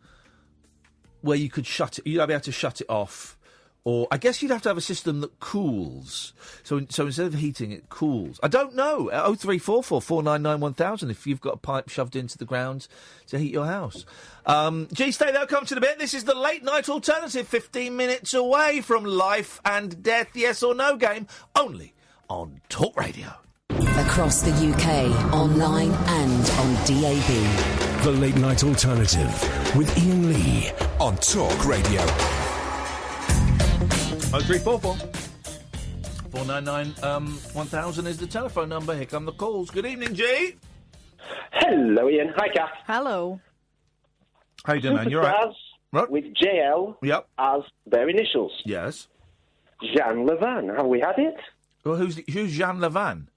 C: where you could shut it. You'd be able to shut it off. Or I guess you'd have to have a system that cools. So instead of heating, it cools. I don't know. 0344 499 1000 if you've got a pipe shoved into the ground to heat your house. G, stay there, come to the bit. This is the late night alternative, 15 minutes away from life and death, yes or no game, only on Talk Radio.
L: Across the UK, online and on DAB.
M: The late night alternative with Iain Lee on Talk Radio.
C: 0344 499 1000 is the telephone number. Here come the calls. Good evening, G.
R: Hello, Iain. Hi, Kath.
B: Hello.
C: How you doing, man? You're right.
R: Right. With JL as their initials.
C: Yes.
R: Jean Levan. Have we had it?
C: Well, who's Jean Levan?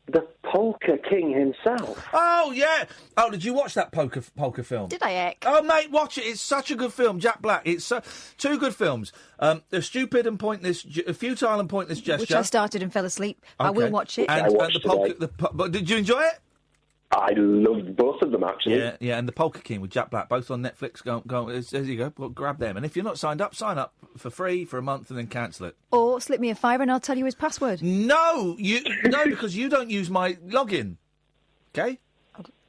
R: The polka king himself.
C: Oh, yeah. Oh, did you watch that polka film?
B: Did I, Eck?
C: Oh, mate, watch it. It's such a good film. Jack Black. It's two good films. A stupid and pointless, a futile and pointless gesture.
B: Which I started and fell asleep. Okay. I will watch it.
C: And the polka. Did you enjoy it?
R: I loved both of them, actually.
C: Yeah, and the Polka King with Jack Black, both on Netflix. Go, there you go. Well, grab them. And if you're not signed up, sign up for free for a month and then cancel it.
B: Or slip me a $5 and I'll tell you his password.
C: No, because you don't use my login. Okay?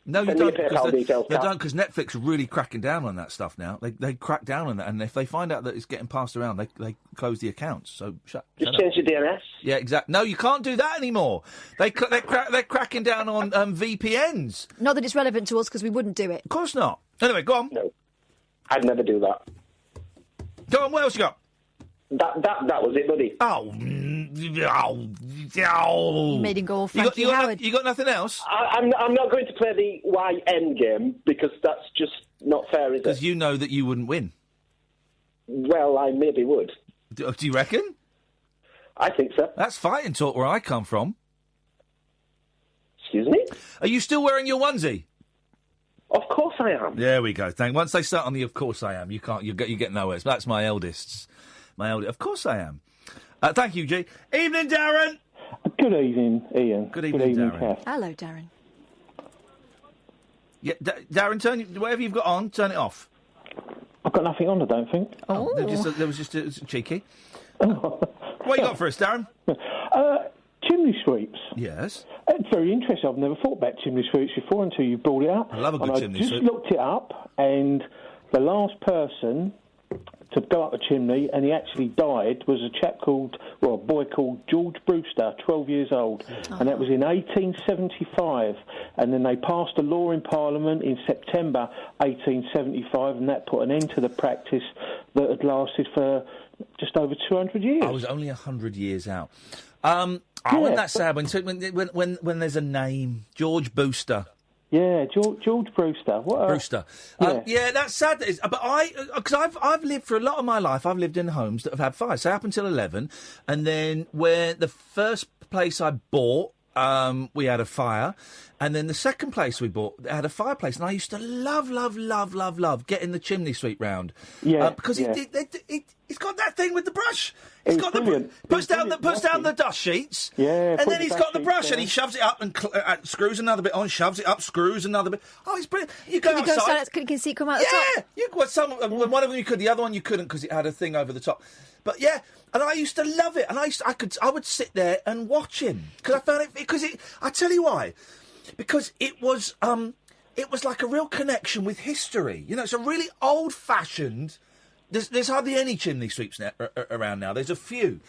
C: No, you don't. Because Netflix are really cracking down on that stuff now. They crack down on that, and if they find out that it's getting passed around, they close the accounts. So shut
R: change your DNS.
C: Yeah, exactly. No, you can't do that anymore. They're cracking down on VPNs.
B: Not that it's relevant to us, because we wouldn't do it.
C: Of course not. Anyway, go on.
R: No, I'd never do that.
C: Go on. What else you got?
R: That was it, buddy.
C: Oh.
B: Made him go all Frankie Howard.
C: You got nothing else?
R: I'm not going to play the YN game because that's just not fair, is it?
C: Because you know that you wouldn't win.
R: Well, I maybe would.
C: Do you reckon?
R: I think so.
C: That's fighting talk where I come from.
R: Excuse me?
C: Are you still wearing your onesie?
R: Of course I am.
C: There we go. Once they start on the "of course I am," you get nowhere. So that's my eldest's. Of course I am. Thank you, G. Evening, Darren.
S: Good evening, Iain.
C: Good evening, Darren.
S: Kath.
B: Hello, Darren.
C: Yeah, Darren, whatever you've got on, turn it off.
S: I've got nothing on, I don't think.
C: Oh, there was just a cheeky. What you got for us, Darren?
S: Chimney sweeps.
C: Yes.
S: It's very interesting. I've never thought about chimney sweeps before until you brought it up.
C: I love a good chimney sweep.
S: I just looked it up, and the last person to go up a chimney, and he actually died, was a boy called George Brewster, 12 years old, and that was in 1875, and then they passed a law in Parliament in September 1875, and that put an end to the practice that had lasted for just over 200 years.
C: I was only 100 years out. Wasn't that sad when there's a name, George Brewster?
S: Yeah, George Brewster.
C: Brewster. Yeah, that's sad. Because I've lived for a lot of my life. I've lived in homes that have had fires. So up until 11, and then where the first place I bought, we had a fire, and then the second place we bought had a fireplace, and I used to love getting the chimney sweep round. Yeah, because it's got that thing with the brush. It's got brilliant. Puts down the dust sheets.
S: Yeah,
C: and then he's got the brush and he shoves it up and screws another bit on, shoves it up, screws another bit. Oh, it's brilliant. You go outside.
B: You can see it come out the top.
C: Yeah, one of them you could, the other one you couldn't because it had a thing over the top. But yeah, and I used to love it, and I would sit there and watch him because I found it I tell you why, because it was like a real connection with history. You know, it's a really old-fashioned. There's hardly any chimney sweeps around now. There's a few,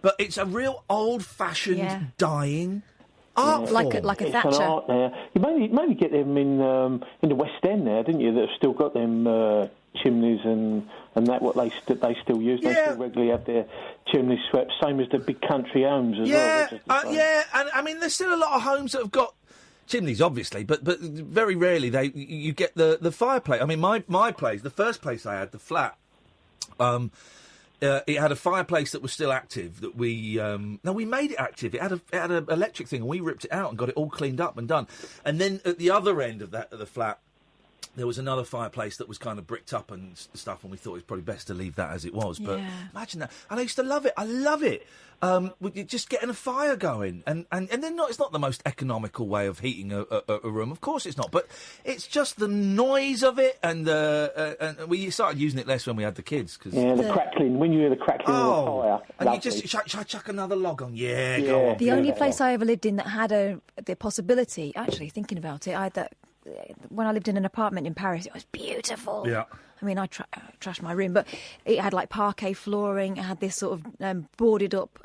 C: but it's a real old-fashioned dying art form.
B: Like a Thatcher.
S: It's an art there. You mainly get them in the West End there, didn't you? That have still got them chimneys and that what they still use. They still regularly have their chimney swept, same as the big country homes as well.
C: And I mean, there's still a lot of homes that have got chimneys, obviously, but very rarely you get the fireplace. I mean, my place, the first place I had, the flat. It had a fireplace that was still active. That we made it active. It had an electric thing, and we ripped it out and got it all cleaned up and done. And then at the other end of the flat, There was another fireplace that was kind of bricked up and stuff, and we thought it was probably best to leave that as it was. But imagine that. And I used to love it. I love it. Just getting a fire going. And then it's not the most economical way of heating a room. Of course it's not. But it's just the noise of it. And we started using it less when we had the kids.
S: The crackling. When you hear the crackling of the fire.
C: And
S: lovely.
C: you just, should I chuck another log on? Yeah, go on.
B: The only place I ever lived in that had the possibility, actually, thinking about it, I had that. When I lived in an apartment in Paris, it was beautiful.
C: Yeah.
B: I mean, I trashed my room, but it had like parquet flooring. It had this sort of boarded up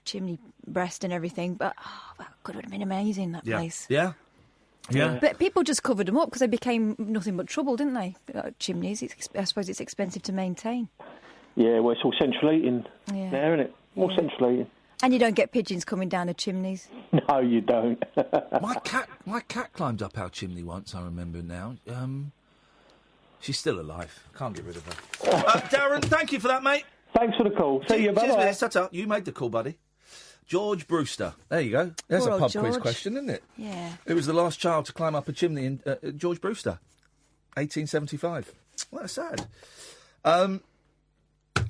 B: chimney breast and everything. But that could have been amazing, that place.
C: Yeah. Yeah.
B: But people just covered them up because they became nothing but trouble, didn't they? Chimneys. I suppose it's expensive to maintain.
S: Yeah, well, it's all central heating there, isn't it? All central heating.
B: And you don't get pigeons coming down the chimneys.
S: No, you don't.
C: My cat climbed up our chimney once, I remember now. She's still alive. Can't get rid of her. Darren, thank you for that, mate.
S: Thanks for the call. See you, bye-bye.
C: Cheers, ta-ta. You made the call, buddy. George Brewster. There you go. There's
B: Poor
C: a
B: old
C: pub quiz
B: George.
C: question, isn't it?
B: Yeah.
C: Who was the last child to climb up a chimney in George Brewster? 1875. Well, that's sad.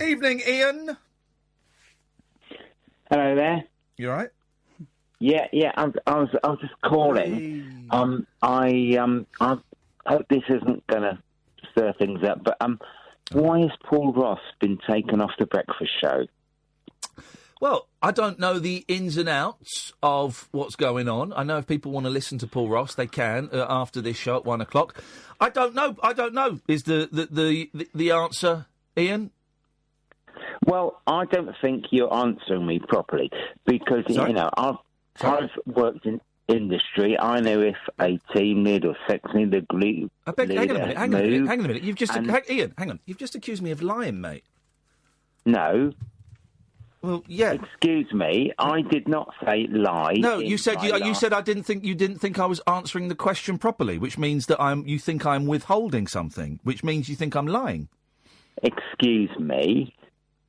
C: Evening, Iain.
T: Hello there.
C: You all right?
T: Yeah. I was just calling. I hope this isn't going to stir things up, but why has Paul Ross been taken off the breakfast show?
C: Well, I don't know the ins and outs of what's going on. I know if people want to listen to Paul Ross, they can after this show at 1 o'clock. I don't know. Is the answer, Iain?
T: Well, I don't think you're answering me properly because,
C: Sorry?
T: I've worked in industry. I know if a team leader or section leader
C: Hang on a minute. You've just... Iain, hang on. You've just accused me of lying, mate.
T: No.
C: Well, yeah.
T: Excuse me. I did not say lie.
C: No, you said I didn't think I was answering the question properly, which means that you think I'm withholding something, which means you think I'm lying.
T: Excuse me.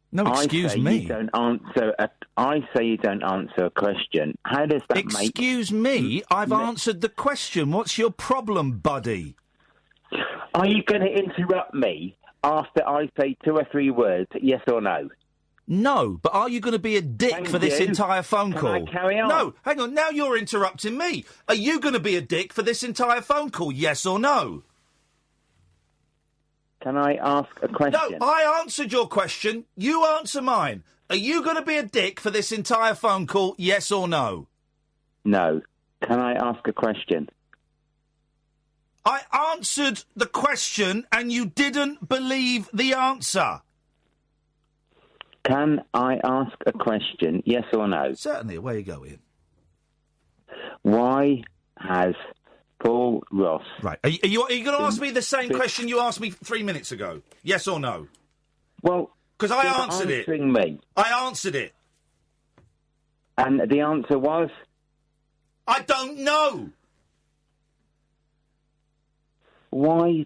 C: No, excuse me.
T: I say you don't answer a question. How does that make...
C: Excuse me? I've answered the question. What's your problem, buddy?
T: Are you going to interrupt me after I say 2 or 3 words, yes or no?
C: No, but are you going to be a dick for this entire phone call?
T: Can I carry on?
C: No, hang on. Now you're interrupting me. Are you going to be a dick for this entire phone call, yes or no?
T: Can I ask a question?
C: No, I answered your question. You answer mine. Are you going to be a dick for this entire phone call, yes or no?
T: No. Can I ask a question?
C: I answered the question and you didn't believe the answer.
T: Can I ask a question, yes or no?
C: Certainly. Away you go, Iain.
T: Why has Paul Ross...
C: Right. Are you going to ask me the same question you asked me 3 minutes ago? Yes or no?
T: Well...
C: Because I answered it.
T: Me.
C: I answered it.
T: And the answer was?
C: I don't know.
T: Why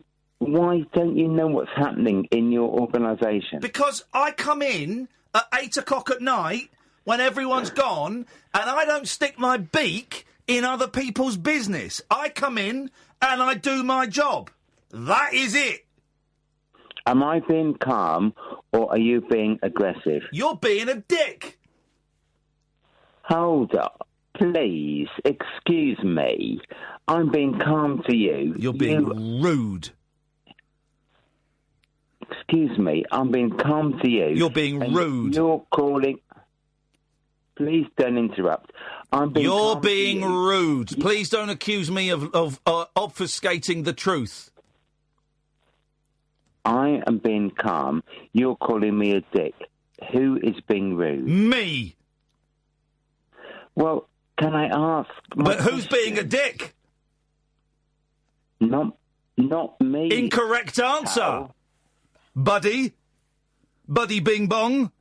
T: don't you know what's happening in your organisation?
C: Because I come in at 8 o'clock at night when everyone's gone and I don't stick my beak in other people's business. I come in and I do my job. That is it.
T: Am I being calm or are you being aggressive?
C: You're being a dick.
T: Hold up. Please, excuse me. I'm being calm to you.
C: You're being rude.
T: Excuse me, I'm being calm to you.
C: You're being rude.
T: You're calling... Please don't interrupt.
C: You're being rude. Please don't accuse me of obfuscating the truth.
T: I am being calm. You're calling me a dick. Who is being rude?
C: Me.
T: Well, can I ask...
C: But who's being a dick?
T: Not me.
C: Incorrect answer.
T: How?
C: Buddy Bing Bong.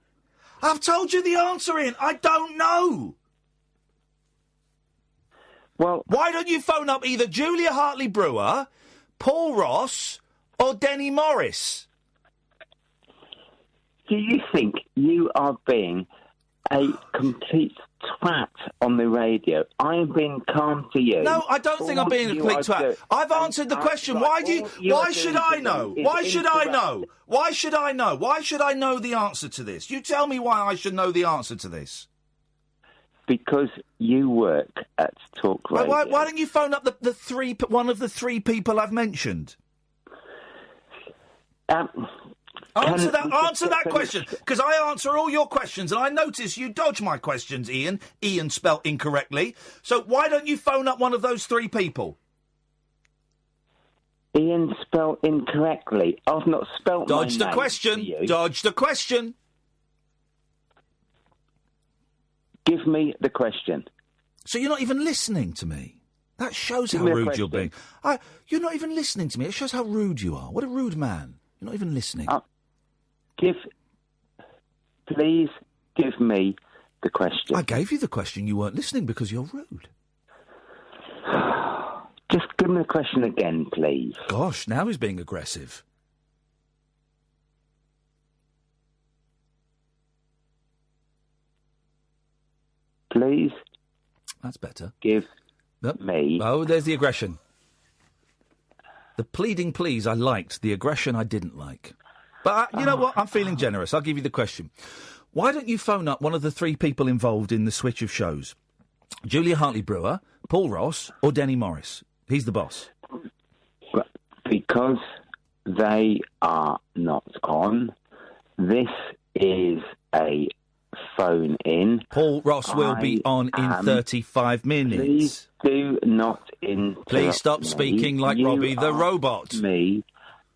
C: I've told you the answer, Ian. I don't know.
T: Well...
C: Why don't you phone up either Julia Hartley-Brewer, Paul Ross, or Denny Morris?
T: Do you think you are being a complete twat on the radio. I'm being calm to you.
C: No, I don't think I'm being a complete twat. I've answered the question. Why should I know? Why should I know? Why should I know? Why should I know the answer to this? You tell me why I should know the answer to this.
T: Because you work at Talk Radio.
C: Why don't you phone up one of the three people I've mentioned? Answer that question, because I answer all your questions, and I notice you dodge my questions, Ian. Ian spelt incorrectly. So why don't you phone up one of those three people?
T: Ian spelt incorrectly. I've not spelt
C: Dodge
T: my
C: the
T: name
C: question.
T: for you.
C: Dodge the question.
T: Give me the question.
C: So you're not even listening to me. That shows how rude you're being. You're not even listening to me. It shows how rude you are. What a rude man. You're not even listening.
T: Please give me the question.
C: I gave you the question. You weren't listening because you're rude.
T: Just give me the question again, please.
C: Gosh, now he's being aggressive.
T: Please.
C: That's better.
T: Give me.
C: Oh, there's the aggression. The pleading please I liked. The aggression I didn't like. But you know what? I'm feeling generous. I'll give you the question. Why don't you phone up one of the three people involved in the switch of shows? Julia Hartley-Brewer, Paul Ross, or Denny Morris? He's the boss.
T: Because they are not on. This is a phone in.
C: Paul Ross will be on in 35 minutes.
T: Please do not interrupt.
C: Please stop speaking like Robbie the robot.
T: Me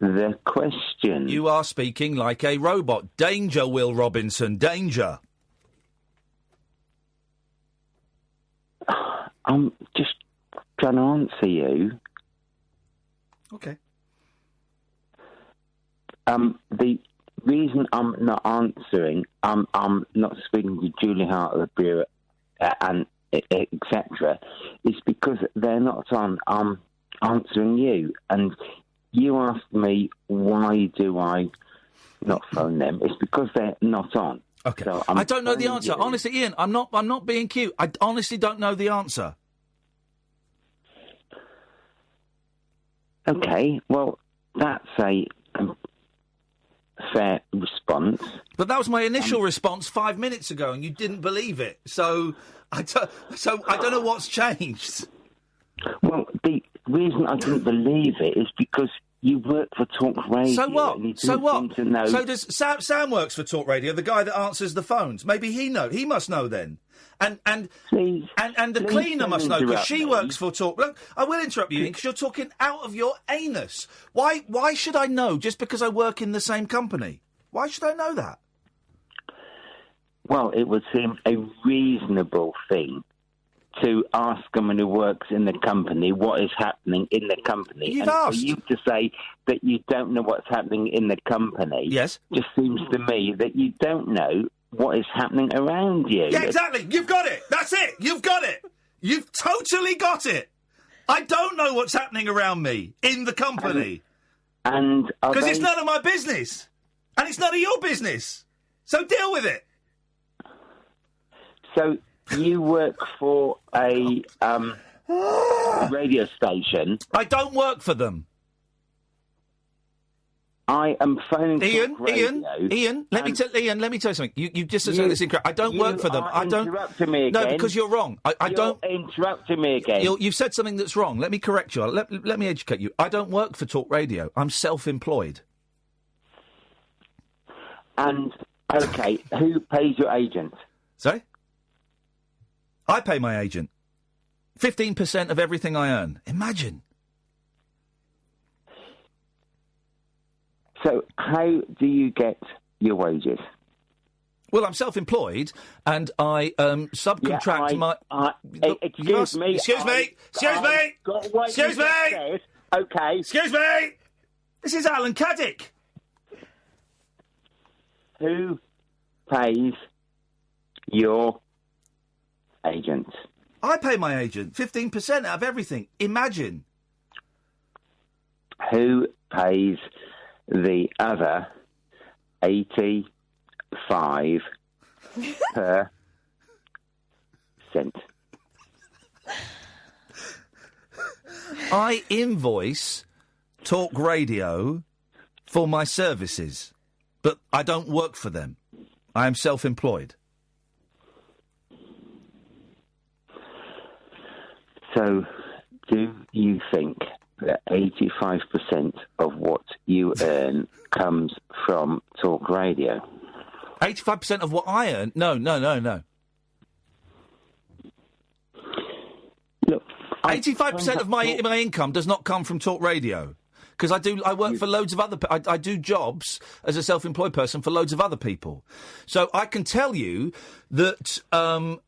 T: the question.
C: You are speaking like a robot. Danger, Will Robinson, danger.
T: I'm just trying to answer you.
C: Okay.
T: The reason I'm not answering, I'm not speaking to Julie Hartley-Brewer and etc., is because they're not on. I'm answering you, and you asked me why do I not phone them. It's because they're not on.
C: Okay.
T: So
C: I don't know the answer. Honestly, Ian, I'm not being cute. I honestly don't know the answer.
T: Okay, well, that's a fair response.
C: But that was my initial response 5 minutes ago, and you didn't believe it. So I don't know what's changed.
T: Well, the reason I didn't believe it is because you work for Talk Radio.
C: So what? So what?
T: Know...
C: So does Sam works for Talk Radio, the guy that answers the phones. Maybe he must know then. And the cleaner must know because she works for Talk. Look, I will interrupt you because you're talking out of your anus. Why should I know just because I work in the same company? Why should I know that?
T: Well, it would seem a reasonable thing to ask someone who works in the company what is happening in the company.
C: You've asked.
T: For you to say that you don't know what's happening in the company,
C: yes,
T: just seems to me that you don't know what is happening around you.
C: Yeah, exactly. You've got it. That's it. You've got it. You've totally got it. I don't know what's happening around me in the company.
T: And
C: because it's none of my business. And it's none of your business. So deal with it.
T: So you work for a radio station.
C: I don't work for them.
T: I am phoning
C: Ian, let me tell you something. You just said this incorrect. I don't work for them. I don't.
T: Interrupting me again.
C: No, because you're wrong. I don't.
T: Interrupting me again.
C: You've said something that's wrong. Let me correct you. Let me educate you. I don't work for Talk Radio. I'm self-employed.
T: And okay, who pays your agent?
C: Sorry? I pay my agent 15% of everything I earn. Imagine.
T: So how do you get your wages?
C: Well, I'm self-employed, and I subcontract my...
T: Excuse me. Okay.
C: Excuse me! This is Alan Caddick.
T: Who pays your agent?
C: I pay my agent 15% out of everything. Imagine.
T: Who pays the other 85 per
C: I invoice Talk Radio for my services, but I don't work for them. I am self-employed.
T: So, do you think that 85% of what you earn comes from Talk Radio?
C: 85% of what I earn? No.
T: Look,
C: 85% of my income does not come from Talk Radio. Because I work for loads of other... I do jobs as a self-employed person for loads of other people. So I can tell you that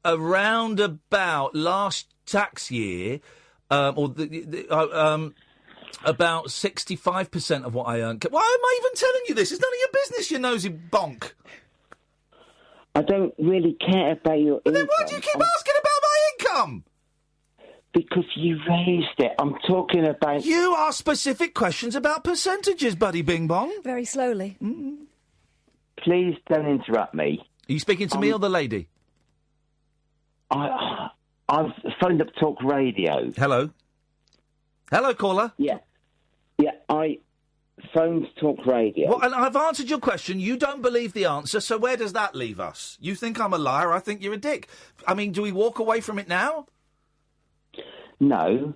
C: around about last tax year, about 65% of what I earn... Why am I even telling you this? It's none of your business, you nosy bonk.
T: I don't really care about your income.
C: Then why do you keep asking about my income?
T: Because you raised it. I'm talking about...
C: You ask specific questions about percentages, buddy Bing Bong.
B: Very slowly.
T: Please don't interrupt me.
C: Are you speaking to me or the lady?
T: I've phoned up Talk Radio.
C: Hello? Hello, caller?
T: Yeah, I phoned Talk Radio.
C: Well, and I've answered your question. You don't believe the answer, so where does that leave us? You think I'm a liar, I think you're a dick. I mean, do we walk away from it now?
T: No.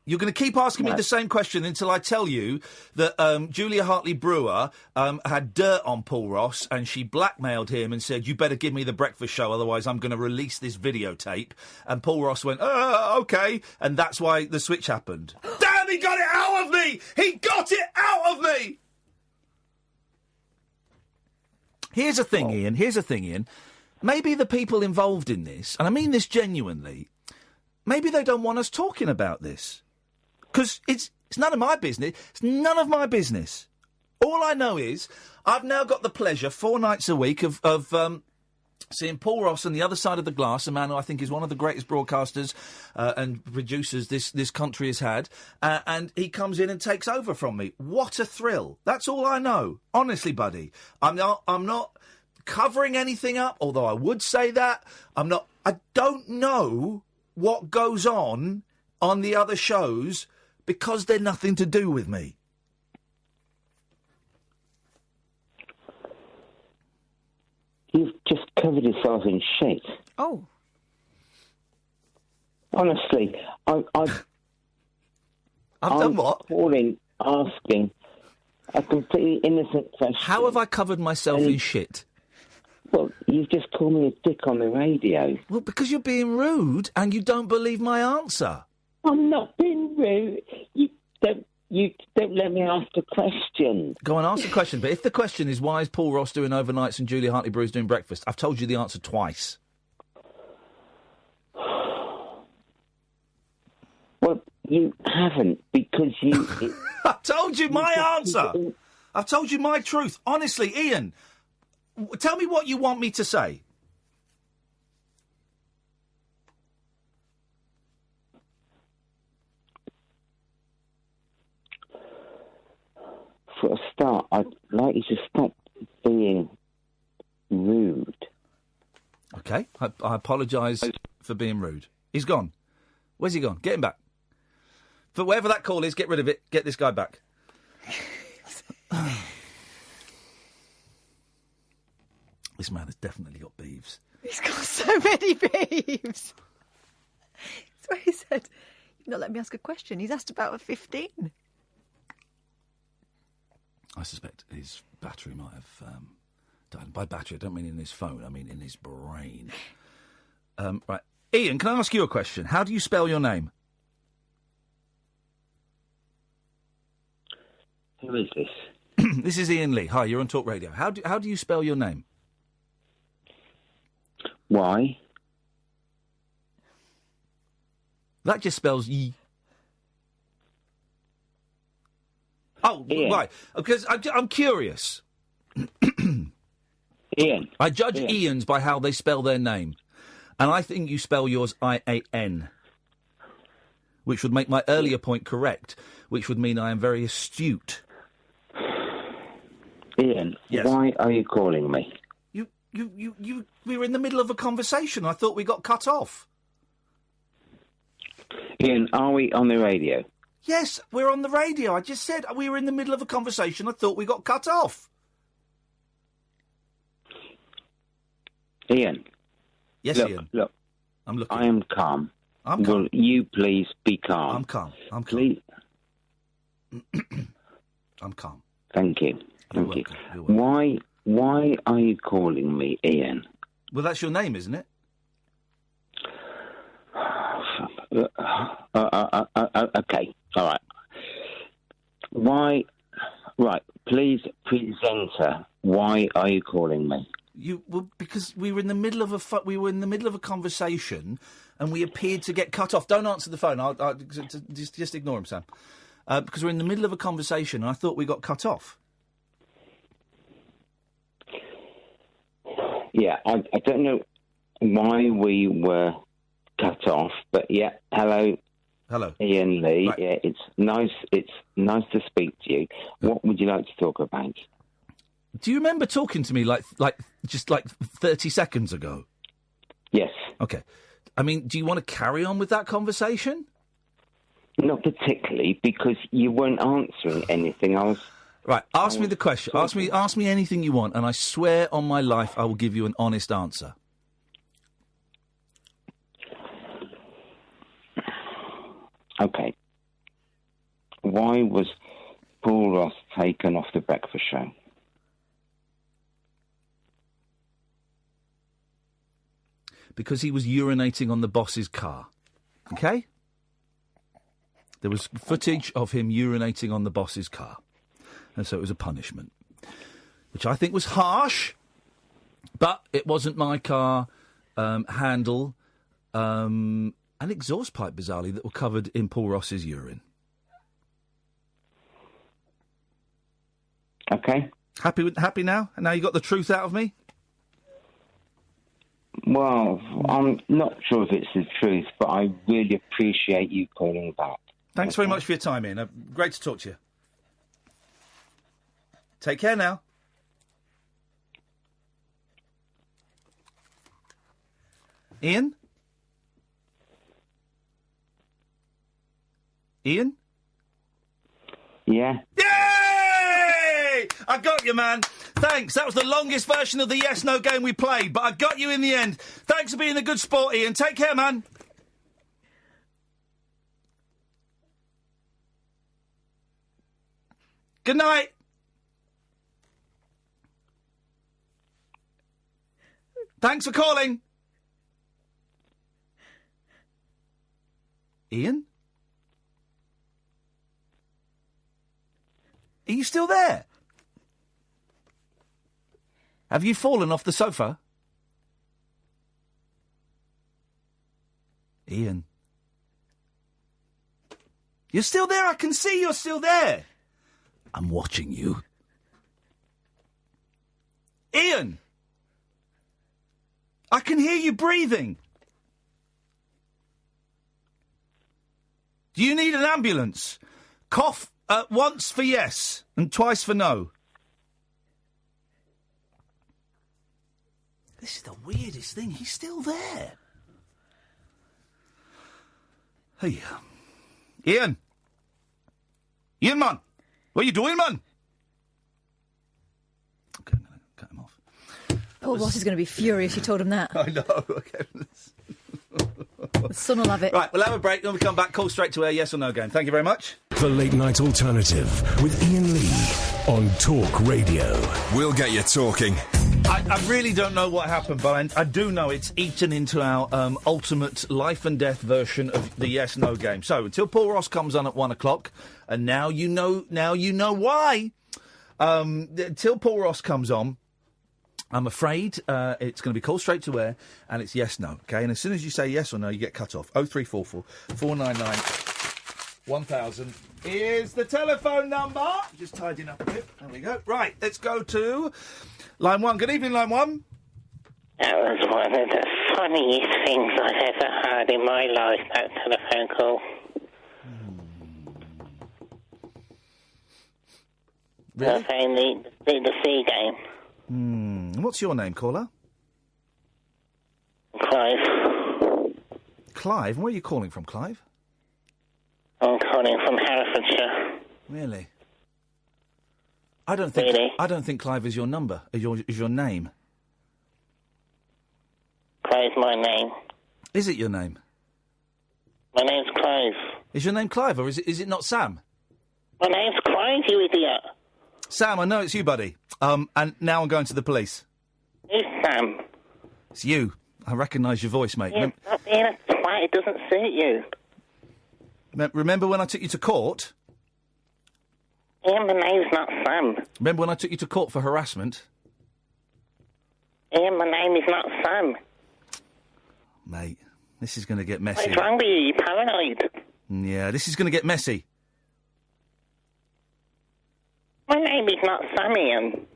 C: You're going to keep asking me the same question until I tell you that Julia Hartley-Brewer had dirt on Paul Ross and she blackmailed him and said, you better give me the breakfast show, otherwise I'm going to release this videotape. And Paul Ross went, OK. And that's why the switch happened. Damn, he got it out of me! He got it out of me! Here's the thing, Ian. Maybe the people involved in this, and I mean this genuinely, maybe they don't want us talking about this. Because it's none of my business. It's none of my business. All I know is I've now got the pleasure 4 nights a week of seeing Paul Ross on the other side of the glass, a man who I think is one of the greatest broadcasters and producers this country has had, and he comes in and takes over from me. What a thrill. That's all I know. Honestly, buddy. I'm not covering anything up, although I would say that. I don't know what goes on the other shows because they're nothing to do with me.
T: You've just covered yourself in shit.
B: Oh.
T: Honestly, I've
C: done what?
T: Calling, asking a completely innocent question.
C: How have I covered myself in shit?
T: Well, you've just called me a dick on the radio.
C: Well, because you're being rude and you don't believe my answer.
T: I'm not being rude. You don't let me ask the question.
C: Go on, ask the question. But if the question is why is Paul Ross doing overnights and Julia Hartley-Brew's doing breakfast, I've told you the answer twice.
T: Well, you haven't, because you...
C: I've told you my answer. I've told you my truth. Honestly, Ian, tell me what you want me to say.
T: For a start, I'd like you to stop being rude.
C: OK, I apologise for being rude. He's gone. Where's he gone? Get him back. For whatever that call is, get rid of it. Get this guy back. This man has definitely got beeves.
B: He's got so many beeves. That's why he said, you've not let me ask a question. He's asked about a 15.
C: I suspect his battery might have died. By battery, I don't mean in his phone, I mean in his brain. Right. Ian, can I ask you a question? How do you spell your name?
T: Who is this?
C: This is Iain Lee. Hi, you're on Talk Radio. How do you spell your name?
T: Why?
C: That just spells ye. Oh,
T: Ian.
C: Right. Because I'm curious.
T: Ian.
C: I judge
T: Ian.
C: Ians by how they spell their name. And I think you spell yours I-A-N. Which would make my earlier point correct. Which would mean I am very astute.
T: Ian,
C: yes.
T: Why are you calling me?
C: We were in the middle of a conversation. I thought we got cut off.
T: Ian, are we on the radio?
C: Yes, we're on the radio. I just said we were in the middle of a conversation. I thought we got cut off.
T: Ian.
C: Yes,
T: look,
C: Ian.
T: Look,
C: I'm looking.
T: I am calm.
C: I'm calm.
T: Will you please be calm?
C: I'm calm. I'm calm.
T: Please.
C: I'm calm.
T: Thank you.
C: You're
T: Thank
C: welcome.
T: you. Why are you calling me Ian?
C: Well, that's your name, isn't it?
T: Okay. All right. Why? Right. Please, presenter. Why are you calling me?
C: Because we were in the middle of a conversation, and we appeared to get cut off. Don't answer the phone. I'll just ignore him, Sam. Because we're in the middle of a conversation, and I thought we got cut off.
T: Yeah, I don't know why we were cut off, but yeah, hello, Ian Lee.
C: Right.
T: Yeah, it's nice to speak to you. What would you like to talk about?
C: Do you remember talking to me like 30 seconds ago?
T: Yes.
C: Okay. I mean, do you want to carry on with that conversation?
T: Not particularly, because you weren't answering anything.
C: Right, ask me the question. Ask me anything you want, and I swear on my life I will give you an honest answer.
T: Okay. Why was Paul Ross taken off the breakfast show?
C: Because he was urinating on the boss's car. Okay? There was footage of him urinating on the boss's car. And so it was a punishment. Which I think was harsh, but it wasn't my car handle and exhaust pipe, bizarrely, that were covered in Paul Ross's urine.
T: Okay.
C: Happy now? And now you got the truth out of me?
T: Well, I'm not sure if it's the truth, but I really appreciate you calling back.
C: Thanks very much for your time, Ian. Great to talk to you. Take care now. Ian? Ian?
T: Yeah.
C: Yay! I got you, man. Thanks. That was the longest version of the yes-no game we played, but I got you in the end. Thanks for being a good sport, Ian. Take care, man. Good night. Thanks for calling. Ian? Are you still there? Have you fallen off the sofa? Ian? You're still there? I can see you're still there. I'm watching you. Ian! I can hear you breathing. Do you need an ambulance? Cough once for yes and twice for no. This is the weirdest thing. He's still there. Hey. Ian. Ian, man. What are you doing, man? Okay, I'm going to cut him off.
B: Paul Ross is going to be furious you told him that.
C: I know. Okay.
B: The son will have it.
C: Right, we'll have a break. When we come back, call straight to air, yes or no game. Thank you very much.
M: The Late Night Alternative with Iain Lee on Talk Radio.
A: We'll get you talking.
C: I really don't know what happened, but I do know it's eaten into our ultimate life and death version of the yes-no game. So until Paul Ross comes on at 1 o'clock, and now you know why. Until Paul Ross comes on, I'm afraid it's going to be called straight to air, and it's yes-no. Okay, and as soon as you say yes or no, you get cut off. 0344 499 1000 is the telephone number. Just tidying up a bit. There we go. Right, let's go to line 1. Good evening, line 1.
J: That was one of the funniest things I've ever heard in my life, that telephone call.
C: Really?
J: Playing the C game.
C: What's your name, caller?
J: Clive.
C: Clive? Where are you calling from, Clive?
J: I'm calling from Herefordshire.
C: Really? I don't think Clive is your number. Is your name?
J: Clive's my name.
C: Is it your name?
J: My name's Clive.
C: Is your name Clive, or is it not Sam?
J: My name's Clive, you idiot.
C: Sam, I know it's you, buddy. And now I'm going to the police.
J: Who's Sam?
C: It's you. I recognise your voice, mate.
J: Yeah, stop being a twat. It doesn't suit you.
C: Remember when I took you to court?
J: Ian, my name's not Sam.
C: Remember when I took you to court for harassment?
J: Ian, my name is not Sam.
C: Mate, this is going to get messy.
J: What's wrong with you? You're paranoid.
C: Yeah, this is going to get messy.
J: My name is not Sam, Ian.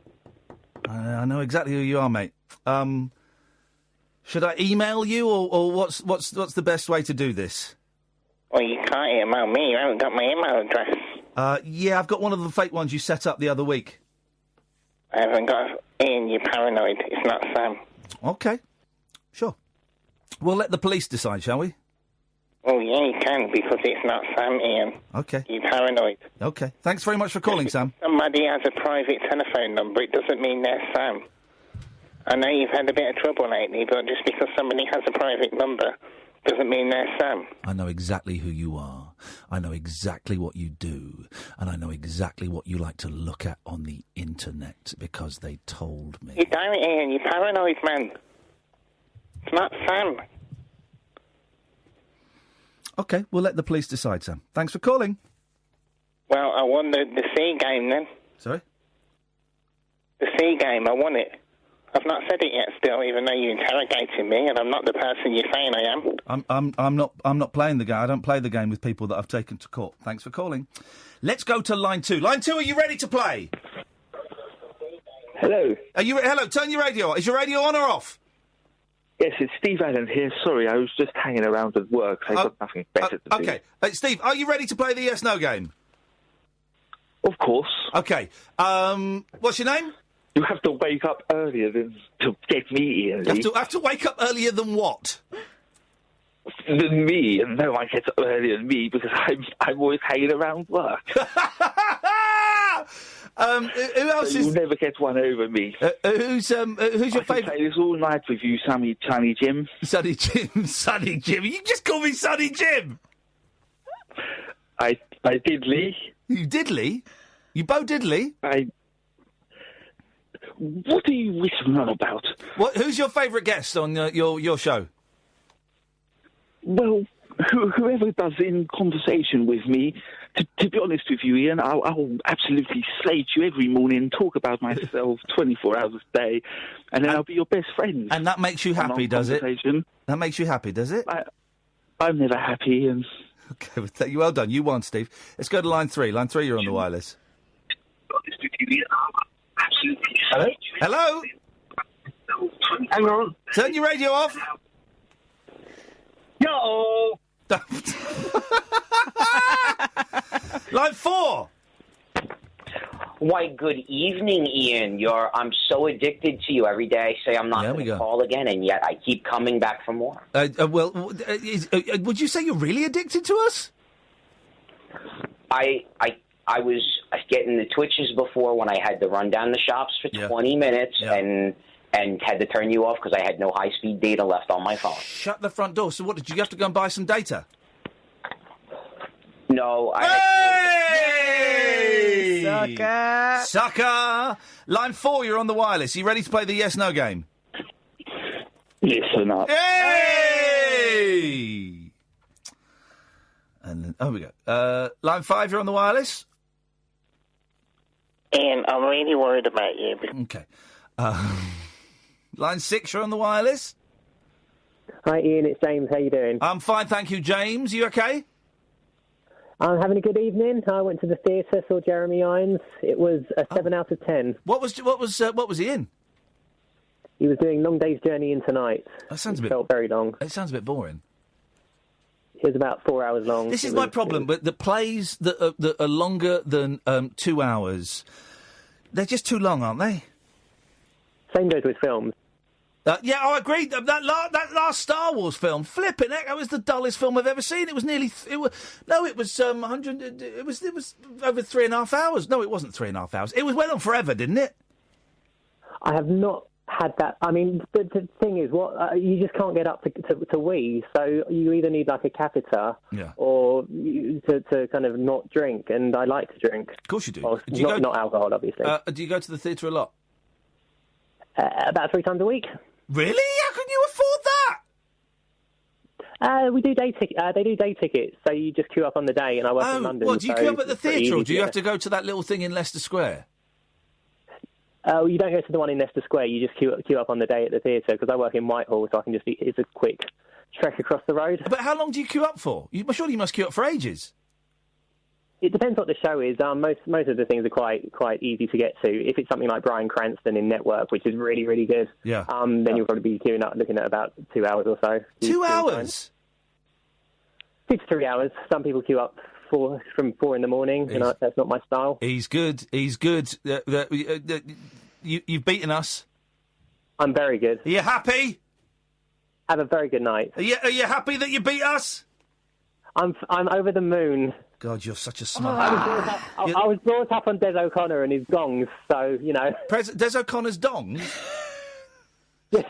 C: I know exactly who you are, mate. Should I email you, or what's the best way to do this?
J: Well, you can't email me. You haven't got my email address.
C: Yeah, I've got one of the fake ones you set up the other week.
J: I haven't got... Ian, you're paranoid. It's not Sam.
C: Okay. Sure. We'll let the police decide, shall we?
J: Oh, yeah, you can, because it's not Sam, Ian.
C: Okay.
J: You're paranoid.
C: Okay. Thanks very much for calling, Sam.
J: Somebody has a private telephone number, it doesn't mean they're Sam. I know you've had a bit of trouble lately, but just because somebody has a private number doesn't mean they're Sam.
C: I know exactly who you are. I know exactly what you do. And I know exactly what you like to look at on the internet, because they told me.
J: You don't, Ian. You're paranoid, man. It's not Sam.
C: OK, we'll let the police decide, Sam. Thanks for calling.
J: Well, I won the C game, then.
C: Sorry?
J: The C game, I won it. I've not said it yet still, even though you're interrogating me, and I'm not the person you're saying I am.
C: I'm not playing the game. I don't play the game with people that I've taken to court. Thanks for calling. Let's go to line 2. Line 2, are you ready to play?
P: Hello.
C: Hello, turn your radio on. Is your radio on or off?
P: Yes, it's Steve Allen here. Sorry, I was just hanging around at work. I've got nothing better to do.
C: Okay. Steve, are you ready to play the yes-no game?
P: Of course.
C: Okay. What's your name?
P: You have to wake up earlier to get me, Ian.
C: I have to wake up earlier than what?
P: Than me, and no one gets up earlier than me because I'm always hanging around work.
C: Who else is?
P: You'll never get one over me.
C: Who's your favourite?
P: I can play this all night with you, Sunny Jim.
C: Sunny Jim. You just call me Sunny Jim.
P: I diddly.
C: You diddly? You Bo Diddley?
P: What are you whistling on about?
C: Who's your favourite guest on your show?
P: Well, whoever does in conversation with me. To be honest with you, Ian, I'll absolutely slate you every morning, talk about myself 24 hours a day, and then I'll be your best friend.
C: And that makes you happy, does it? That makes you happy, does it?
P: I'm never happy, Ian.
C: Okay, well done. You won, Steve. Let's go to line 3. Line 3, you're on the wireless.
P: Hello?
C: Hello?
P: Hang on.
C: Turn your radio off.
P: Yo!
C: Line 4.
U: Why, good evening, Ian. I'm so addicted to you. Every day I say I'm not going to call again, and yet I keep coming back for more.
C: Would you say you're really addicted to us?
U: I was getting the twitches before when I had to run down the shops for 20 minutes and had to turn you off because I had no high-speed data left on my phone.
C: Shut the front door. So what, did you have to go and buy some data?
U: No.
C: Hey! Sucker! Line 4, you're on the wireless. Are you ready to play the yes-no game?
P: Yes or not.
C: Hey! And then, we go. Line 5, you're on the wireless?
J: Ian, I'm really worried about you.
C: Okay. Line 6, you're on the wireless?
V: Hi, Ian, it's James. How you doing?
C: I'm fine, thank you, James. You okay?
V: I'm having a good evening. I went to the theatre, saw Jeremy Irons. It was a 7 out of 10.
C: What was he in?
V: He was doing Long Day's Journey into Night.
C: That sounds
V: a bit... felt very long.
C: It sounds a bit boring.
V: It was about 4 hours long.
C: This is my problem, but the plays that are longer than 2 hours, they're just too long, aren't they?
V: Same goes with films.
C: Yeah, I agree. That last Star Wars film, flipping heck, that was the dullest film I've ever seen. It was nearly. It was 100. It was over 3.5 hours. No, it wasn't 3.5 hours. It went on forever, didn't it?
V: I have not had that. I mean, the thing is, you just can't get up to wee. So you either need like a catheter, or to kind of not drink. And I like to drink.
C: Of course you do.
V: Well, not alcohol, obviously.
C: Do you go to the theatre a lot?
V: About 3 times a week.
C: Really? How can you afford that?
V: We do day tickets. They do day tickets, so you just queue up on the day. And I work in London.
C: What, do you queue up at the theatre, or do you have to go to that little thing in Leicester Square?
V: You don't go to the one in Leicester Square. You just queue up on the day at the theatre, because I work in Whitehall, so I can it's a quick trek across the road.
C: But how long do you queue up for? Surely you must queue up for ages.
V: It depends what the show is. Most of the things are quite easy to get to. If it's something like Bryan Cranston in Network, which is really, really good, then you'll probably be queuing up, looking at about 2 hours or so.
C: 2 hours?
V: 2 to 3 hours. Some people queue up from 4 in the morning. That's not my style.
C: He's good. He's good. You've beaten us.
V: I'm very good.
C: Are you happy?
V: Have a very good night.
C: Are you happy that you beat us?
V: I'm over the moon.
C: God, you're such a smart.
V: I was brought up on Des O'Connor and his gongs, so
C: Des O'Connor's dongs.
V: Yes,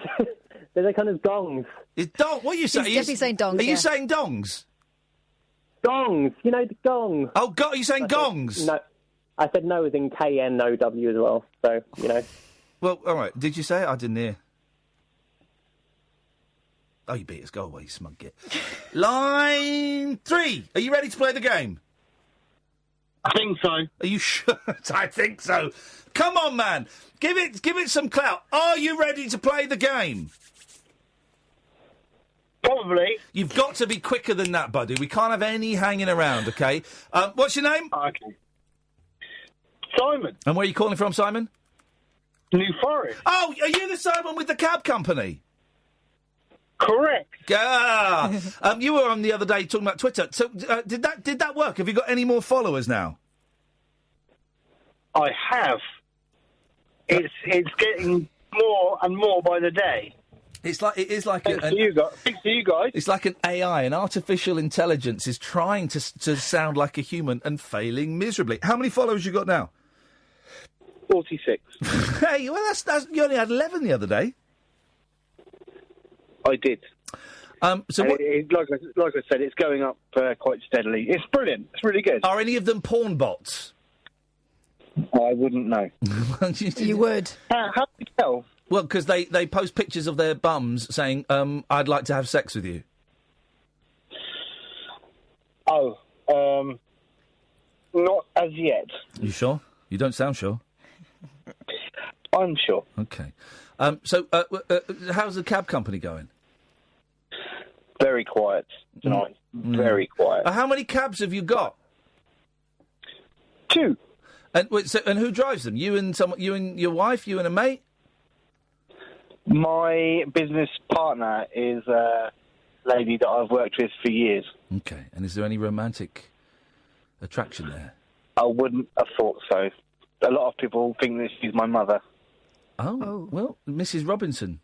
V: Des O'Connor's gongs.
C: What are you saying?
B: He's definitely saying dongs.
C: Are you saying dongs?
V: Gongs, the gong.
C: Oh, are you saying gongs?
V: No, I said no as in KNOW as well. So
C: Well, all right. Did you say it? I didn't hear. Oh, you beat us. Go away, you smug git. Line 3. Are you ready to play the game?
E: I think so.
C: Are you sure? I think so. Come on, man. Give it some clout. Are you ready to play the game?
E: Probably.
C: You've got to be quicker than that, buddy. We can't have any hanging around, OK? What's your name?
E: Okay. Simon.
C: And where are you calling from, Simon?
E: New Forest.
C: Oh, are you the Simon with the cab company?
E: Correct.
C: You were on the other day talking about Twitter. So did that work? Have you got any more followers now?
E: I have. It's getting more and more by the day.
C: It is like
E: Thanks to you guys.
C: It's like an AI, an artificial intelligence is trying to sound like a human and failing miserably. How many followers you got now?
E: 46.
C: Hey, well that's you only had 11 the other day.
E: I did.
C: So
E: like I said, it's going up quite steadily. It's brilliant. It's really good.
C: Are any of them porn bots?
E: I wouldn't know.
B: You would.
E: How do you tell?
C: Well, because they post pictures of their bums saying, I'd like to have sex with you.
E: Oh, not as yet.
C: You sure? You don't sound sure.
E: I'm sure.
C: Okay. So how's the cab company going?
E: Very quiet tonight. Very quiet.
C: How many cabs have you got?
E: 2.
C: And who drives them? You and your wife? You and a mate?
E: My business partner is a lady that I've worked with for years.
C: Okay. And is there any romantic attraction there?
E: I wouldn't have thought so. A lot of people think that she's my mother.
C: Oh. Well, Mrs. Robinson.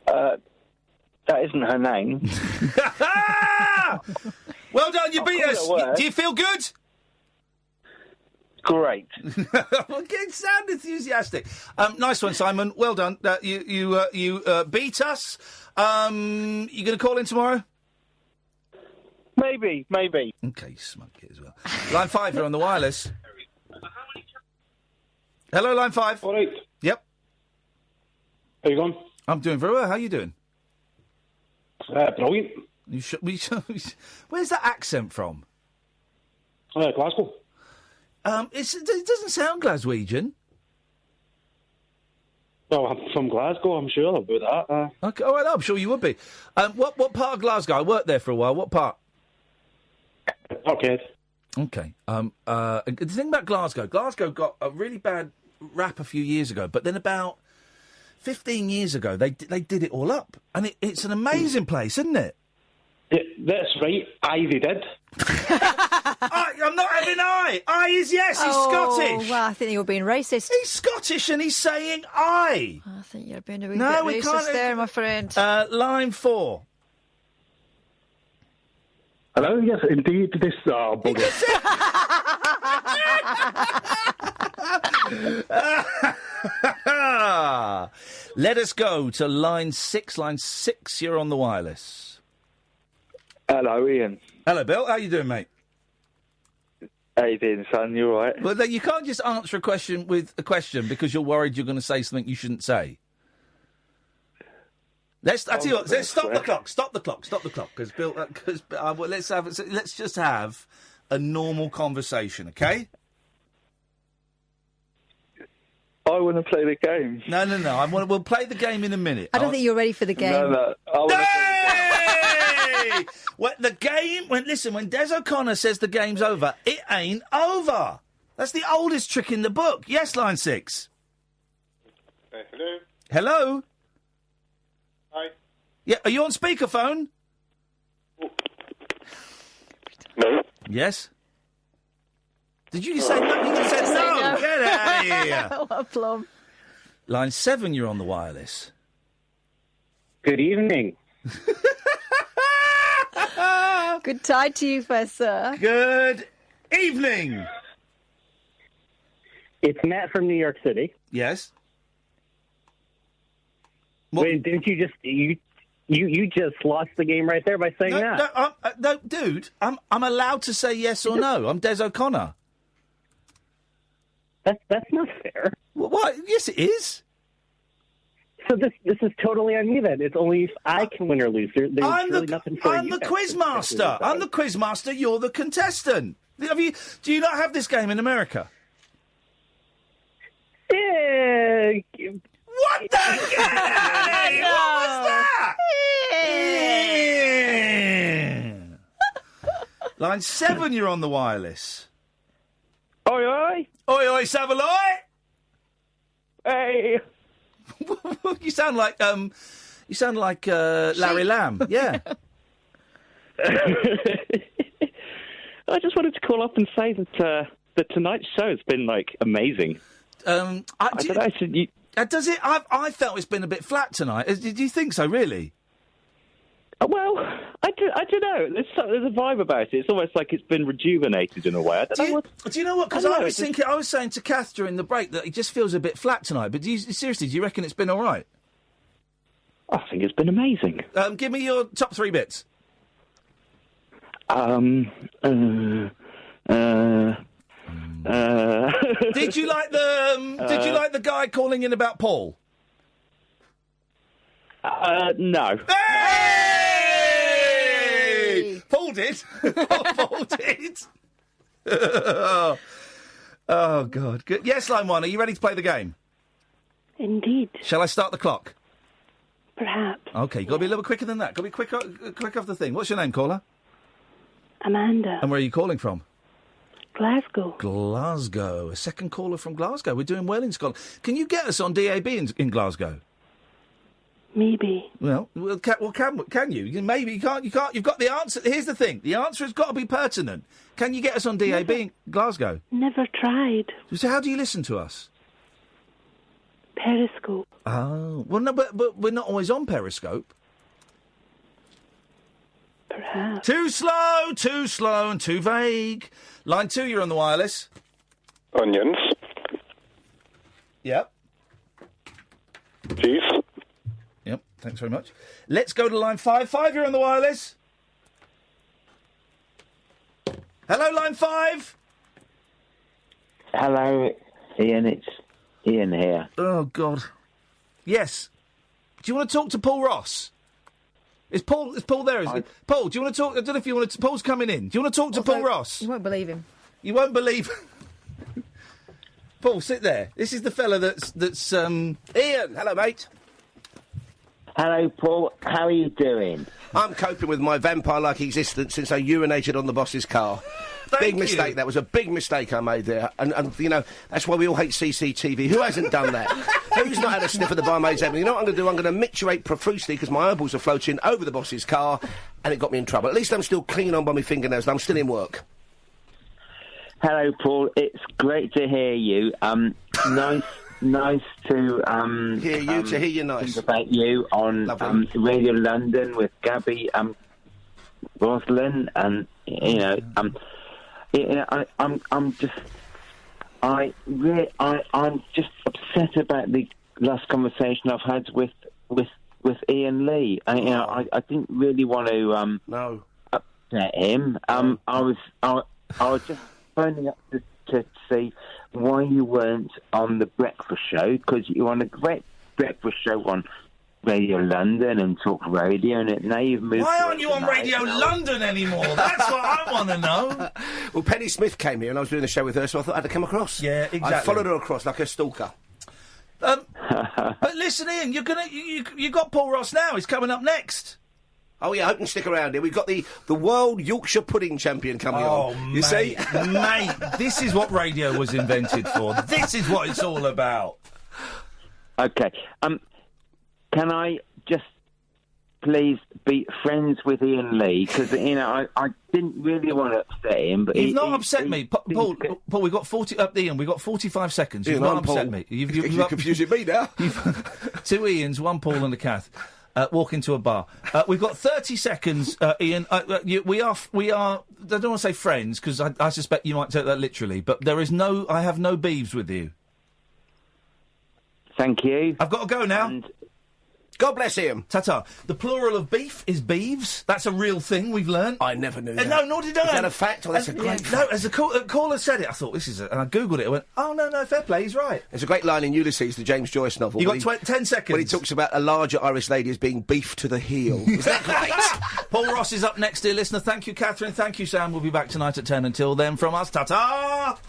E: That isn't her name.
C: Well done, you beat us. Do you feel good?
E: Great.
C: Sound enthusiastic. Nice one, Simon. Well done. You beat us. You going to call in tomorrow?
E: Maybe.
C: Okay, smug it as well. Line 5, you're on the wireless. Hello, Line 5.
F: All right.
C: Yep.
F: How you going?
C: I'm doing very well. How are you doing?
F: Brilliant.
C: Where's that accent from?
F: Glasgow.
C: It doesn't sound Glaswegian.
F: Well, I'm from Glasgow, I'm sure about that.
C: Okay, all right, I'm sure you would be. What part of Glasgow? I worked there for a while. What part?
F: Okay.
C: Okay. The thing about Glasgow got a really bad rap a few years ago, but then about 15 years ago, they did it all up. And it's an amazing place, isn't it?
F: That's right. Aye, they did.
C: I'm not having aye. Aye is yes. He's Scottish.
B: Well, I think you're being racist.
C: He's Scottish and he's saying aye.
B: I think you're being a wee
C: No,
B: bit
C: we
B: racist
C: can't.
B: there, my friend.
C: Line 4.
F: Hello, yes, indeed. This bugger.
C: Let us go to line 6. Line 6, you're on the wireless.
P: Hello, Ian.
C: Hello, Bill. How you doing, mate?
P: How you doing, son? You all right?
C: Well, you can't just answer a question with a question because you're worried you're going to say something you shouldn't say. Let's stop the clock. Stop the clock. Because Bill, let's just have a normal conversation, okay?
P: I want to play the game.
C: No. We'll play the game in a minute.
B: I don't think you're ready for the game.
P: No.
C: When Des O'Connor says the game's over, it ain't over. That's the oldest trick in the book. Yes, line 6.
H: Hello.
C: Hello.
H: Hi.
C: Yeah, are you on speakerphone?
H: No.
C: Yes. Did you say no? You just said no. Get out of here.
B: What a plum.
C: Line 7, you're on the wireless.
K: Good evening.
B: Good tide to you first, sir.
C: Good evening.
K: It's Matt from New York City.
C: Yes.
K: Wait, didn't you just you just lost the game right there by saying that?
C: No, dude. I'm allowed to say yes or no. I'm Des O'Connor.
K: That's not fair.
C: What? Yes, it is.
K: So this is totally on me then. It's only if I can win or lose. There's really nothing for you.
C: I'm the quiz master. I'm the quiz master. You're the contestant. Do you not have this game in America?
K: Yeah.
C: What the game?
B: No.
C: What was that? Line 7, you're on the wireless.
K: Oi, oi.
C: Oi, oi, Savaloy.
K: Hey.
C: You sound like Larry Lamb. Yeah.
P: I just wanted to call up and say that tonight's show has been amazing.
C: Does it? I felt it's been a bit flat tonight. Did you think so? Really?
P: Well, I don't know. There's a vibe about it. It's almost like it's been rejuvenated in a way.
C: Do you know what? Because I was saying to Kath during the break that it just feels a bit flat tonight. But seriously, do you reckon it's been all right?
P: I think it's been amazing.
C: Give me your top 3 bits.
P: Did
C: you like the guy calling in about Paul?
P: No.
C: Hey! Paul did. Paul did. Oh, God. Good. Yes, line 1. Are you ready to play the game?
W: Indeed.
C: Shall I start the clock?
W: Perhaps.
C: OK, you've got to be a little quicker than that. Got to be quick off the thing. What's your name, caller?
W: Amanda.
C: And where are you calling from?
W: Glasgow.
C: Glasgow. A second caller from Glasgow. We're doing well in Scotland. Can you get us on DAB in Glasgow?
W: Maybe.
C: Can you? Maybe you can't. You can't. You've got the answer. Here's the thing. The answer has got to be pertinent. Can you get us on DAB in Glasgow?
W: Never tried.
C: So how do you listen to us?
W: Periscope.
C: Oh. Well, no, but we're not always on Periscope.
W: Perhaps.
C: Too slow, and too vague. Line 2, you're on the wireless.
H: Onions.
C: Yep.
H: Cheese.
C: Yep, thanks very much. Let's go to line 5. 5, you're on the wireless. Hello, line 5.
T: Hello, Ian. It's Ian here.
C: Oh, God. Yes. Do you want to talk to Paul Ross? Is Paul there? Paul, do you want to talk? I don't know if you want to... Paul's coming in. Do you want to talk to Paul Ross?
B: You won't believe him.
C: You won't believe... Paul, sit there. This is the fella that's Ian, hello, mate.
T: Hello, Paul. How are you doing?
X: I'm coping with my vampire-like existence since I urinated on the boss's car. Big mistake. That was a big mistake I made there. And you know, that's why we all hate CCTV. Who hasn't done that? Who's not had a sniff of the barmaid's heaven? You know what I'm going to do? I'm going to micturate profusely because my eyeballs are floating over the boss's car and it got me in trouble. At least I'm still clinging on by my fingernails and I'm still in work.
T: Hello, Paul. It's great to hear you. Nice to
X: hear you. To hear you, nice
T: think about you on Radio London with Gabby Roslin, and I'm just upset about the last conversation I've had with Iain Lee. I didn't really want to upset him. I was just phoning up to see why you weren't on the breakfast show, because you're on a great breakfast show on Radio London and Talk Radio, and now you've moved.
C: Why aren't you on Radio London anymore? That's what I want to know.
X: Well, Penny Smith came here and I was doing the show with her, so I thought I'd come across.
C: Yeah, exactly.
X: I followed her across like a stalker.
C: But listen, Iain, you got Paul Ross now. He's coming up next.
X: Oh, yeah, I hope you stick around here. We've got the World Yorkshire Pudding Champion coming on. You see?
C: Mate, this is what radio was invented for. This is what it's all about.
T: Okay. Can I just please be friends with Iain Lee? Because, I didn't really want to upset him. But
C: You've not upset me. Paul, we've got 40... we've got 45 seconds. You've not upset me.
X: You're confusing me now.
C: 2 Ians, 1 Paul and a Kath. Walk into a bar. We've got 30 seconds, Iain. We are. I don't want to say friends because I suspect you might take that literally. But I have no beeves with you.
T: Thank you.
C: I've got to go now.
X: God bless him.
C: Ta-ta. The plural of beef is beeves. That's a real thing we've learned.
X: I never knew that.
C: No, nor did I.
X: Is that a fact or that's a great fact?
C: No, as the caller said it, I thought, this is and I Googled it. I went, oh, no, fair play, he's right.
X: There's a great line in Ulysses, the James Joyce novel.
C: You got 10 seconds.
X: When he talks about a larger Irish lady as being beef to the heel. Is that great?
C: Paul Ross is up next, dear listener. Thank you, Catherine. Thank you, Sam. We'll be back tonight at 10. Until then, from us, ta-ta!